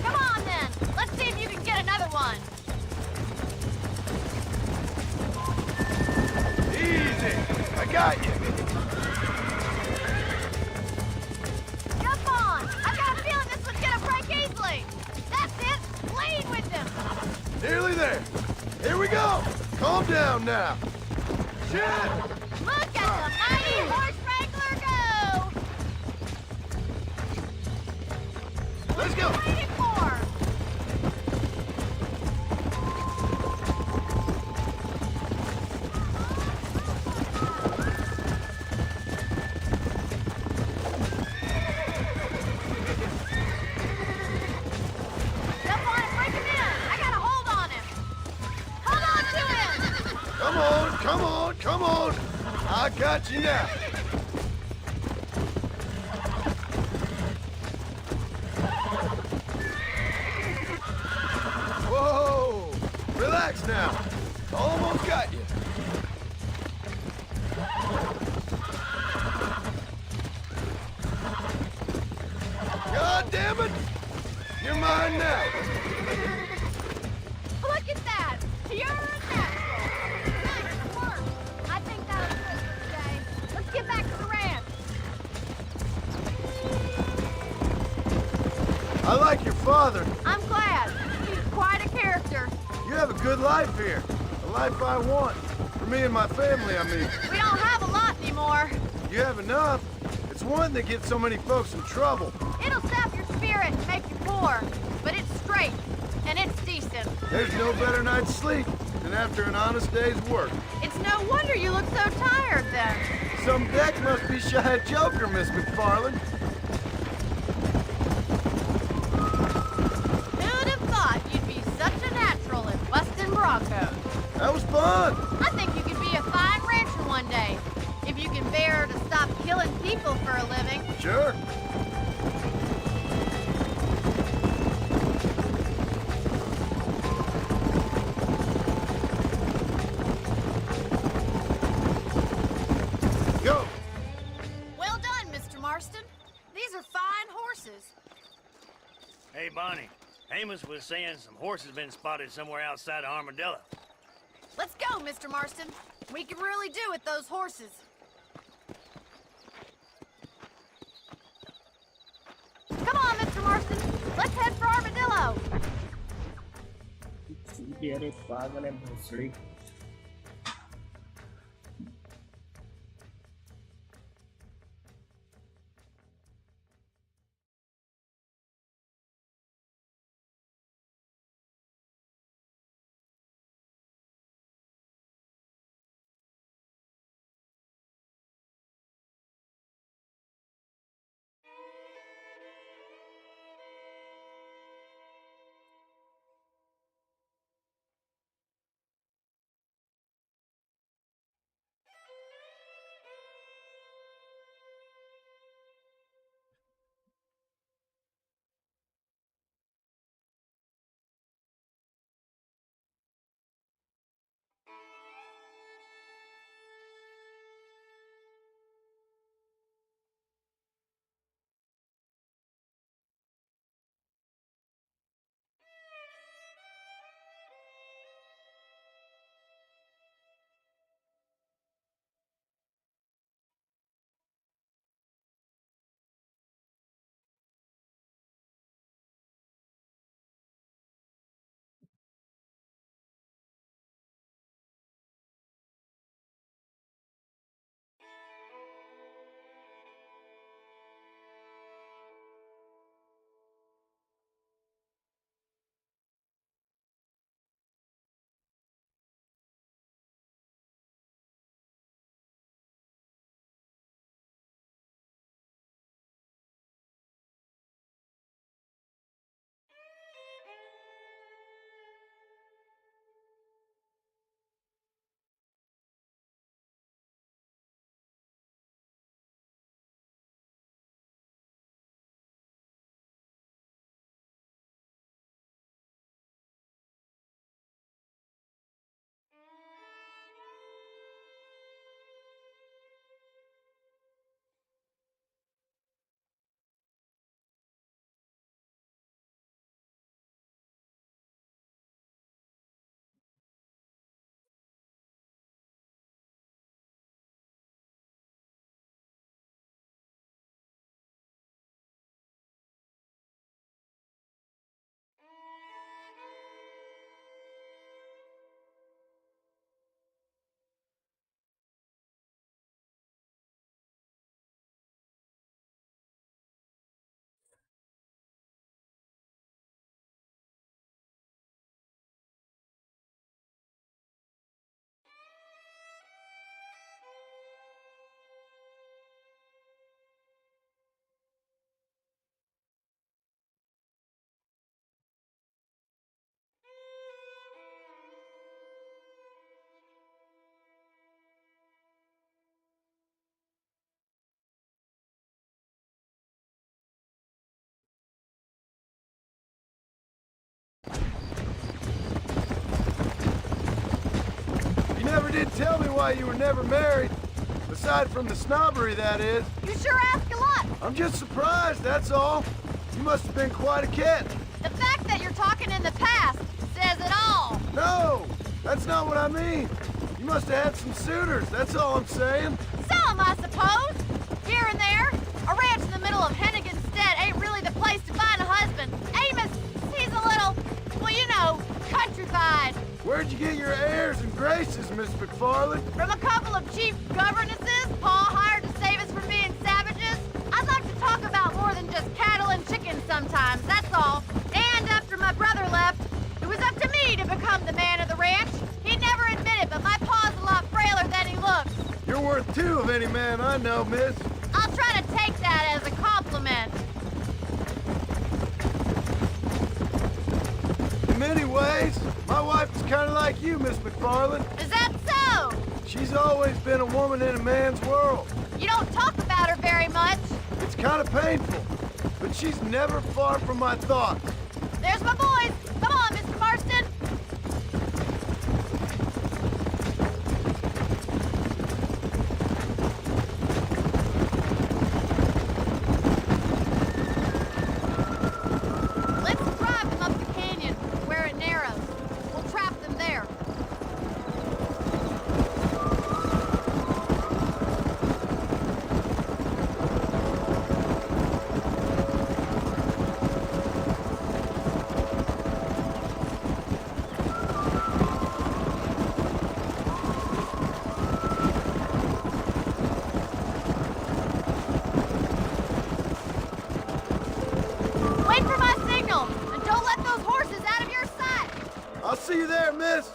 Come on then. Let's see if you can get another one. Easy! I got you! Jump on. I've got a feeling this one's gonna break easily. That's it. Lead with him. Nearly there! Here we go! Calm down now! Shit! Look at the mighty horse wrangler go. Let's go! What are you waiting for? Jump on and break him in. I got a hold on him. Hold on to him. Come on, come on, come on! I got you now! Whoa! Relax now! Almost got you! God damn it! You're mine now! Look at that. Pure and natural. Nice work. I think that'll do it for today. Let's get back to the ranch. I like your father. I'm glad. He's quite a character. You have a good life here. A life I want. For me and my family, I mean. We don't have a lot anymore. You have enough. It's one that gets so many folks in trouble. It'll sap your spirit and make you poor. But it's straight. And it's decent. There's no better night's sleep and after an honest day's work. It's no wonder you look so tired then. Some deck must be shy of Joker, Miss McFarland. Who'd have thought you'd be such a natural at busting Broncos? That was fun. I think you could be a fine rancher one day, if you can bear to stop killing people for a living. Sure. Go. Well done, Mr. Marston. These are fine horses. Hey, Bonnie. Amos was saying some horses been spotted somewhere outside of Armadillo. Let's go, Mr. Marston. We can really do with those horses. Come on, Mr. Marston. Let's head for Armadillo. You never did tell me why you were never married. Aside from the snobbery, that is. You sure ask a lot. I'm just surprised, that's all. You must have been quite a cat. The fact that you're talking in the past says it all. No, that's not what I mean. You must have had some suitors, that's all I'm saying. Some, I suppose. Here and there. A ranch in the middle of Hennigan's Stead ain't really the place to find a husband. Amos, he's a little, well, you know, countrified. Where'd you get your airs and graces, Miss McFarland? From a couple of cheap governesses Pa hired to save us from being savages. I'd like to talk about more than just cattle and chickens sometimes, that's all. And after my brother left, it was up to me to become the man of the ranch. He'd man I know, miss. I'll try to take that as a compliment. In many ways, my wife is kind of like you, Miss McFarland. Is that so? She's always been a woman in a man's world. You don't talk about her very much. It's kind of painful, but she's never far from my thoughts. There's my boys. Come on, Mr. Marston. Let's drive them up the canyon where it narrows. We'll trap them there. Wait for my signal, and don't let those horses out of your sight. I'll see you there, miss.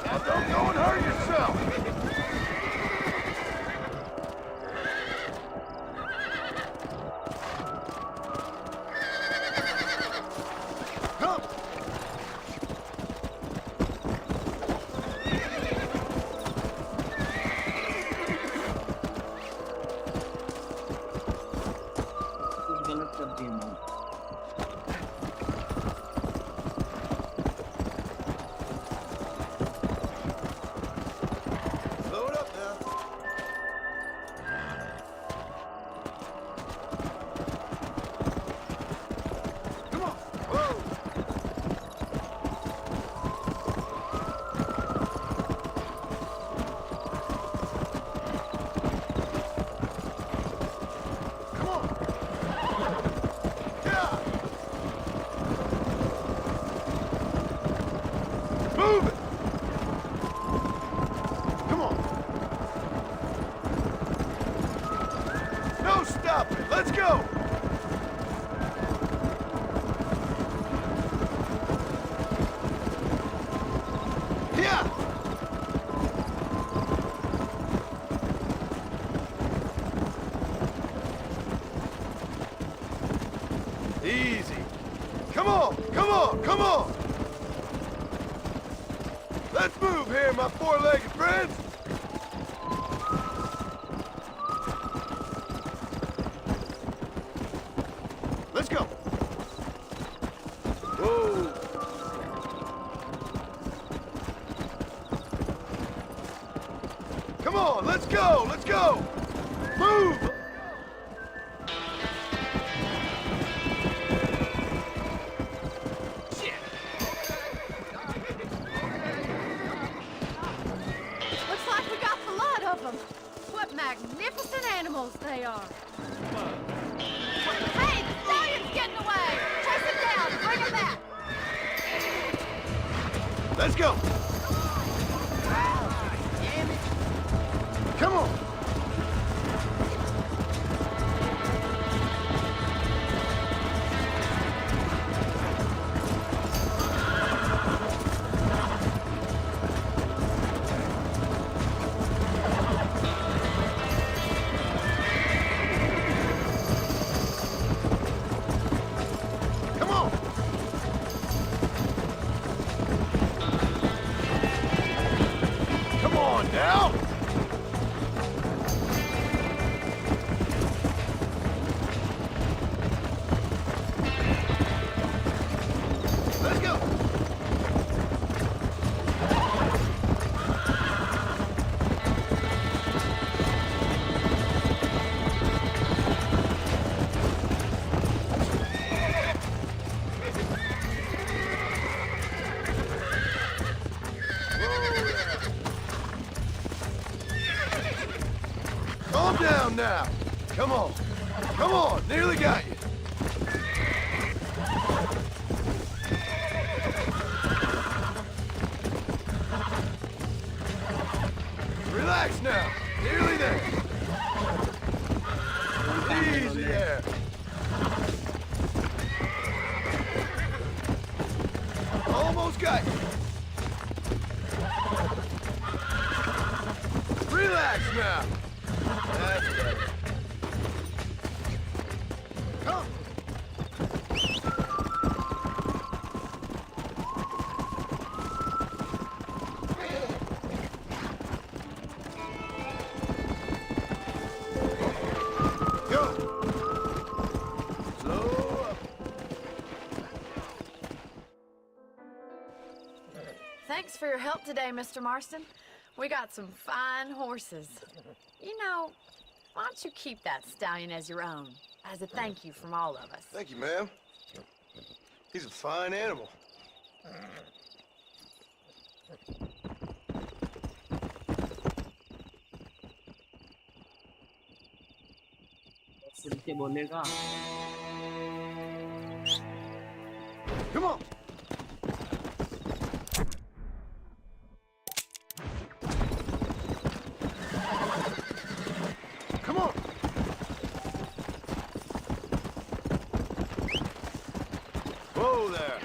Now don't go and hurt yourself. Come. गलत कर दिया मैंने। Load up now. Come on. Whoa. Come on. Yeah. Move it. Come on. No stopping. Let's go. Yeah. Easy. Come on, come on, come on. Let's move here, my four-legged friends. Let's go. Whoa. Come on, let's go, let's go. Move. Looks like we got the lot of them. What magnificent animals they are. Hey, the stallion's getting away. Chase him down. Bring him back. Let's go. Come on. Come on. Come on now. Let's go. Calm down now. Come on. Come on. Nearly got you. Relax now. Nearly there. Easy there. Those guys! Relax now! That's better. Come! Thanks for your help today, Mr. Marston. We got some fine horses. You know, why don't you keep that stallion as your own, as a thank you from all of us? Thank you, ma'am. He's a fine animal. Come on! Come on! Whoa there!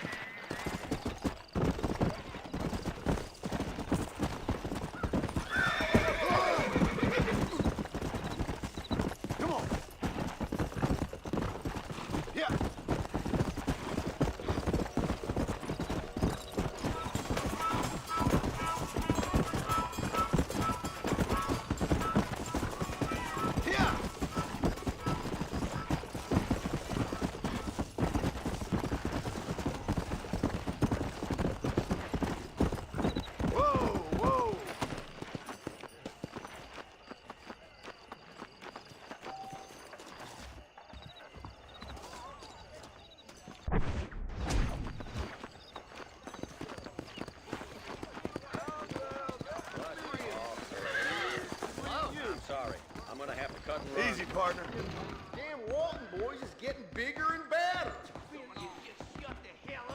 Come on! Yeah! Sorry, I'm gonna have to cut and run. Easy, partner. Damn Walton boys is getting bigger and badder.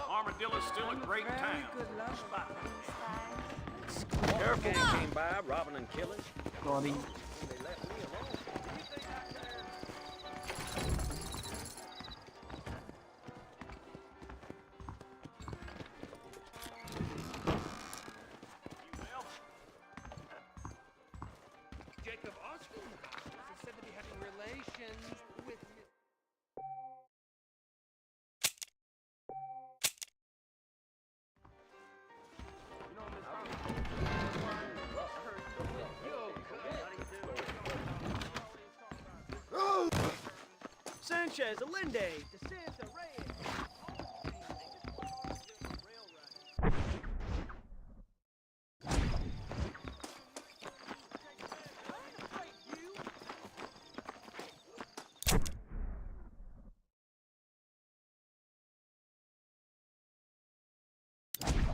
Armadillo's still a great town. Careful, you came by, robbing and killing. Sorry. Jacob Austin is said to be having relations with... Sanchez, Allende, DeSanta, Reyes.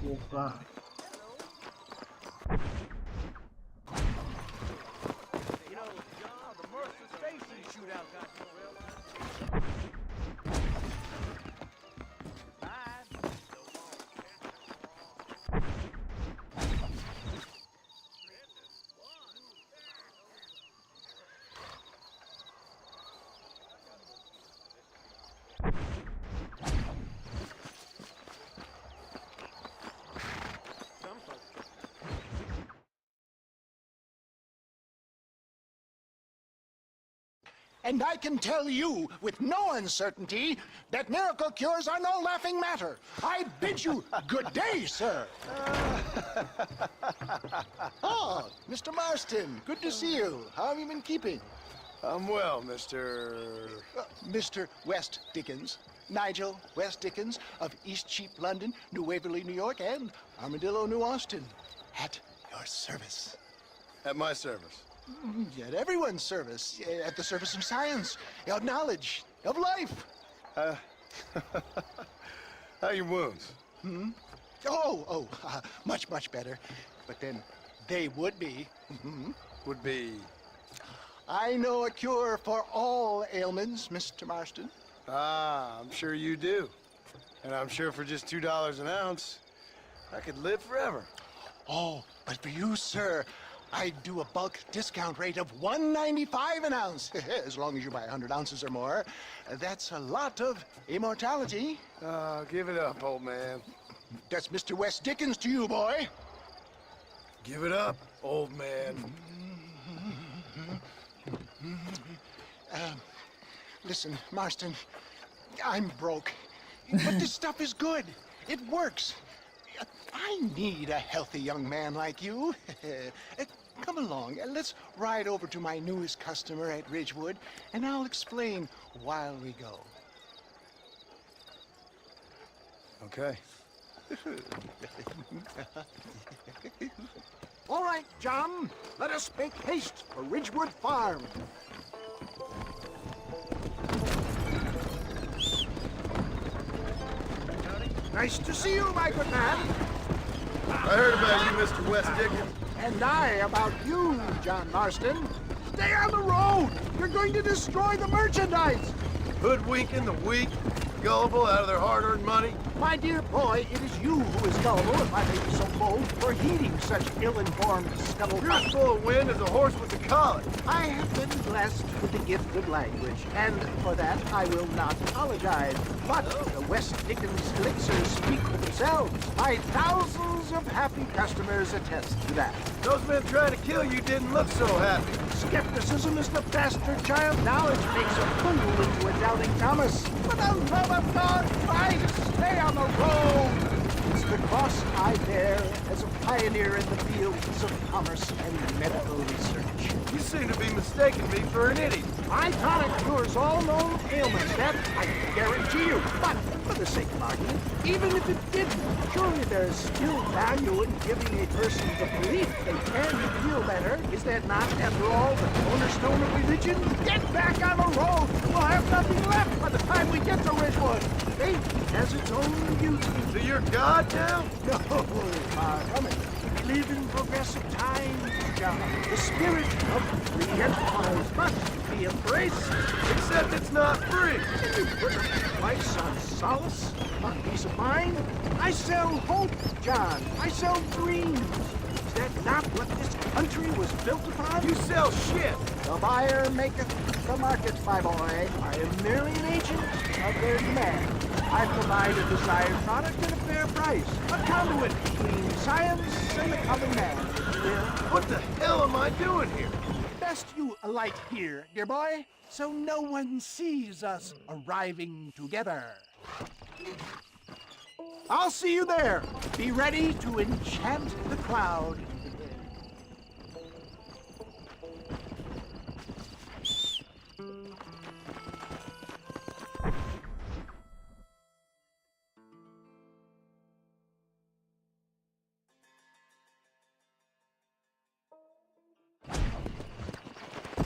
Opa. You know, John, the Mercer Station shootout got some real life. And I can tell you with no uncertainty that miracle cures are no laughing matter. I bid you good day, sir. Oh, Mr. Marston, good to see you. How have you been keeping? I'm well, Mr. Mr. West Dickens. Nigel West Dickens of Eastcheap, London, New Waverly, New York, and Armadillo, New Austin. At your service. At my service. At everyone's service. At the service of science, of knowledge, of life. How are your wounds? Much, much better. But then they would be. Would be? I know a cure for all ailments, Mr. Marston. Ah, I'm sure you do. And I'm sure for just $2 an ounce, I could live forever. Oh, but for you, sir, I'd do a bulk discount rate of $1.95 an ounce, as long as you buy 100 ounces or more. That's a lot of immortality. Give it up, old man. That's Mr. West Dickens to you, boy. Give it up, old man. Listen, Marston, I'm broke. But this stuff is good. It works. I need a healthy young man like you. Come along, let's ride over to my newest customer at Ridgewood, and I'll explain while we go. Okay. All right, John, let us make haste for Ridgewood Farm. Nice to see you, my good man. I heard about you, Mr. West Dickens. And I about you, John Marston. Stay on the road! You're going to destroy the merchandise! Hoodwinking the weak, gullible out of their hard-earned money. My dear boy, it is you who is gullible, if I may be so bold, for heeding such ill-informed scuttlebutt. You're as full of wind as a horse with a collar. I have been blessed with the gift of language, and for that I will not apologize. But the West Dickens elixirs speak for themselves. My thousands of happy customers attest to that. Those men trying to kill you didn't look so happy. Skepticism is the bastard child. Knowledge makes a fool into a doubting Thomas. For the love of God, try to stay on the road. It's the cross I bear as a pioneer in the fields of commerce and medical research. You seem to be mistaking me for an idiot. My tonic cures all known ailments, that I can guarantee you. But for the sake of argument, even if it didn't, surely there's still value in giving a person the belief they can feel better. Is that not, after all, the cornerstone of religion? Get back on the road! We'll have nothing left by the time we get to Ridgewood. Faith has its own beauty. So you're God now? No, come in. We live in progressive times, John. The spirit of free enterprise must be embraced. Except it's not free. Can you put a price on solace, on peace of mind? I sell hope, John. I sell dreams. Is that not what this country was built upon? You sell shit. The buyer maketh the market, my boy. I am merely an agent of their demand. I provide a desired product at a fair price. A conduit between science and the common man, if you will. What the hell am I doing here? Best you alight here, dear boy, so no one sees us arriving together. I'll see you there. Be ready to enchant the crowd.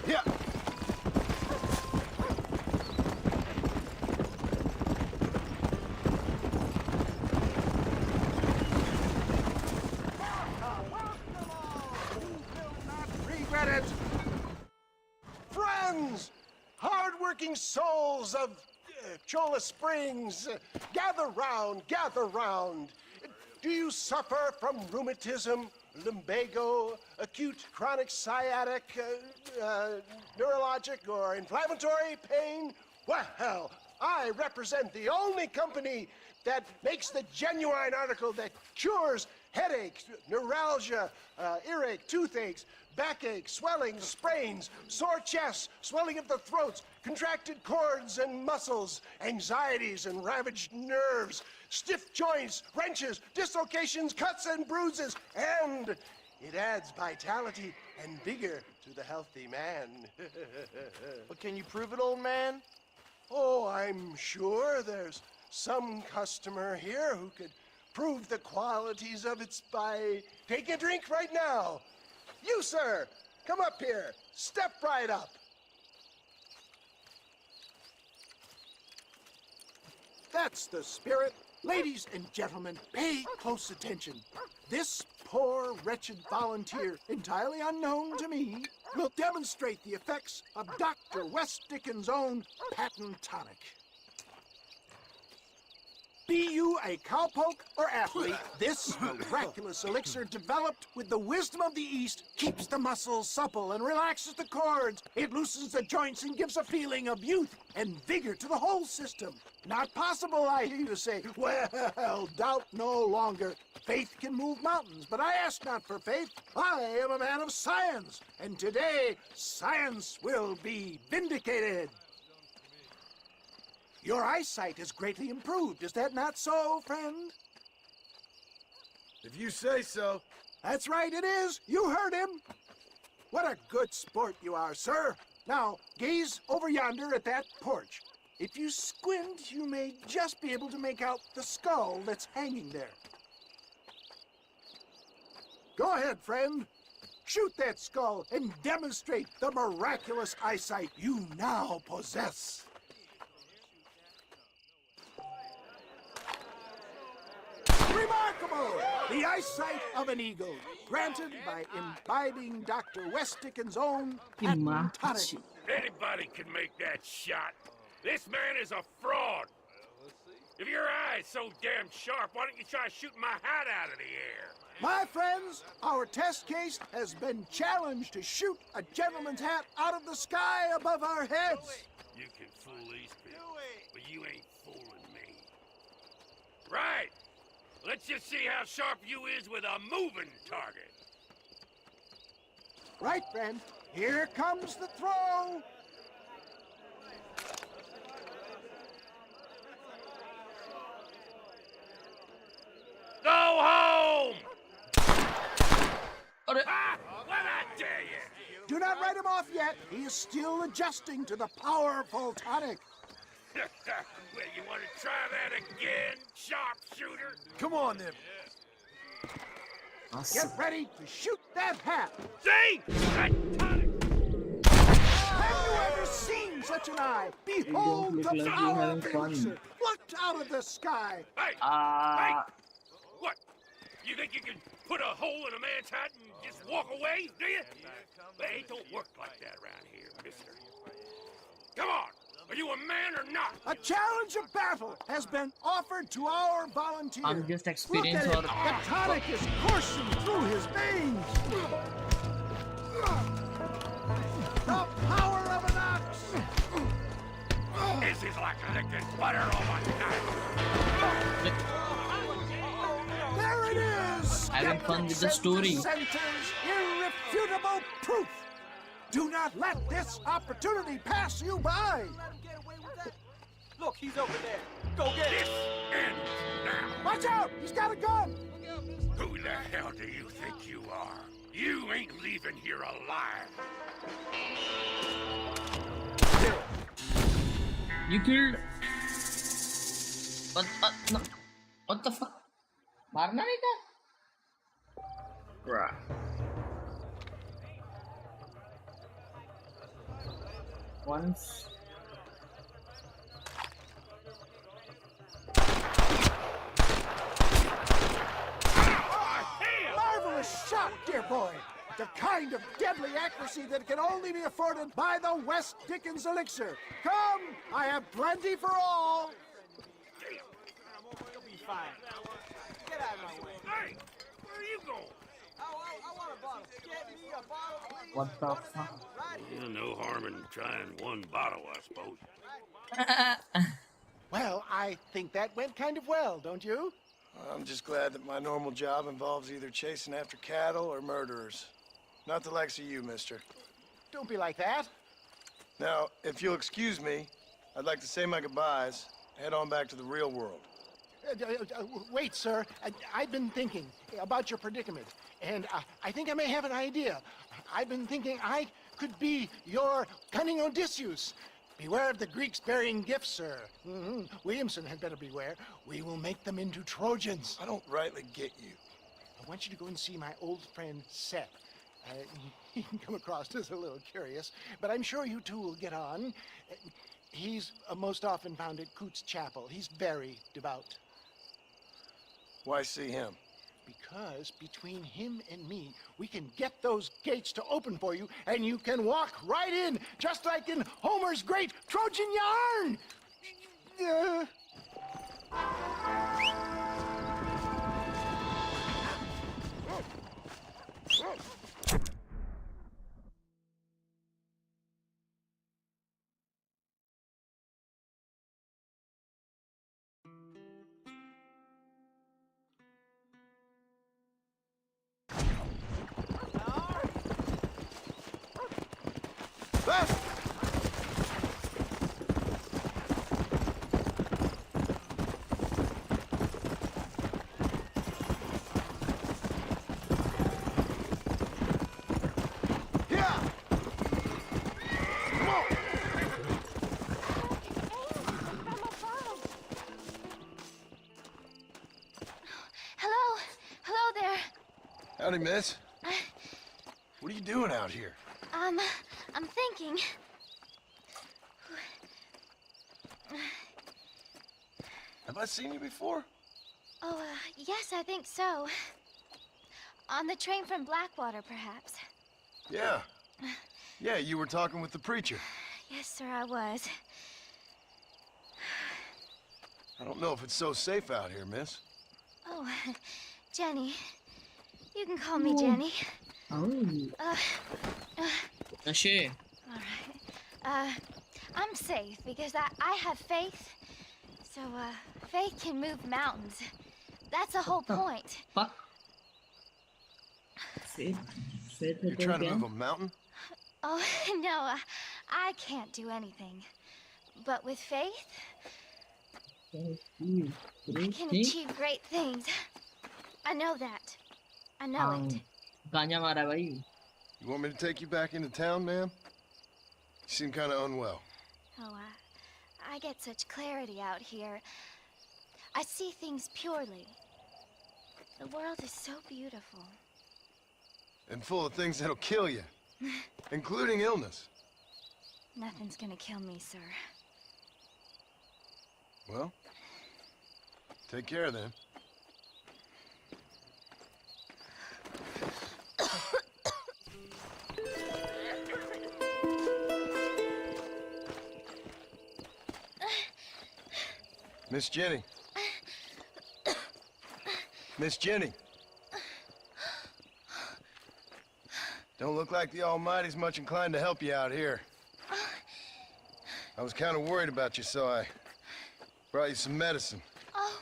Yeah. Regret it. Friends, hard-working souls of Cholla Springs, gather round, gather round. Do you suffer from rheumatism, lumbago, acute chronic sciatic, neurologic, or inflammatory pain? Well, I represent the only company that makes the genuine article that cures headaches, neuralgia, earache, toothaches, backache, swelling, sprains, sore chests, swelling of the throats, contracted cords and muscles, anxieties and ravaged nerves, stiff joints, wrenches, dislocations, cuts and bruises, and it adds vitality and vigor to the healthy man. But can you prove it, old man? Oh, I'm sure there's some customer here who could prove the qualities of it by taking a drink right now. You, sir, come up here. Step right up. That's the spirit. Ladies and gentlemen, pay close attention. This poor, wretched volunteer, entirely unknown to me, will demonstrate the effects of Dr. West Dickens' own patent tonic. Be you a cowpoke or athlete, this miraculous elixir developed with the wisdom of the East keeps the muscles supple and relaxes the cords. It loosens the joints and gives a feeling of youth and vigor to the whole system. Not possible, I hear you say. Well, doubt no longer. Faith can move mountains, but I ask not for faith. I am a man of science, and today science will be vindicated. Your eyesight has greatly improved. Is that not so, friend? If you say so. That's right, it is. You heard him. What a good sport you are, sir. Now, gaze over yonder at that porch. If you squint, you may just be able to make out the skull that's hanging there. Go ahead, friend. Shoot that skull and demonstrate the miraculous eyesight you now possess. Remarkable! The eyesight of an eagle, granted by imbibing Dr. Westickens' own patent tonic. Anybody can make that shot. This man is a fraud. If your eye's so damn sharp, why don't you try shooting my hat out of the air? My friends, our test case has been challenged to shoot a gentleman's hat out of the sky above our heads. You can fool these people, but you ain't fooling me. Right. Let's just see how sharp you is with a moving target. Right, friend. Here comes the throw. Go home! Ah, what I dare you? Do not write him off yet. He is still adjusting to the powerful tonic. Well, you want to try that again, sharpshooter? Come on, then. Get ready to shoot that hat. See? That tonic! Have you ever seen such an eye? Behold the power of the elixir plucked out of the sky. Hey! Hey! What? You think you can put a hole in a man's hat and just walk away, do you? Well, it don't work like that around here, mister. Come on! Are you a man or not? A challenge of battle has been offered to our volunteer. I'm just Look experience at it. or The tonic is coursing through his veins. The power of an ox. This is like licking butter on my knife. There it is. Having fun with the story. Center's irrefutable proof. Do not let this opportunity pass you by. Look, he's over there. Go get him. Ends now. Watch out! He's got a gun. Who the hell do you think you are? You ain't leaving here alive. You killed. No. What the fuck? मारना नहीं था? Bruh. Once. Marvelous shot, dear boy. The kind of deadly accuracy that can only be afforded by the West Dickens elixir. Come, I have plenty for all. You'll be fine. Get out of my way. Hey, where are you going? I want a bottle. Get me a bottle, please. What the fuck? Yeah, no harm in trying one bottle, I suppose. Well, I think that went kind of well, don't you? I'm just glad that my normal job involves either chasing after cattle or murderers. Not the likes of you, mister. Don't be like that. Now, if you'll excuse me, I'd like to say my goodbyes, head on back to the real world. Wait, sir. I've been thinking about your predicament, and I think I may have an idea. I've been thinking I could be your cunning Odysseus. Beware of the Greeks bearing gifts, sir. Williamson had better beware. We will make them into Trojans. I don't rightly get you. I want you to go and see my old friend Seth. He can come across as a little curious, but I'm sure you two will get on. He's most often found at Coots Chapel. He's very devout. Why see him? Because between him and me, we can get those gates to open for you, and you can walk right in, just like in Homer's great Trojan yarn! Howdy, miss. What are you doing out here? I'm thinking. Have I seen you before? Oh, yes, I think so. On the train from Blackwater, perhaps. Yeah. Yeah, you were talking with the preacher. Yes, sir, I was. I don't know if it's so safe out here, miss. Oh, Jenny. You can call me Jenny. Nashir. All right. I'm safe because I have faith. So, faith can move mountains. That's the whole point. Fuck. Faith You're trying to move a mountain? Oh, no, I can't do anything. But with faith, I can achieve great things. I know that. I know it. गांजा मारा भाई. You want me to take you back into town, ma'am? You seem kind of unwell. Oh, I get such clarity out here. I see things purely. The world is so beautiful. And full of things that'll kill you, including illness. Nothing's gonna kill me, sir. Well, take care then. Miss Jenny. Miss Jenny. Don't look like the Almighty's much inclined to help you out here. I was kind of worried about you, so I brought you some medicine. Oh,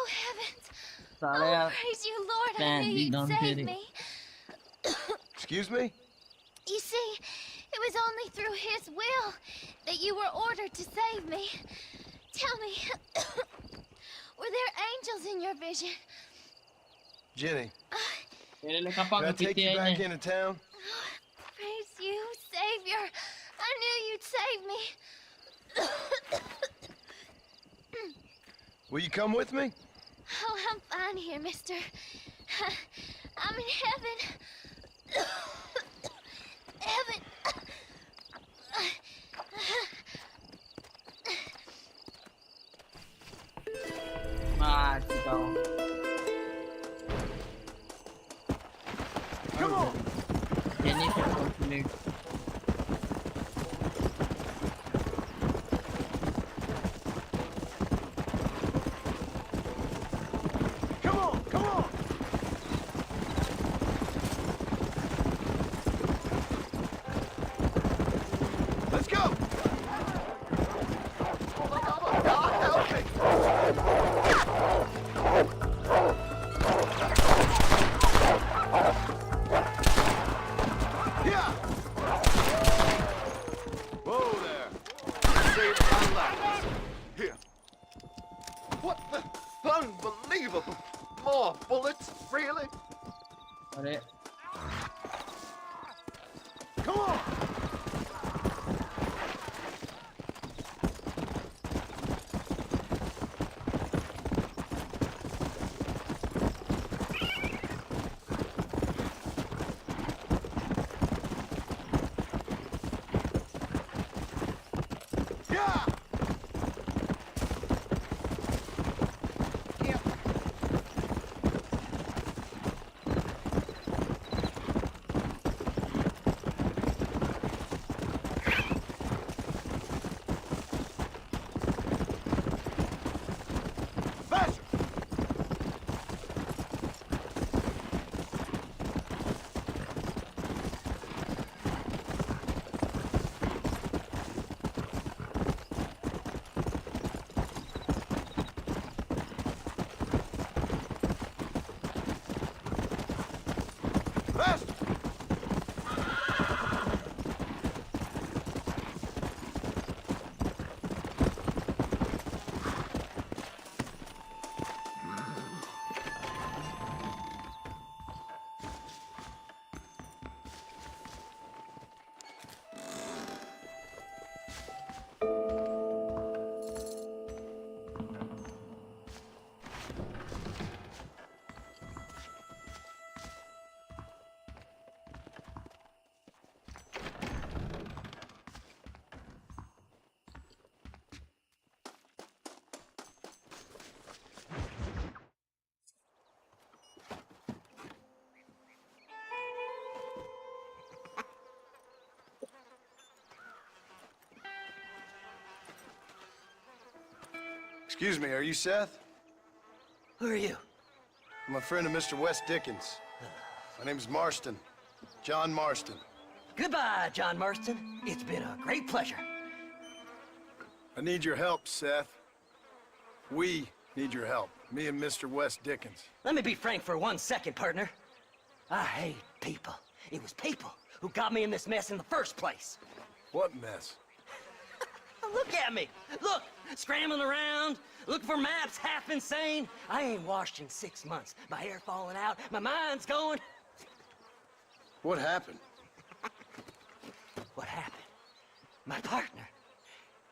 heavens. Oh, praise you, Lord. I knew you'd save me. Excuse me? You see, it was only through his will that you were ordered to save me. Tell me, were there angels in your vision? Jenny, can I take you back into town? Praise you, Savior. I knew you'd save me. Will you come with me? Oh, I'm fine here, mister. I'm in heaven. Heaven. Come on. Jenny can calculate. Come on, come on. Let's go. Unbelievable! More bullets? Really? अरे Come on! Yeah! Excuse me, are you Seth? Who are you? I'm a friend of Mr. Wes Dickens. My name's Marston. John Marston. Goodbye, John Marston. It's been a great pleasure. I need your help, Seth. We need your help. Me and Mr. Wes Dickens. Let me be frank for 1 second, partner. I hate people. It was people who got me in this mess in the first place. What mess? Look at me. Look, scrambling around, looking for maps, half insane. I ain't washed in 6 months. My hair falling out, my mind's going. What happened? What happened? My partner.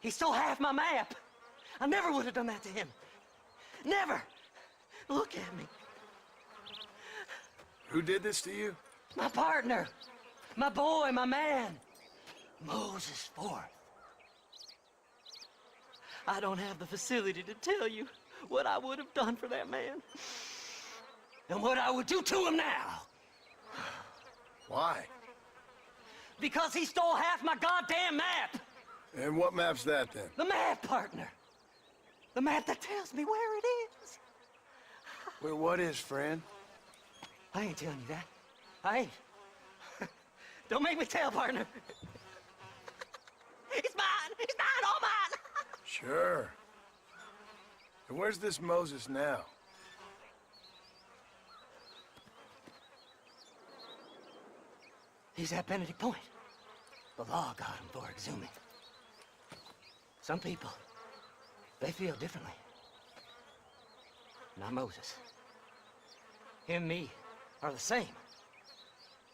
He stole half my map. I never would have done that to him. Never. Look at me. Who did this to you? My partner. My boy, my man. Moses Forth. I don't have the facility to tell you what I would have done for that man. And what I would do to him now. Why? Because he stole half my goddamn map. And what map's that, then? The map, partner. The map that tells me where it is. Where what is, friend? I ain't telling you that. I ain't. Don't make me tell, partner. It's mine! It's mine! All mine! Sure. And where's this Moses now? He's at Benedict Point. The law got him for exhuming. Some people, they feel differently. Not Moses. Him and me are the same.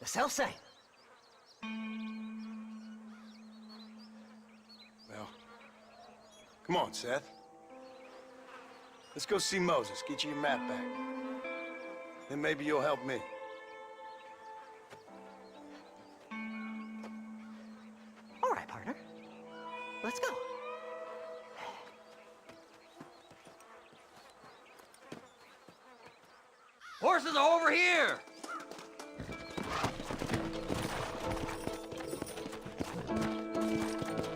The self-same. Well, come on, Seth. Let's go see Moses, get you your map back. Then maybe you'll help me. All right, partner. Let's go. Horses are over here!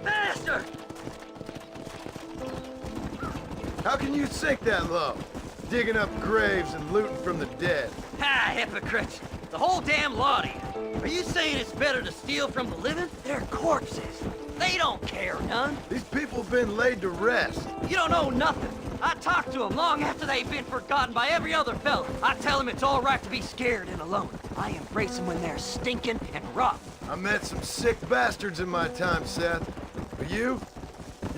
Faster! How can you sink that low? Digging up graves and looting from the dead. Ha, hypocrites! The whole damn lot of you. Are you saying it's better to steal from the living? They're corpses. They don't care none. These people have been laid to rest. You don't know nothing. I talk to them long after they've been forgotten by every other fella. I tell them it's all right to be scared and alone. I embrace them when they're stinking and rotten. I met some sick bastards in my time, Seth. But you're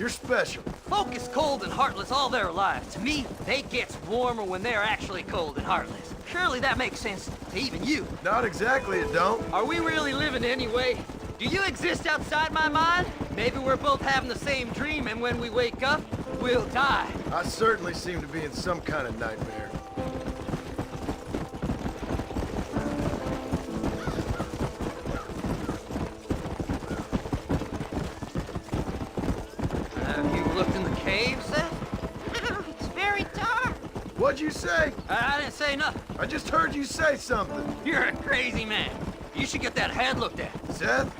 special. Folk is cold and heartless all their lives. To me, they gets warmer when they're actually cold and heartless. Surely that makes sense to even you. Not exactly, it don't. Are we really living anyway? Do you exist outside my mind? Maybe we're both having the same dream, and when we wake up, we'll die. I certainly seem to be in some kind of nightmare. Have you looked in the cave, Seth? It's very dark. What'd you say? I didn't say nothing. I just heard you say something. You're a crazy man. You should get that head looked at. Seth,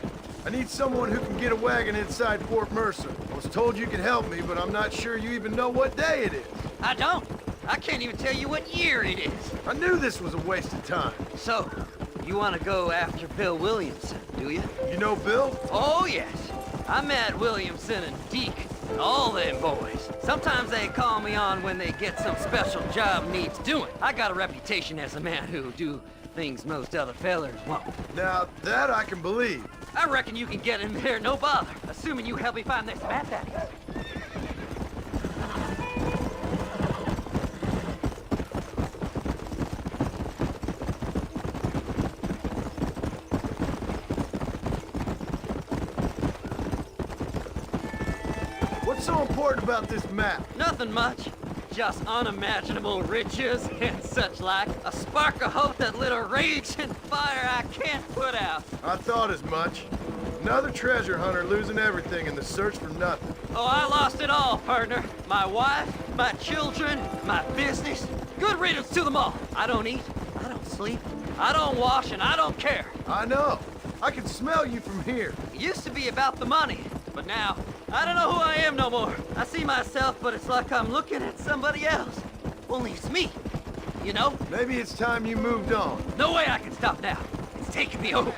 I need someone who can get a wagon inside Fort Mercer. I was told you could help me, but I'm not sure you even know what day it is. I don't. I can't even tell you what year it is. I knew this was a waste of time. So, you want to go after Bill Williamson, do you? You know Bill? Oh, yes. I met Williamson and Deke and all them boys. Sometimes they call me on when they get some special job needs doing. I got a reputation as a man who'll do things most other fellers won't. Now, that I can believe. I reckon you can get in there, no bother. Assuming you help me find this map, that is. What's so important about this map? Nothing much. Just unimaginable riches and such like. A spark of hope that lit a raging fire I can't put out. I thought as much. Another treasure hunter losing everything in the search for nothing. Oh, I lost it all, partner. My wife, my children, my business. Good riddance to them all. I don't eat, I don't sleep, I don't wash, and I don't care. I know. I can smell you from here. It used to be about the money, but now I don't know who I am no more. I see myself, but it's like I'm looking at somebody else. Only it's me, you know? Maybe it's time you moved on. No way I can stop now. It's taking me over.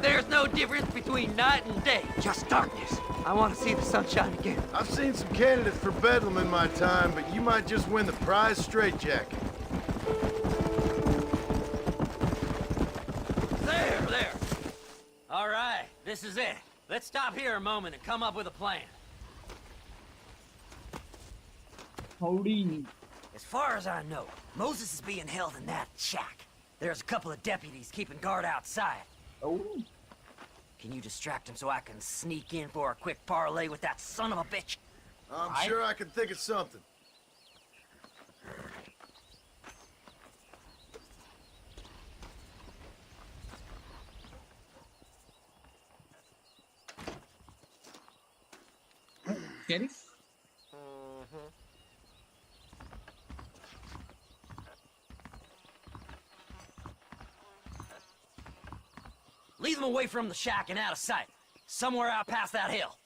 There's no difference between night and day, just darkness. I want to see the sunshine again. I've seen some candidates for Bedlam in my time, but you might just win the prize straitjacket. There. All right, this is it. Let's stop here a moment and come up with a plan. Howdy. As far as I know, Moses is being held in that shack. There's a couple of deputies keeping guard outside. Oh. Can you distract him so I can sneak in for a quick parlay with that son of a bitch? I'm sure I can think of something. Sheriff? Lead them away from the shack and out of sight. Somewhere out past that hill.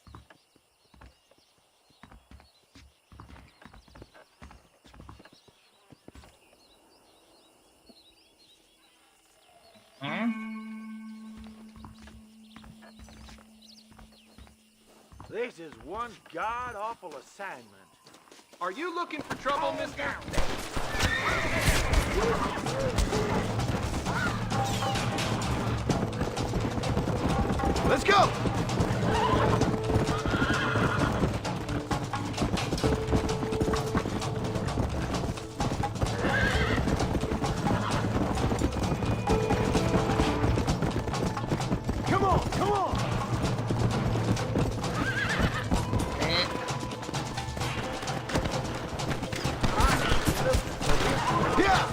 This is one god-awful assignment. Are you looking for trouble, mister? Let's go! Come on, come on! Yeah!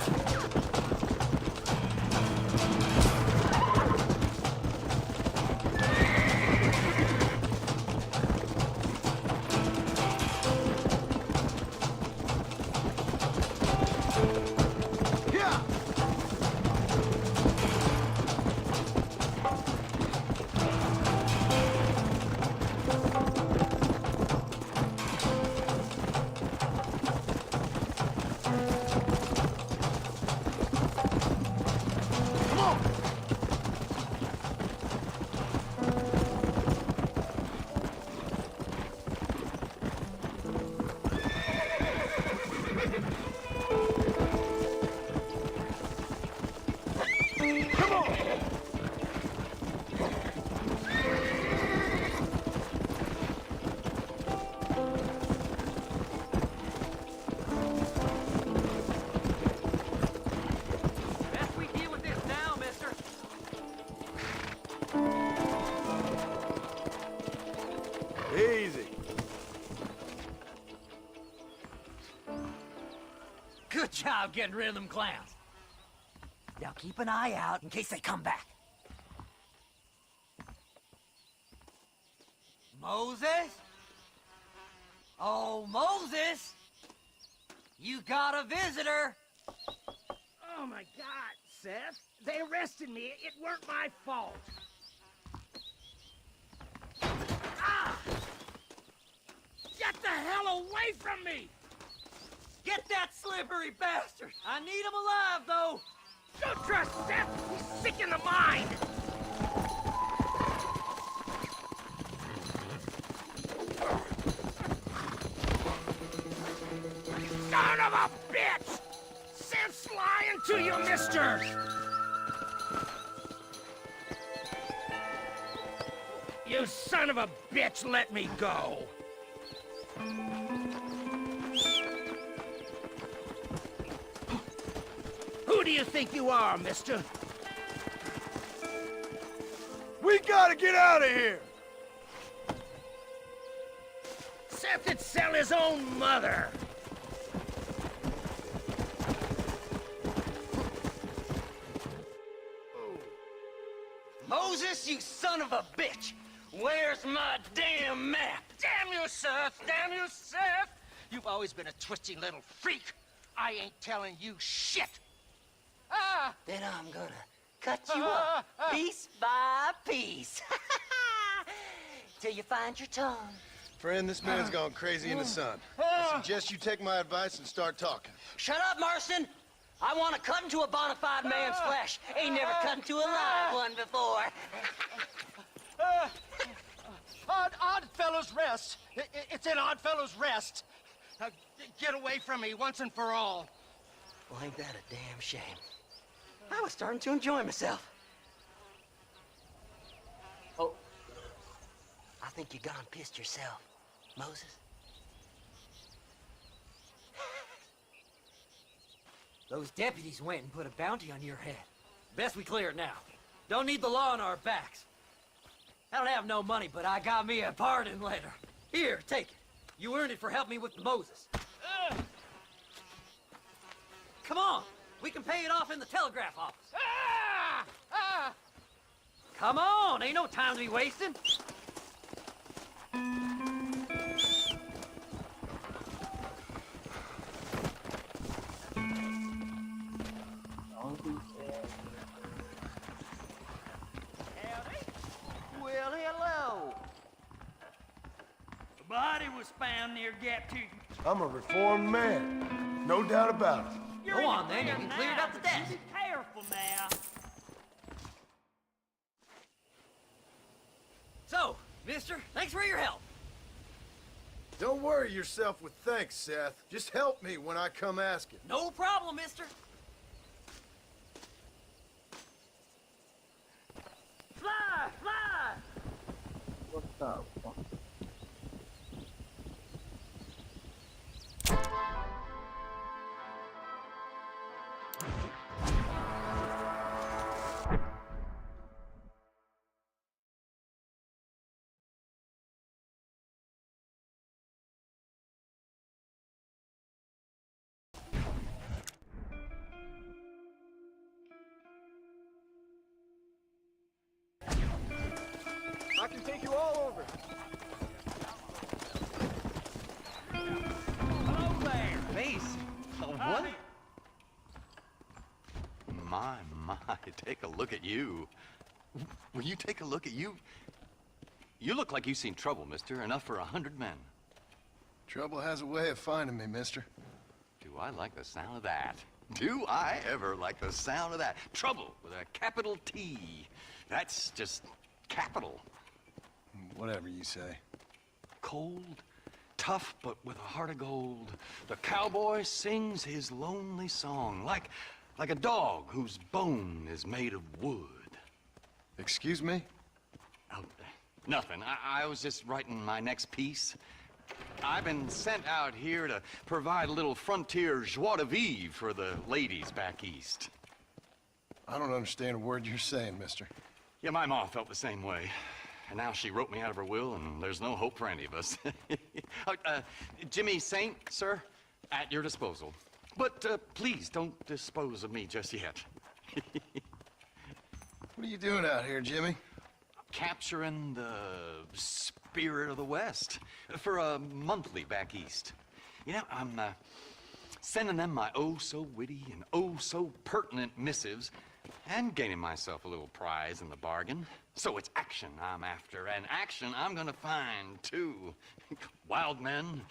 Best we deal with this now, mister. Easy. Good job getting rid of them clowns. Now keep an eye out in case they come back. Moses? Oh, Moses! You got a visitor! Oh my God, Seth. They arrested me. It weren't my fault. Ah! Get the hell away from me! Get that slippery bastard! I need him alive, though! Don't trust Seth! He's sick in the mind! Son of a bitch! Seth's lying to you, mister! You son of a bitch, let me go! Who do you think you are, mister? We gotta get out of here! Seth could sell his own mother! Moses, you son of a bitch! Where's my damn map? Damn you, Seth! Damn you, Seth! You've always been a twisty little freak! I ain't telling you shit! Ah! Then I'm gonna cut you up piece by piece. till you find your tongue. Friend, this man's gone crazy in the sun. I suggest you take my advice and start talking. Shut up, Marston! I want to cut into a bona fide man's flesh. Ain't never cut into a live one before. Odd Fellows Rest. It's in Odd Fellows Rest. Get away from me once and for all. Well, ain't that a damn shame? I was starting to enjoy myself. Oh. I think you gone pissed yourself, Moses. Those deputies went and put a bounty on your head. Best we clear it now. Don't need the law on our backs. I don't have no money, but I got me a pardon letter. Here, take it. You earned it for helping me with the Moses. Come on, we can pay it off in the telegraph office. Come on, ain't no time to be wasting. Well, hello. A body was found near Gap 2. I'm a reformed man. No doubt about it. You're Go on, in then. You there can clear it now, up the but you desk. Be careful now. So, mister, thanks for your help. Don't worry yourself with thanks, Seth. Just help me when I come asking. No problem, mister. Fly, fly! What's up? I can take you all over. Hello there. Base? What? My, take a look at you. Will you take a look at you? You look like you've seen trouble, mister. Enough for 100 men. Trouble has a way of finding me, mister. Do I like the sound of that? Do I ever like the sound of that? Trouble with a capital T. That's just capital. Whatever you say. Cold, tough, but with a heart of gold. The cowboy sings his lonely song like a dog whose bone is made of wood. Excuse me? Oh, nothing. I was just writing my next piece. I've been sent out here to provide a little frontier joie de vivre for the ladies back east. I don't understand a word you're saying, mister. Yeah, my ma felt the same way. And now she wrote me out of her will, and there's no hope for any of us. Jimmy Saint, sir, at your disposal. But please don't dispose of me just yet. What are you doing out here, Jimmy? Capturing the spirit of the West for a monthly back east. You know, I'm sending them my oh-so-witty and oh-so-pertinent missives and gaining myself a little prize in the bargain. So it's action I'm after, and action I'm gonna find, too. Wild men,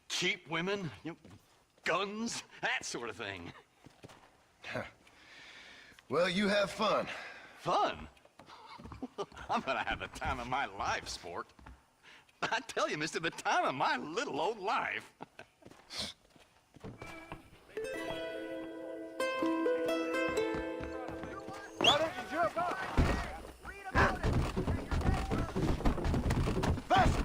cheap women, guns, that sort of thing. Well, you have fun. Fun? I'm gonna have the time of my life, sport. I tell you, mister, the time of my little old life. Why don't you jump up? Faster!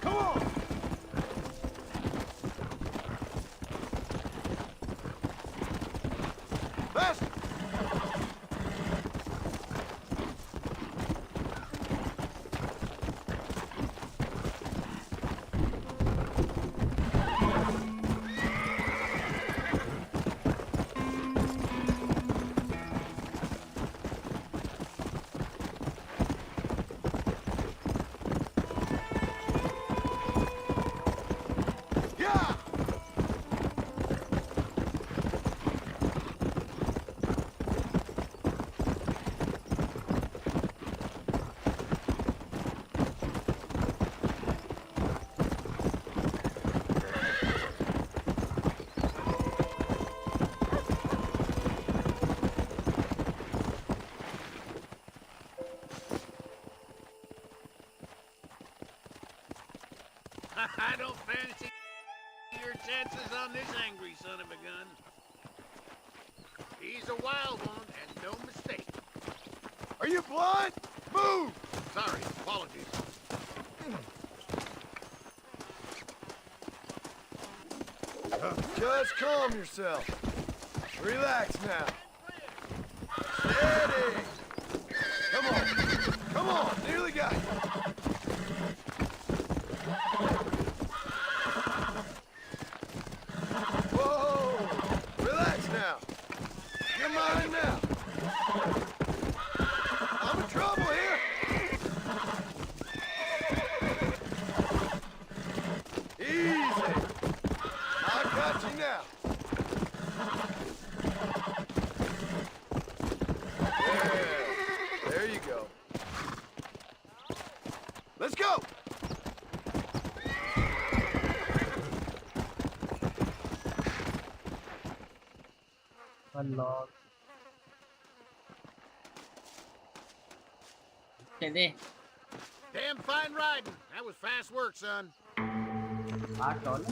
Come on! I don't fancy your chances on this angry son of a gun. He's a wild one, and no mistake. Are you blind? Move! Sorry, apologies. Just calm yourself. Relax now. Steady! Come on! Come on! Nearly got you. Whoa! Relax now. You're mine now. I'm in trouble here. Easy. I got you now. There you go. Let's go. Unlock. Steady. Damn fine riding. That was fast work, son. $8